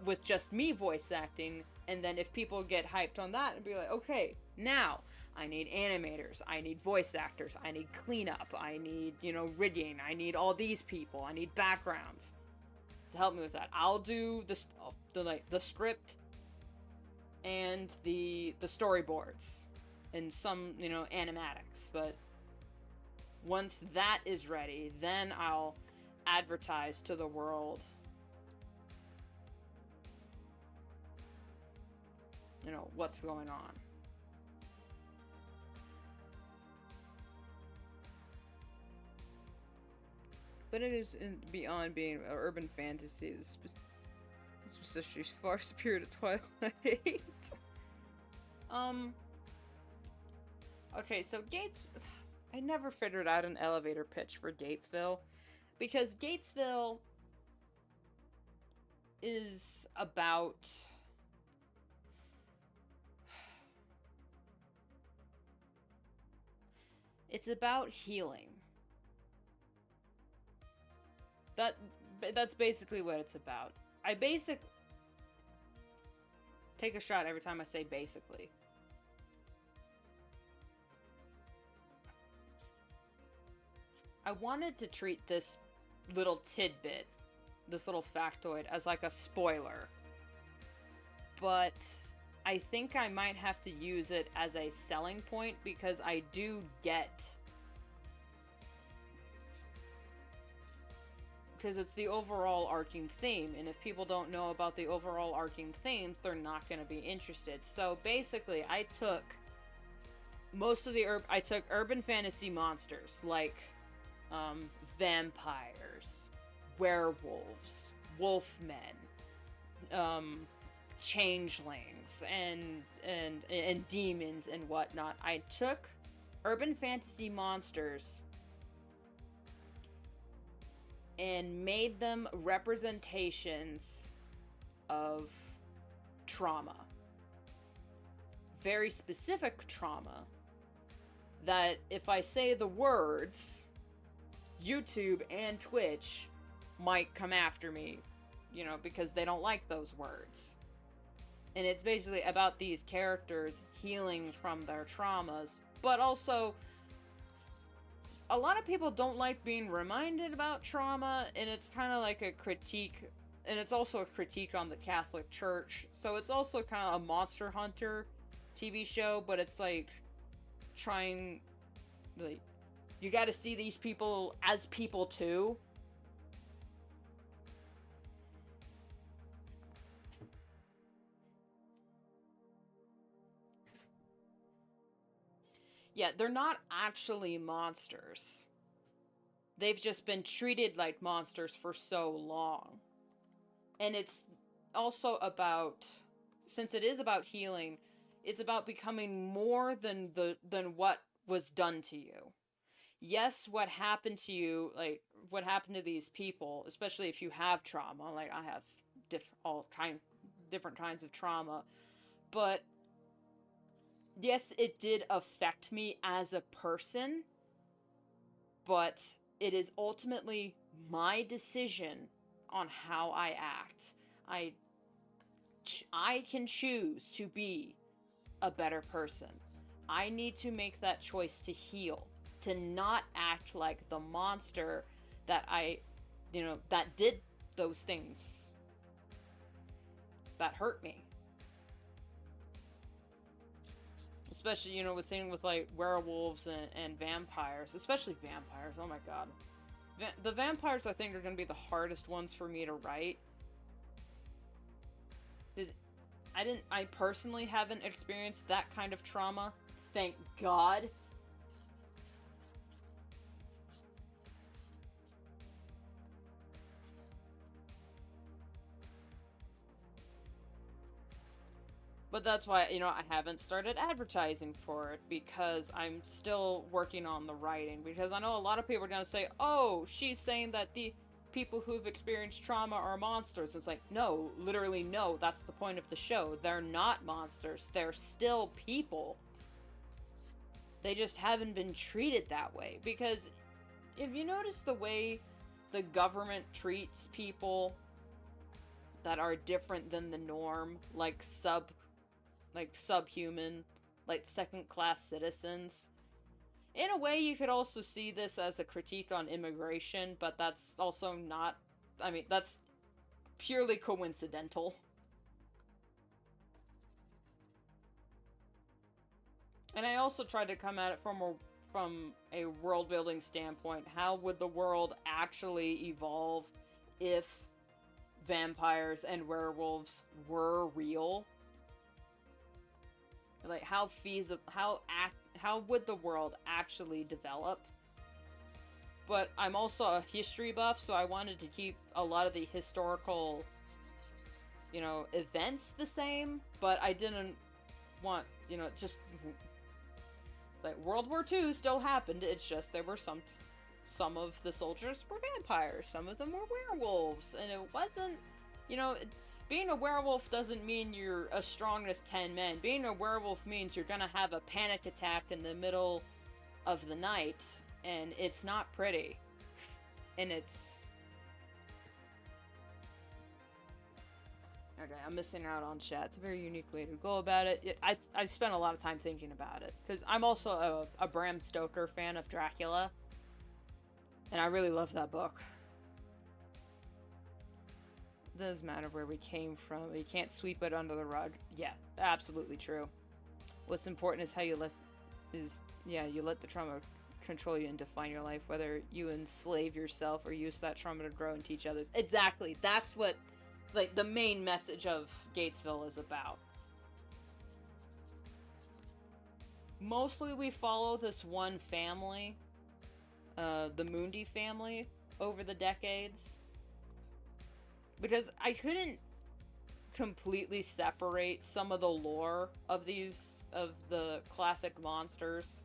with just me voice acting, and then if people get hyped on that and be like, okay, now I need animators, I need voice actors, I need cleanup, I need, rigging, I need all these people, I need backgrounds to help me with that. I'll do the script and the storyboards and some, animatics, but once that is ready, then I'll advertise to the world, what's going on. But it is beyond being an urban fantasy. It's especially far superior to Twilight. Okay, so I never figured out an elevator pitch for Gatesville, because Gatesville is about healing. That's basically what it's about. Take a shot every time I say basically. I wanted to treat this little tidbit, this little factoid, as like a spoiler, but I think I might have to use it as a selling point, because I do get, because it's the overall arcing theme, and if people don't know about the overall arcing themes, they're not going to be interested. So basically, I took urban fantasy monsters, like vampires, werewolves, wolfmen, changelings, and demons and whatnot. I took urban fantasy monsters and made them representations of trauma. Very specific trauma that if I say the words, YouTube and Twitch might come after me, you know, because they don't like those words. And it's basically about these characters healing from their traumas, but also a lot of people don't like being reminded about trauma, and it's kind of like a critique, and it's also a critique on the Catholic Church. So it's also kind of a Monster Hunter TV show, but it's like trying, like, you got to see these people as people too. Yeah, they're not actually monsters. They've just been treated like monsters for so long. And it's also about, since it is about healing, it's about becoming more than what was done to you. Yes, what happened to you, like what happened to these people, especially if you have trauma, like I have different kinds of trauma, but yes, it did affect me as a person, but it is ultimately my decision on how I act. I can choose to be a better person. I need to make that choice to heal, to not act like the monster that that did those things that hurt me. Especially, with like werewolves and vampires, especially vampires. Oh my god. The vampires, I think, are going to be the hardest ones for me to write. I personally haven't experienced that kind of trauma. Thank God. But that's why, I haven't started advertising for it, because I'm still working on the writing. Because I know a lot of people are going to say, oh, she's saying that the people who've experienced trauma are monsters. It's like, no, literally no, that's the point of the show. They're not monsters. They're still people. They just haven't been treated that way. Because if you notice the way the government treats people that are different than the norm, like subhuman, like second-class citizens. In a way, you could also see this as a critique on immigration, but that's also not... I mean, that's purely coincidental. And I also tried to come at it from a world-building standpoint. How would the world actually evolve if vampires and werewolves were real? Like, how would the world actually develop? But I'm also a history buff, so I wanted to keep a lot of the historical, events the same, but I didn't want, just... Like, World War II still happened, it's just there were some of the soldiers were vampires, some of them were werewolves, and it wasn't, being a werewolf doesn't mean you're as strong as 10 men. Being a werewolf means you're gonna have a panic attack in the middle of the night, and it's not pretty. And it's... Okay, I'm missing out on chat. It's a very unique way to go about it. I've spent a lot of time thinking about it, because I'm also a Bram Stoker fan of Dracula, and I really love that book. Doesn't matter where we came from. You can't sweep it under the rug. Yeah, absolutely true. What's important is how you let the trauma control you and define your life, whether you enslave yourself or use that trauma to grow and teach others. Exactly. That's what, like, the main message of Gatesville is about. Mostly we follow this one family, the Mundi family, over the decades. because I couldn't completely separate some of the lore of the classic monsters.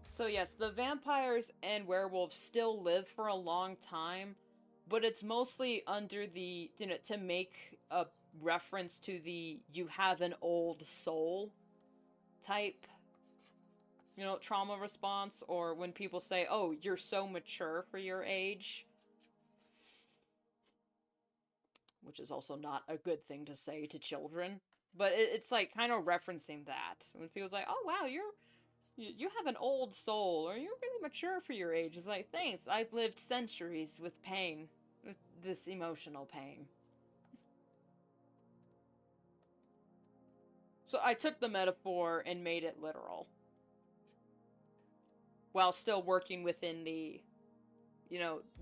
So yes, the vampires and werewolves still live for a long time, but it's mostly under the, to make a reference to the you have an old soul type, trauma response, or when people say, oh, you're so mature for your age, which is also not a good thing to say to children, but it's like kind of referencing that. When people's like, oh wow, you have an old soul, or you're really mature for your age. It's like, thanks, I've lived centuries with pain, with this emotional pain. So I took the metaphor and made it literal, while still working within the,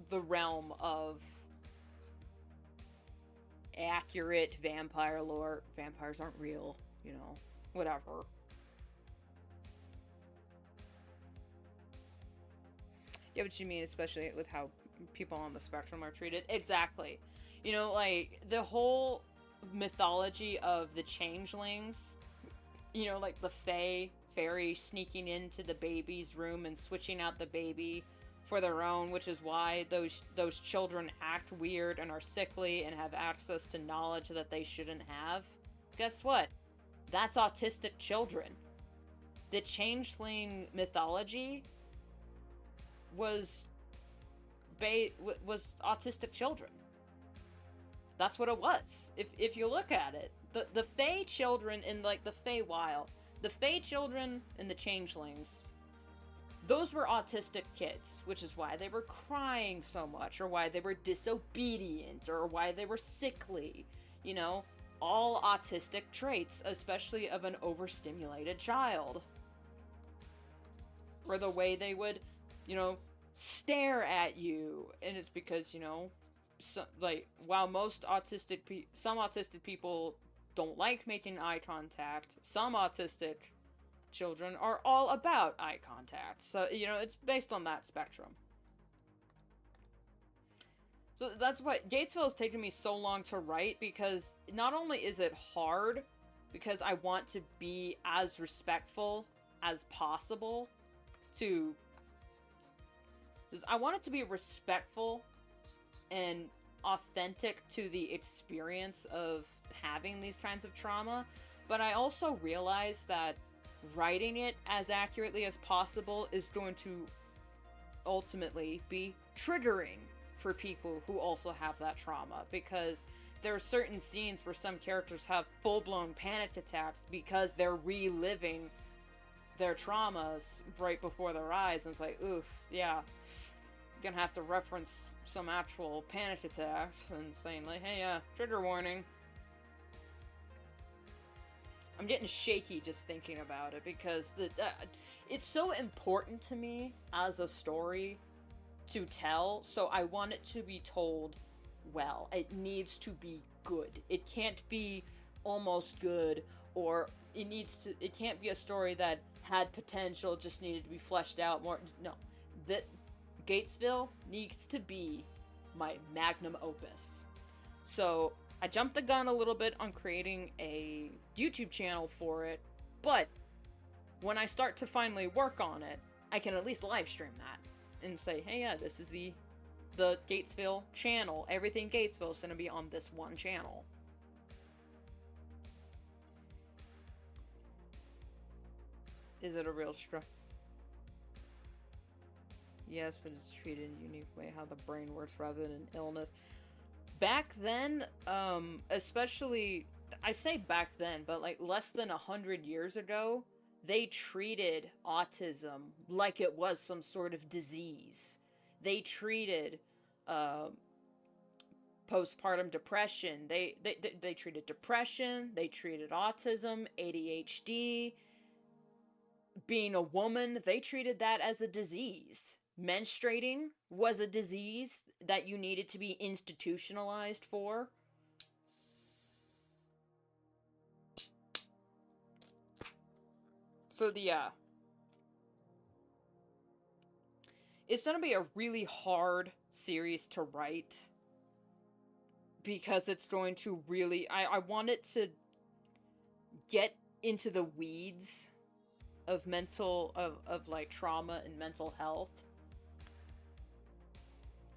the realm of accurate vampire lore. Vampires aren't real, whatever. Yeah, what you mean, especially with how people on the spectrum are treated. Exactly. Like, the whole mythology of the changelings, like the fairy sneaking into the baby's room and switching out the baby for their own, which is why those children act weird and are sickly and have access to knowledge that they shouldn't have. Guess what? That's autistic children. The changeling mythology was autistic children. That's what it was. If you look at it, the Fey children in, like, the Feywild, the Fey children and the changelings, those were autistic kids, which is why they were crying so much, or why they were disobedient, or why they were sickly. All autistic traits, especially of an overstimulated child. Or the way they would, stare at you, and it's because, while some autistic people don't like making eye contact, some autistic children are all about eye contact. So, it's based on that spectrum. So that's why Gatesville has taken me so long to write, because not only is it hard, because I want to be as respectful as possible to... I want it to be respectful and authentic to the experience of having these kinds of trauma, but I also realize that writing it as accurately as possible is going to ultimately be triggering for people who also have that trauma, because there are certain scenes where some characters have full-blown panic attacks because they're reliving their traumas right before their eyes, and it's like, oof, yeah, gonna have to reference some actual panic attacks and saying, like, hey, trigger warning. I'm getting shaky just thinking about it, because it's so important to me as a story to tell, so I want it to be told well. It needs to be good. It can't be almost good, or it can't be a story that had potential, just needed to be fleshed out more. No. That Gatesville needs to be my magnum opus. So I jumped the gun a little bit on creating a YouTube channel for it, but when I start to finally work on it, I can at least live stream that and say, hey, yeah, this is the Gatesville channel. Everything Gatesville is going to be on this one channel. Is it a real struggle? Yes, but it's treated in a unique way, how the brain works rather than an illness. Back then, especially, I say back then, but like less than 100 years ago, they treated autism like it was some sort of disease. They treated postpartum depression. They treated depression. They treated autism, ADHD. Being a woman, they treated that as a disease. Menstruating was a disease that you needed to be institutionalized for. So it's gonna be a really hard series to write, because it's going to really, I want it to get into the weeds of like trauma and mental health,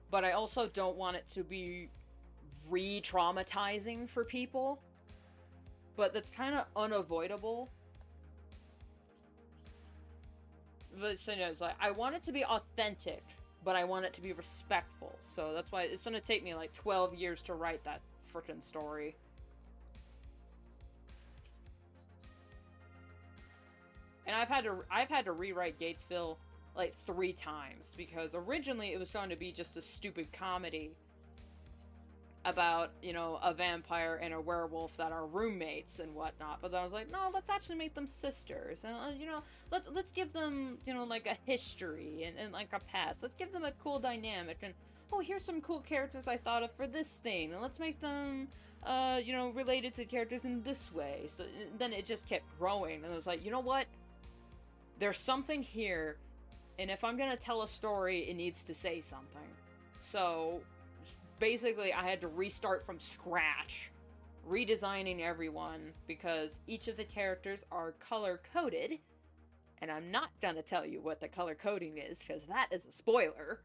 but I also don't want it to be re-traumatizing for people, but that's kind of unavoidable. But so, you know, it's like, I want it to be authentic, but I want it to be respectful, so that's why it's gonna take me like 12 years to write that frickin' story. And I've had to rewrite Gatesville like 3 times, because originally it was going to be just a stupid comedy about, you know, a vampire and a werewolf that are roommates and whatnot. But then I was like, no, let's actually make them sisters, and you know, let's give them, you know, like a history and like a past. Let's give them a cool dynamic, and oh, here's some cool characters I thought of for this thing, and let's make them you know, related to the characters in this way. So then it just kept growing, and I was like, you know what? There's something here, and if I'm gonna tell a story, it needs to say something. So basically, I had to restart from scratch, redesigning everyone, because each of the characters are color-coded, and I'm not gonna tell you what the color coding is, because that is a spoiler.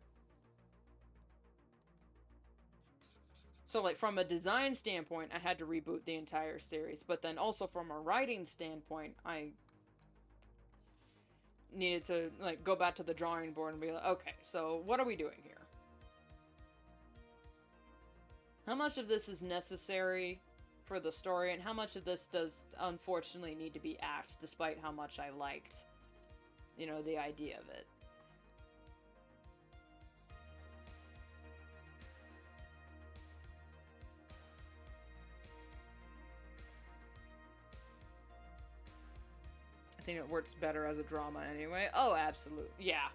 So, like, from a design standpoint, I had to reboot the entire series, but then also from a writing standpoint, I needed to, like, go back to the drawing board and be like, okay, so what are we doing here? How much of this is necessary for the story, and how much of this does unfortunately need to be axed, despite how much I liked, you know, the idea of it. I think it works better as a drama anyway. Oh, absolutely. Yeah.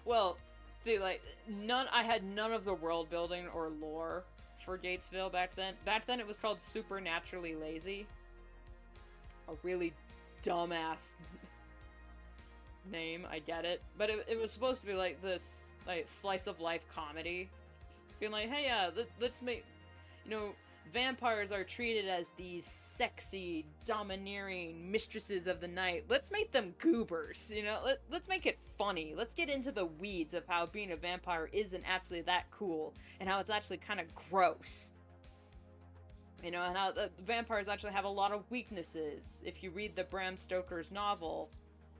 Well, see, like, I had none of the world building or lore for Gatesville back then. Back then it was called Supernaturally Lazy. A really dumbass name, I get it. But it was supposed to be like this, like, slice of life comedy. Being like, hey, let's make, you know, vampires are treated as these sexy, domineering mistresses of the night. Let's make them goobers, you know? Let's make it funny. Let's get into the weeds of how being a vampire isn't actually that cool, and how it's actually kind of gross. You know, and how the vampires actually have a lot of weaknesses. If you read the Bram Stoker's novel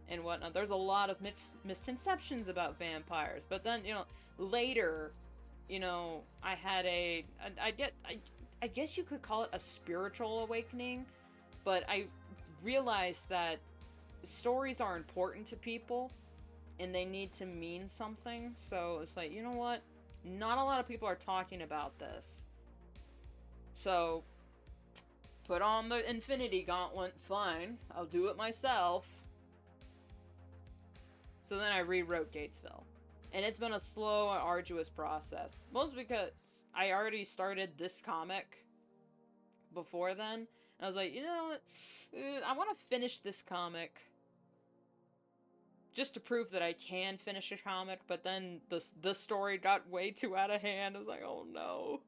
and whatnot, there's a lot of misconceptions about vampires. But then, you know, later, you know, I had I guess you could call it a spiritual awakening, but I realized that stories are important to people, and they need to mean something, so it's like, you know what? Not a lot of people are talking about this. So, put on the Infinity Gauntlet, fine, I'll do it myself. So then I rewrote Gatesville. And it's been a slow and arduous process. Mostly because I already started this comic before then. And I was like, you know what? I want to finish this comic just to prove that I can finish a comic. But then the story got way too out of hand. I was like, oh no.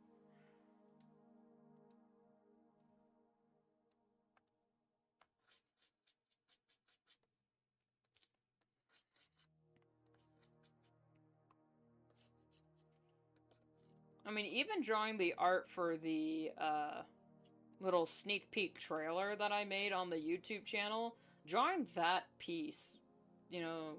I mean, even drawing the art for the little sneak peek trailer that I made on the YouTube channel, drawing that piece, you know,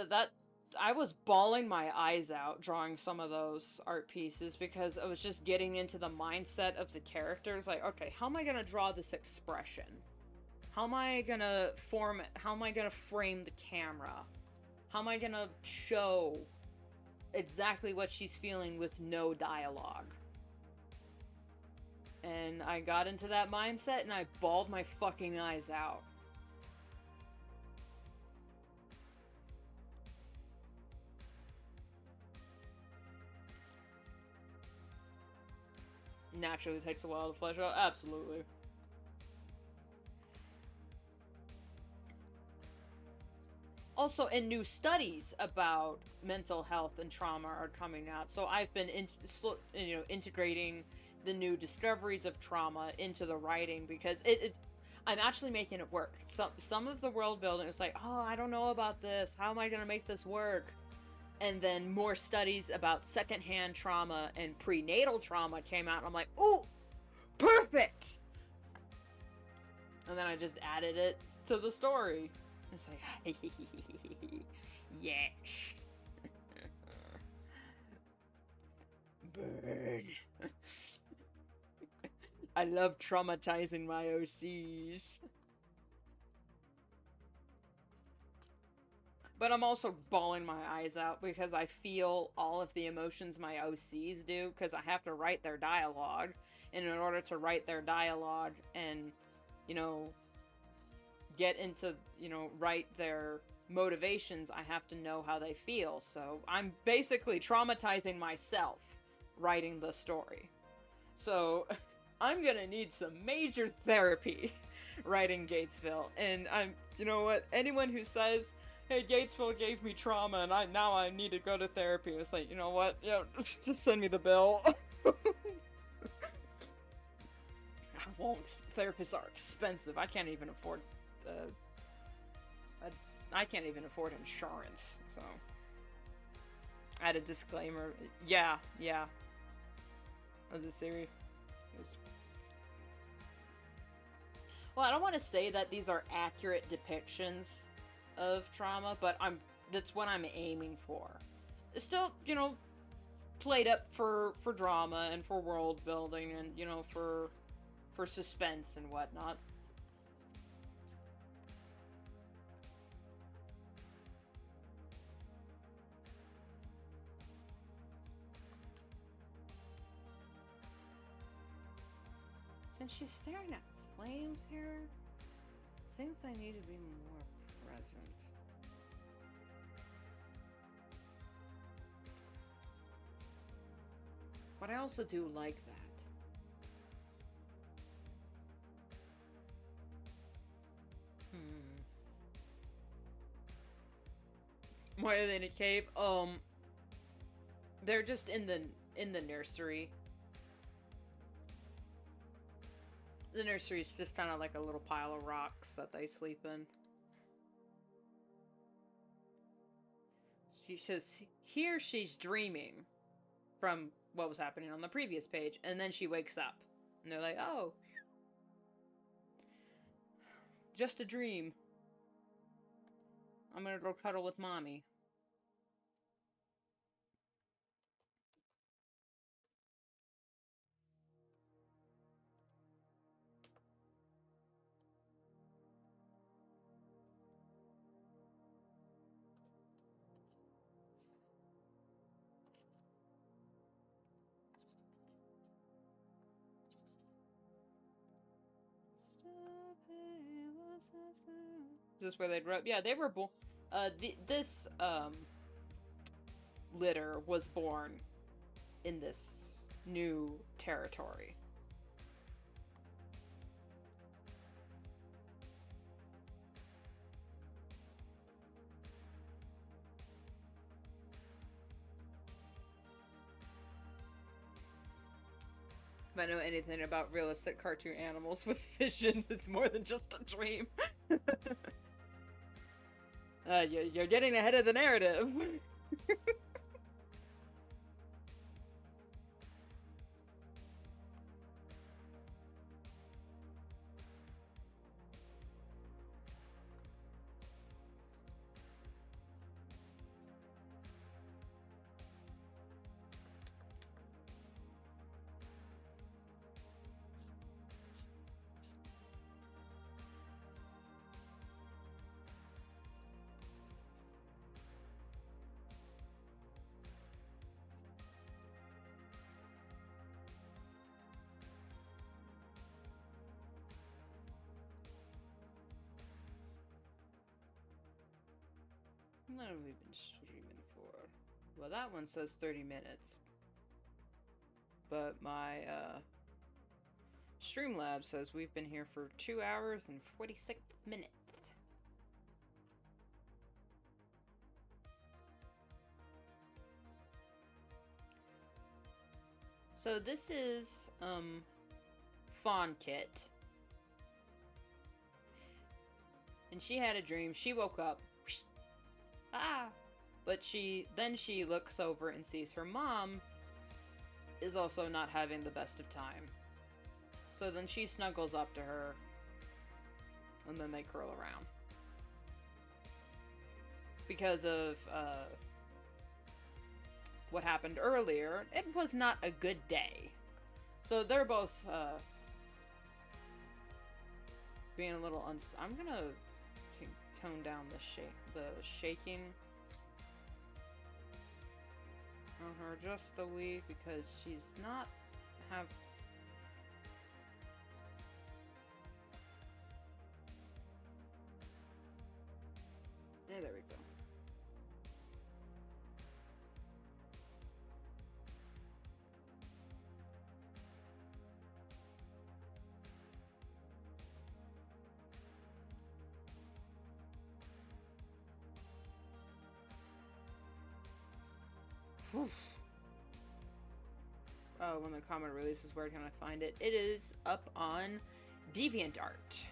that I was bawling my eyes out drawing some of those art pieces, because I was just getting into the mindset of the characters. Like, okay, how am I gonna draw this expression? How am I gonna how am I gonna frame the camera? How am I gonna show exactly what she's feeling with no dialogue? And I got into that mindset, and I bawled my fucking eyes out. Naturally, it takes a while to flesh out. Absolutely. also, and new studies about mental health and trauma are coming out. So I've been integrating the new discoveries of trauma into the writing because I'm actually making it work. Some of the world building is like, oh, I don't know about this. How am I going to make this work? And then more studies about secondhand trauma and prenatal trauma came out, and I'm like, ooh, perfect! And then I just added it to the story. It's like, yes. Burn. I love traumatizing my OCs. But I'm also bawling my eyes out because I feel all of the emotions my OCs do because I have to write their dialogue. And in order to write their dialogue and, you know, get into, you know, write their motivations, I have to know how they feel. So I'm basically traumatizing myself writing the story. So I'm gonna need some major therapy writing Gatesville. And you know what, anyone who says, hey, Gatesville gave me trauma and now I need to go to therapy, it's like, you know what, yeah, just send me the bill. I won't. Therapists are expensive. I can't even afford I can't even afford insurance, so I had a disclaimer. Yeah. Was it Siri? Well, I don't want to say that these are accurate depictions of trauma, but that's what I'm aiming for. It's still, you know, played up for drama and for world building and, you know, for suspense and whatnot. Since she's staring at flames here, I think I need to be more present. But I also do like that. Why are they in a cave? They're just in the nursery. The nursery is just kind of like a little pile of rocks that they sleep in. She says here she's dreaming from what was happening on the previous page, and then she wakes up. And they're like, oh, just a dream. I'm gonna go cuddle with mommy. Is this where they'd rub? Yeah, they were born. This litter was born in this new territory. If I know anything about realistic cartoon animals with visions, it's more than just a dream. You're getting ahead of the narrative. How long have we been streaming for? Well, that one says 30 minutes. But my, Streamlabs says we've been here for 2 hours and 46 minutes. So this is, Fawn Kit. And she had a dream. She woke up. Ah! But then she looks over and sees her mom is also not having the best of time. So then she snuggles up to her. And then they curl around. Because of, what happened earlier, it was not a good day. So they're both, being a little I'm gonna tone down the shaking on her just a wee, because she's not yeah, there we go. Oh, when the comment releases, where can I find it? It is up on DeviantArt,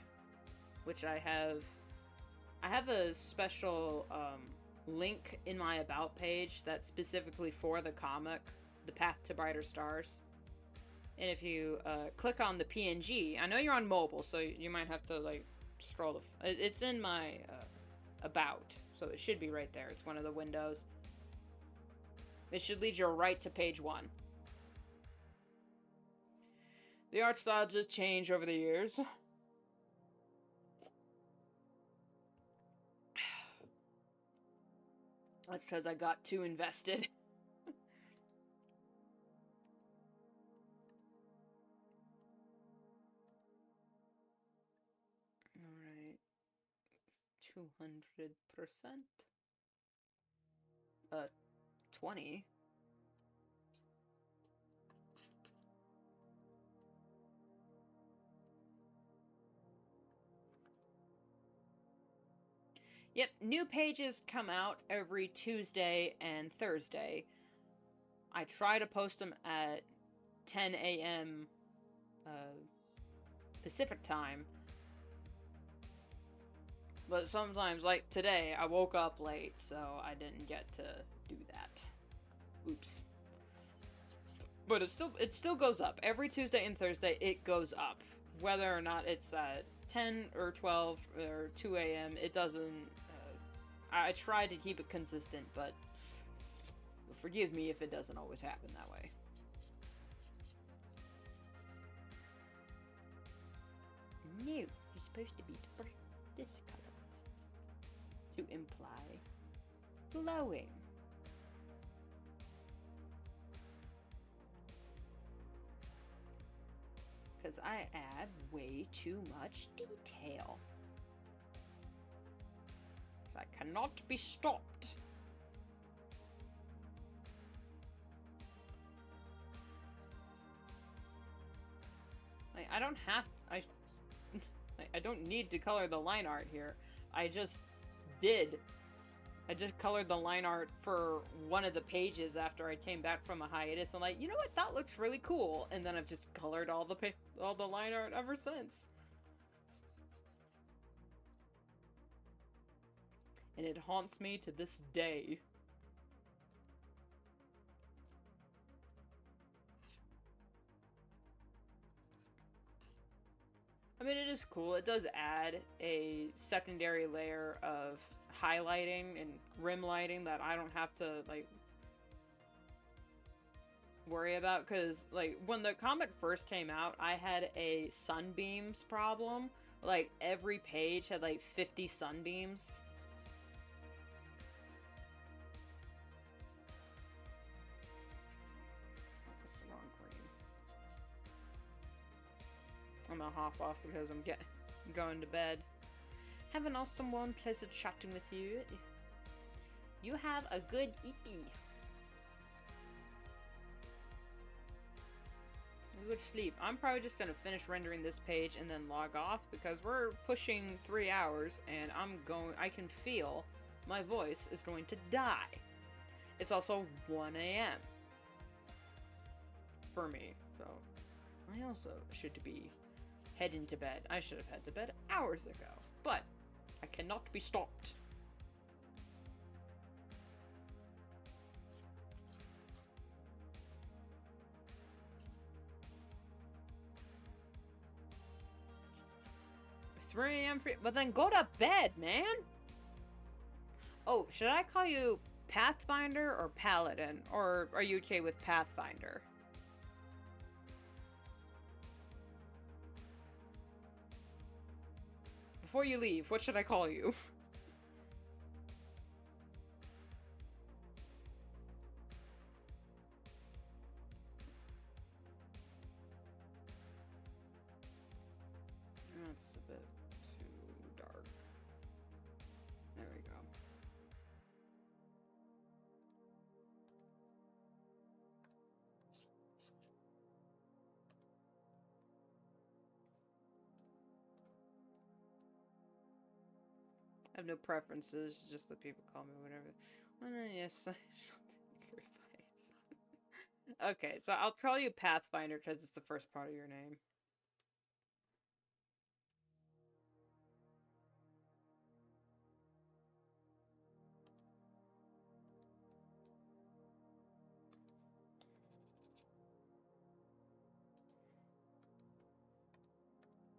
which I have a special link in my About page that's specifically for the comic, The Path to Brighter Stars. And if you click on the PNG, I know you're on mobile, so you might have to like scroll. It's in my About, so it should be right there. It's one of the windows. It should lead you right to page 1. The art style just changed over the years. That's because I got too invested. Alright. 200%. 20. Yep, new pages come out every Tuesday and Thursday. I try to post them at 10 a.m. Pacific time. But sometimes, like today, I woke up late, so I didn't get to do that. Oops. But it still goes up. Every Tuesday and Thursday, it goes up. Whether or not it's at 10 or 12 or 2 a.m., it doesn't... I try to keep it consistent, but forgive me if it doesn't always happen that way. No, you're supposed to be this color. To imply glowing. Because I add way too much detail. I cannot be stopped. Like, I don't have... I don't need to color the line art here. I just did. I just colored the line art for one of the pages after I came back from a hiatus. I'm like, you know what? That looks really cool. And then I've just colored all the line art ever since. And it haunts me to this day. I mean, it is cool. It does add a secondary layer of highlighting and rim lighting that I don't have to, like, worry about. Because, like, when the comic first came out, I had a sunbeams problem. Like, every page had, like, 50 sunbeams. That's the wrong green. I'm gonna hop off because I'm going to bed. Have an awesome one. Pleasure chatting with you. You have a good eepee. Good sleep. I'm probably just gonna finish rendering this page and then log off because we're pushing 3 hours and I can feel my voice is going to die. It's also 1 a.m. for me. So, I also should be heading to bed. I should have had to bed hours ago, but I cannot be stopped. $3 a.m. free, but then go to bed, man. Oh, should I call you Pathfinder or Paladin, or are you okay with Pathfinder? Before you leave, what should I call you? That's a bit too dark. There we go. I have no preferences, just that people call me whatever. Well, then, yes, I shall take your advice. Okay, so I'll call you Pathfinder because it's the first part of your name.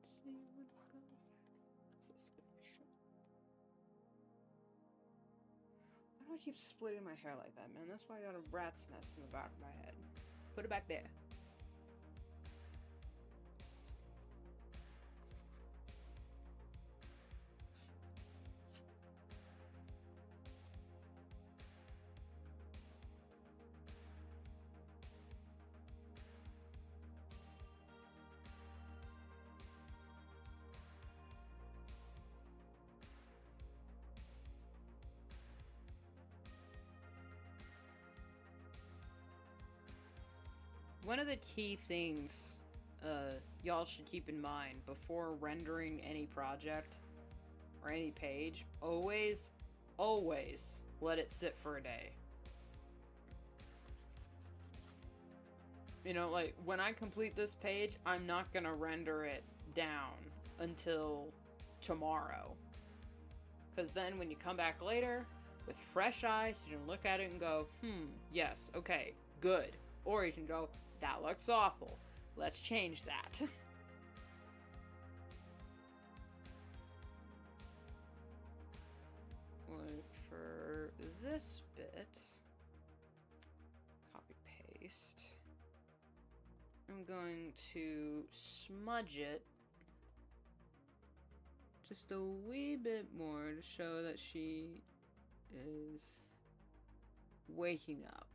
See what goes. Suspicion. Why do I keep splitting my hair like that, man? That's why I got a rat's nest in the back of my head. Put it back there. One of the key things y'all should keep in mind before rendering any project or any page, always let it sit for a day. You know, like, when I complete this page, I'm not gonna render it down until tomorrow. Because then when you come back later, with fresh eyes, you can look at it and go, yes, okay, good. Or you can go, that looks awful. Let's change that. Like for this bit, copy paste. I'm going to smudge it just a wee bit more to show that she is waking up.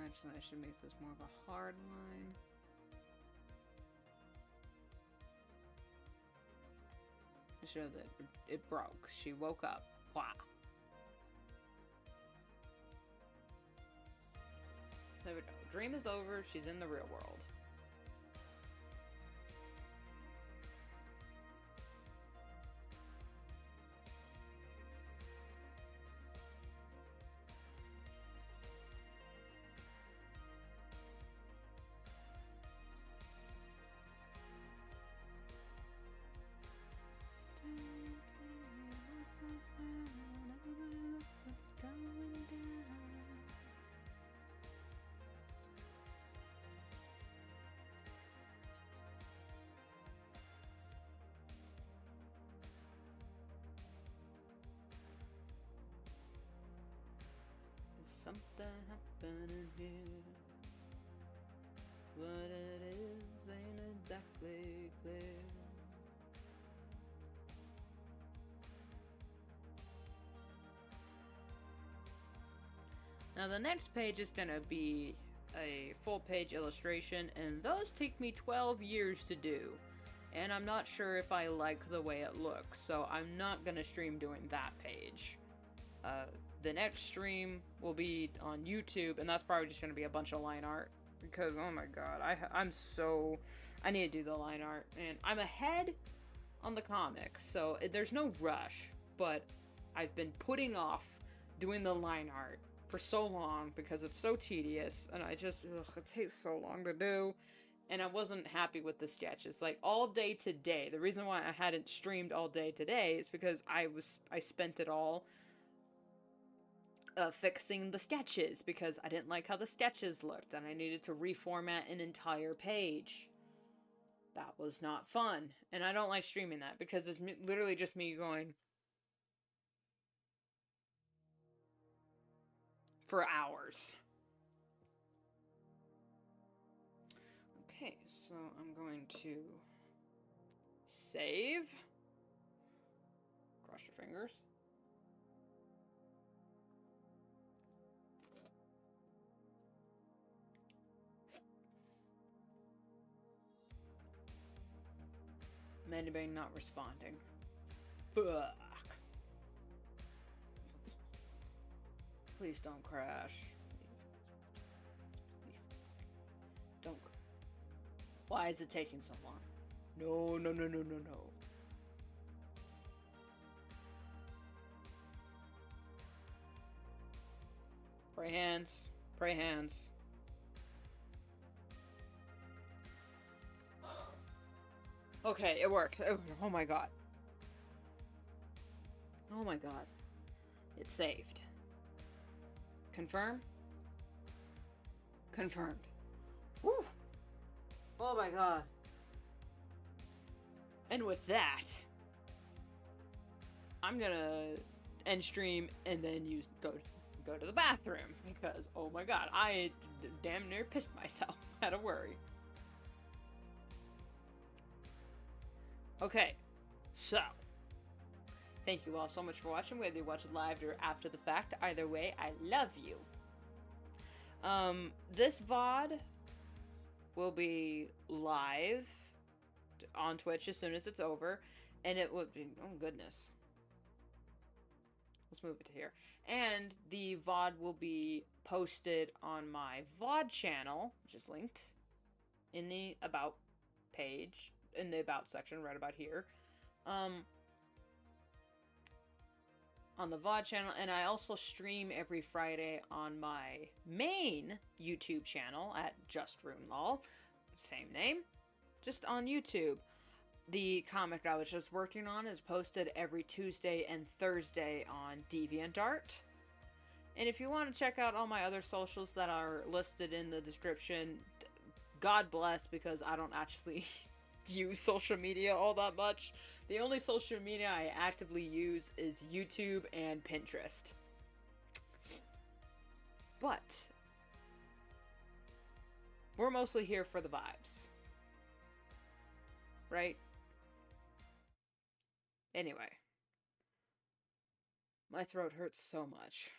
Actually, I should make this more of a hard line. To show that it broke. She woke up. Wow. There we go. Dream is over. She's in the real world. Something happening here. What it is ain't exactly clear. Now the next page is gonna be a full page illustration, and those take me 12 years to do. And I'm not sure if I like the way it looks, so I'm not gonna stream doing that page. The next stream will be on YouTube, and that's probably just going to be a bunch of line art. Because, oh my god, I need to do the line art. And I'm ahead on the comic, so there's no rush. But I've been putting off doing the line art for so long because it's so tedious, and I just, it takes so long to do. And I wasn't happy with the sketches. Like, all day today, the reason why I hadn't streamed all day today is because I spent it all fixing the sketches because I didn't like how the sketches looked and I needed to reformat an entire page. That was not fun. And I don't like streaming that because it's literally just me going for hours. Okay, so I'm going to save. Cross your fingers. Medibang not responding. Fuck. Please don't crash. Please. Don't. Why is it taking so long? No, no, no, no, no, no. Pray hands. Pray hands. Okay, it worked. Oh my god. Oh my god. It's saved. Confirm? Confirmed. Woo! Oh my god. And with that, I'm gonna end stream and then you go to the bathroom because, oh my god, I damn near pissed myself. Had to worry. Okay, so thank you all so much for watching, whether you watch it live or after the fact. Either way, I love you. This VOD will be live on Twitch as soon as it's over, and it would be, oh goodness. Let's move it to here. And the VOD will be posted on my VOD channel, which is linked in the About page, in the About section right about here. On the VOD channel, and I also stream every Friday on my main YouTube channel at Just RuneLol, same name, just on YouTube. The comic I was just working on is posted every Tuesday and Thursday on DeviantArt. And if you want to check out all my other socials that are listed in the description, God bless, because I don't actually use social media all that much. The only social media I actively use is YouTube and Pinterest. But we're mostly here for the vibes. Right? Anyway. My throat hurts so much.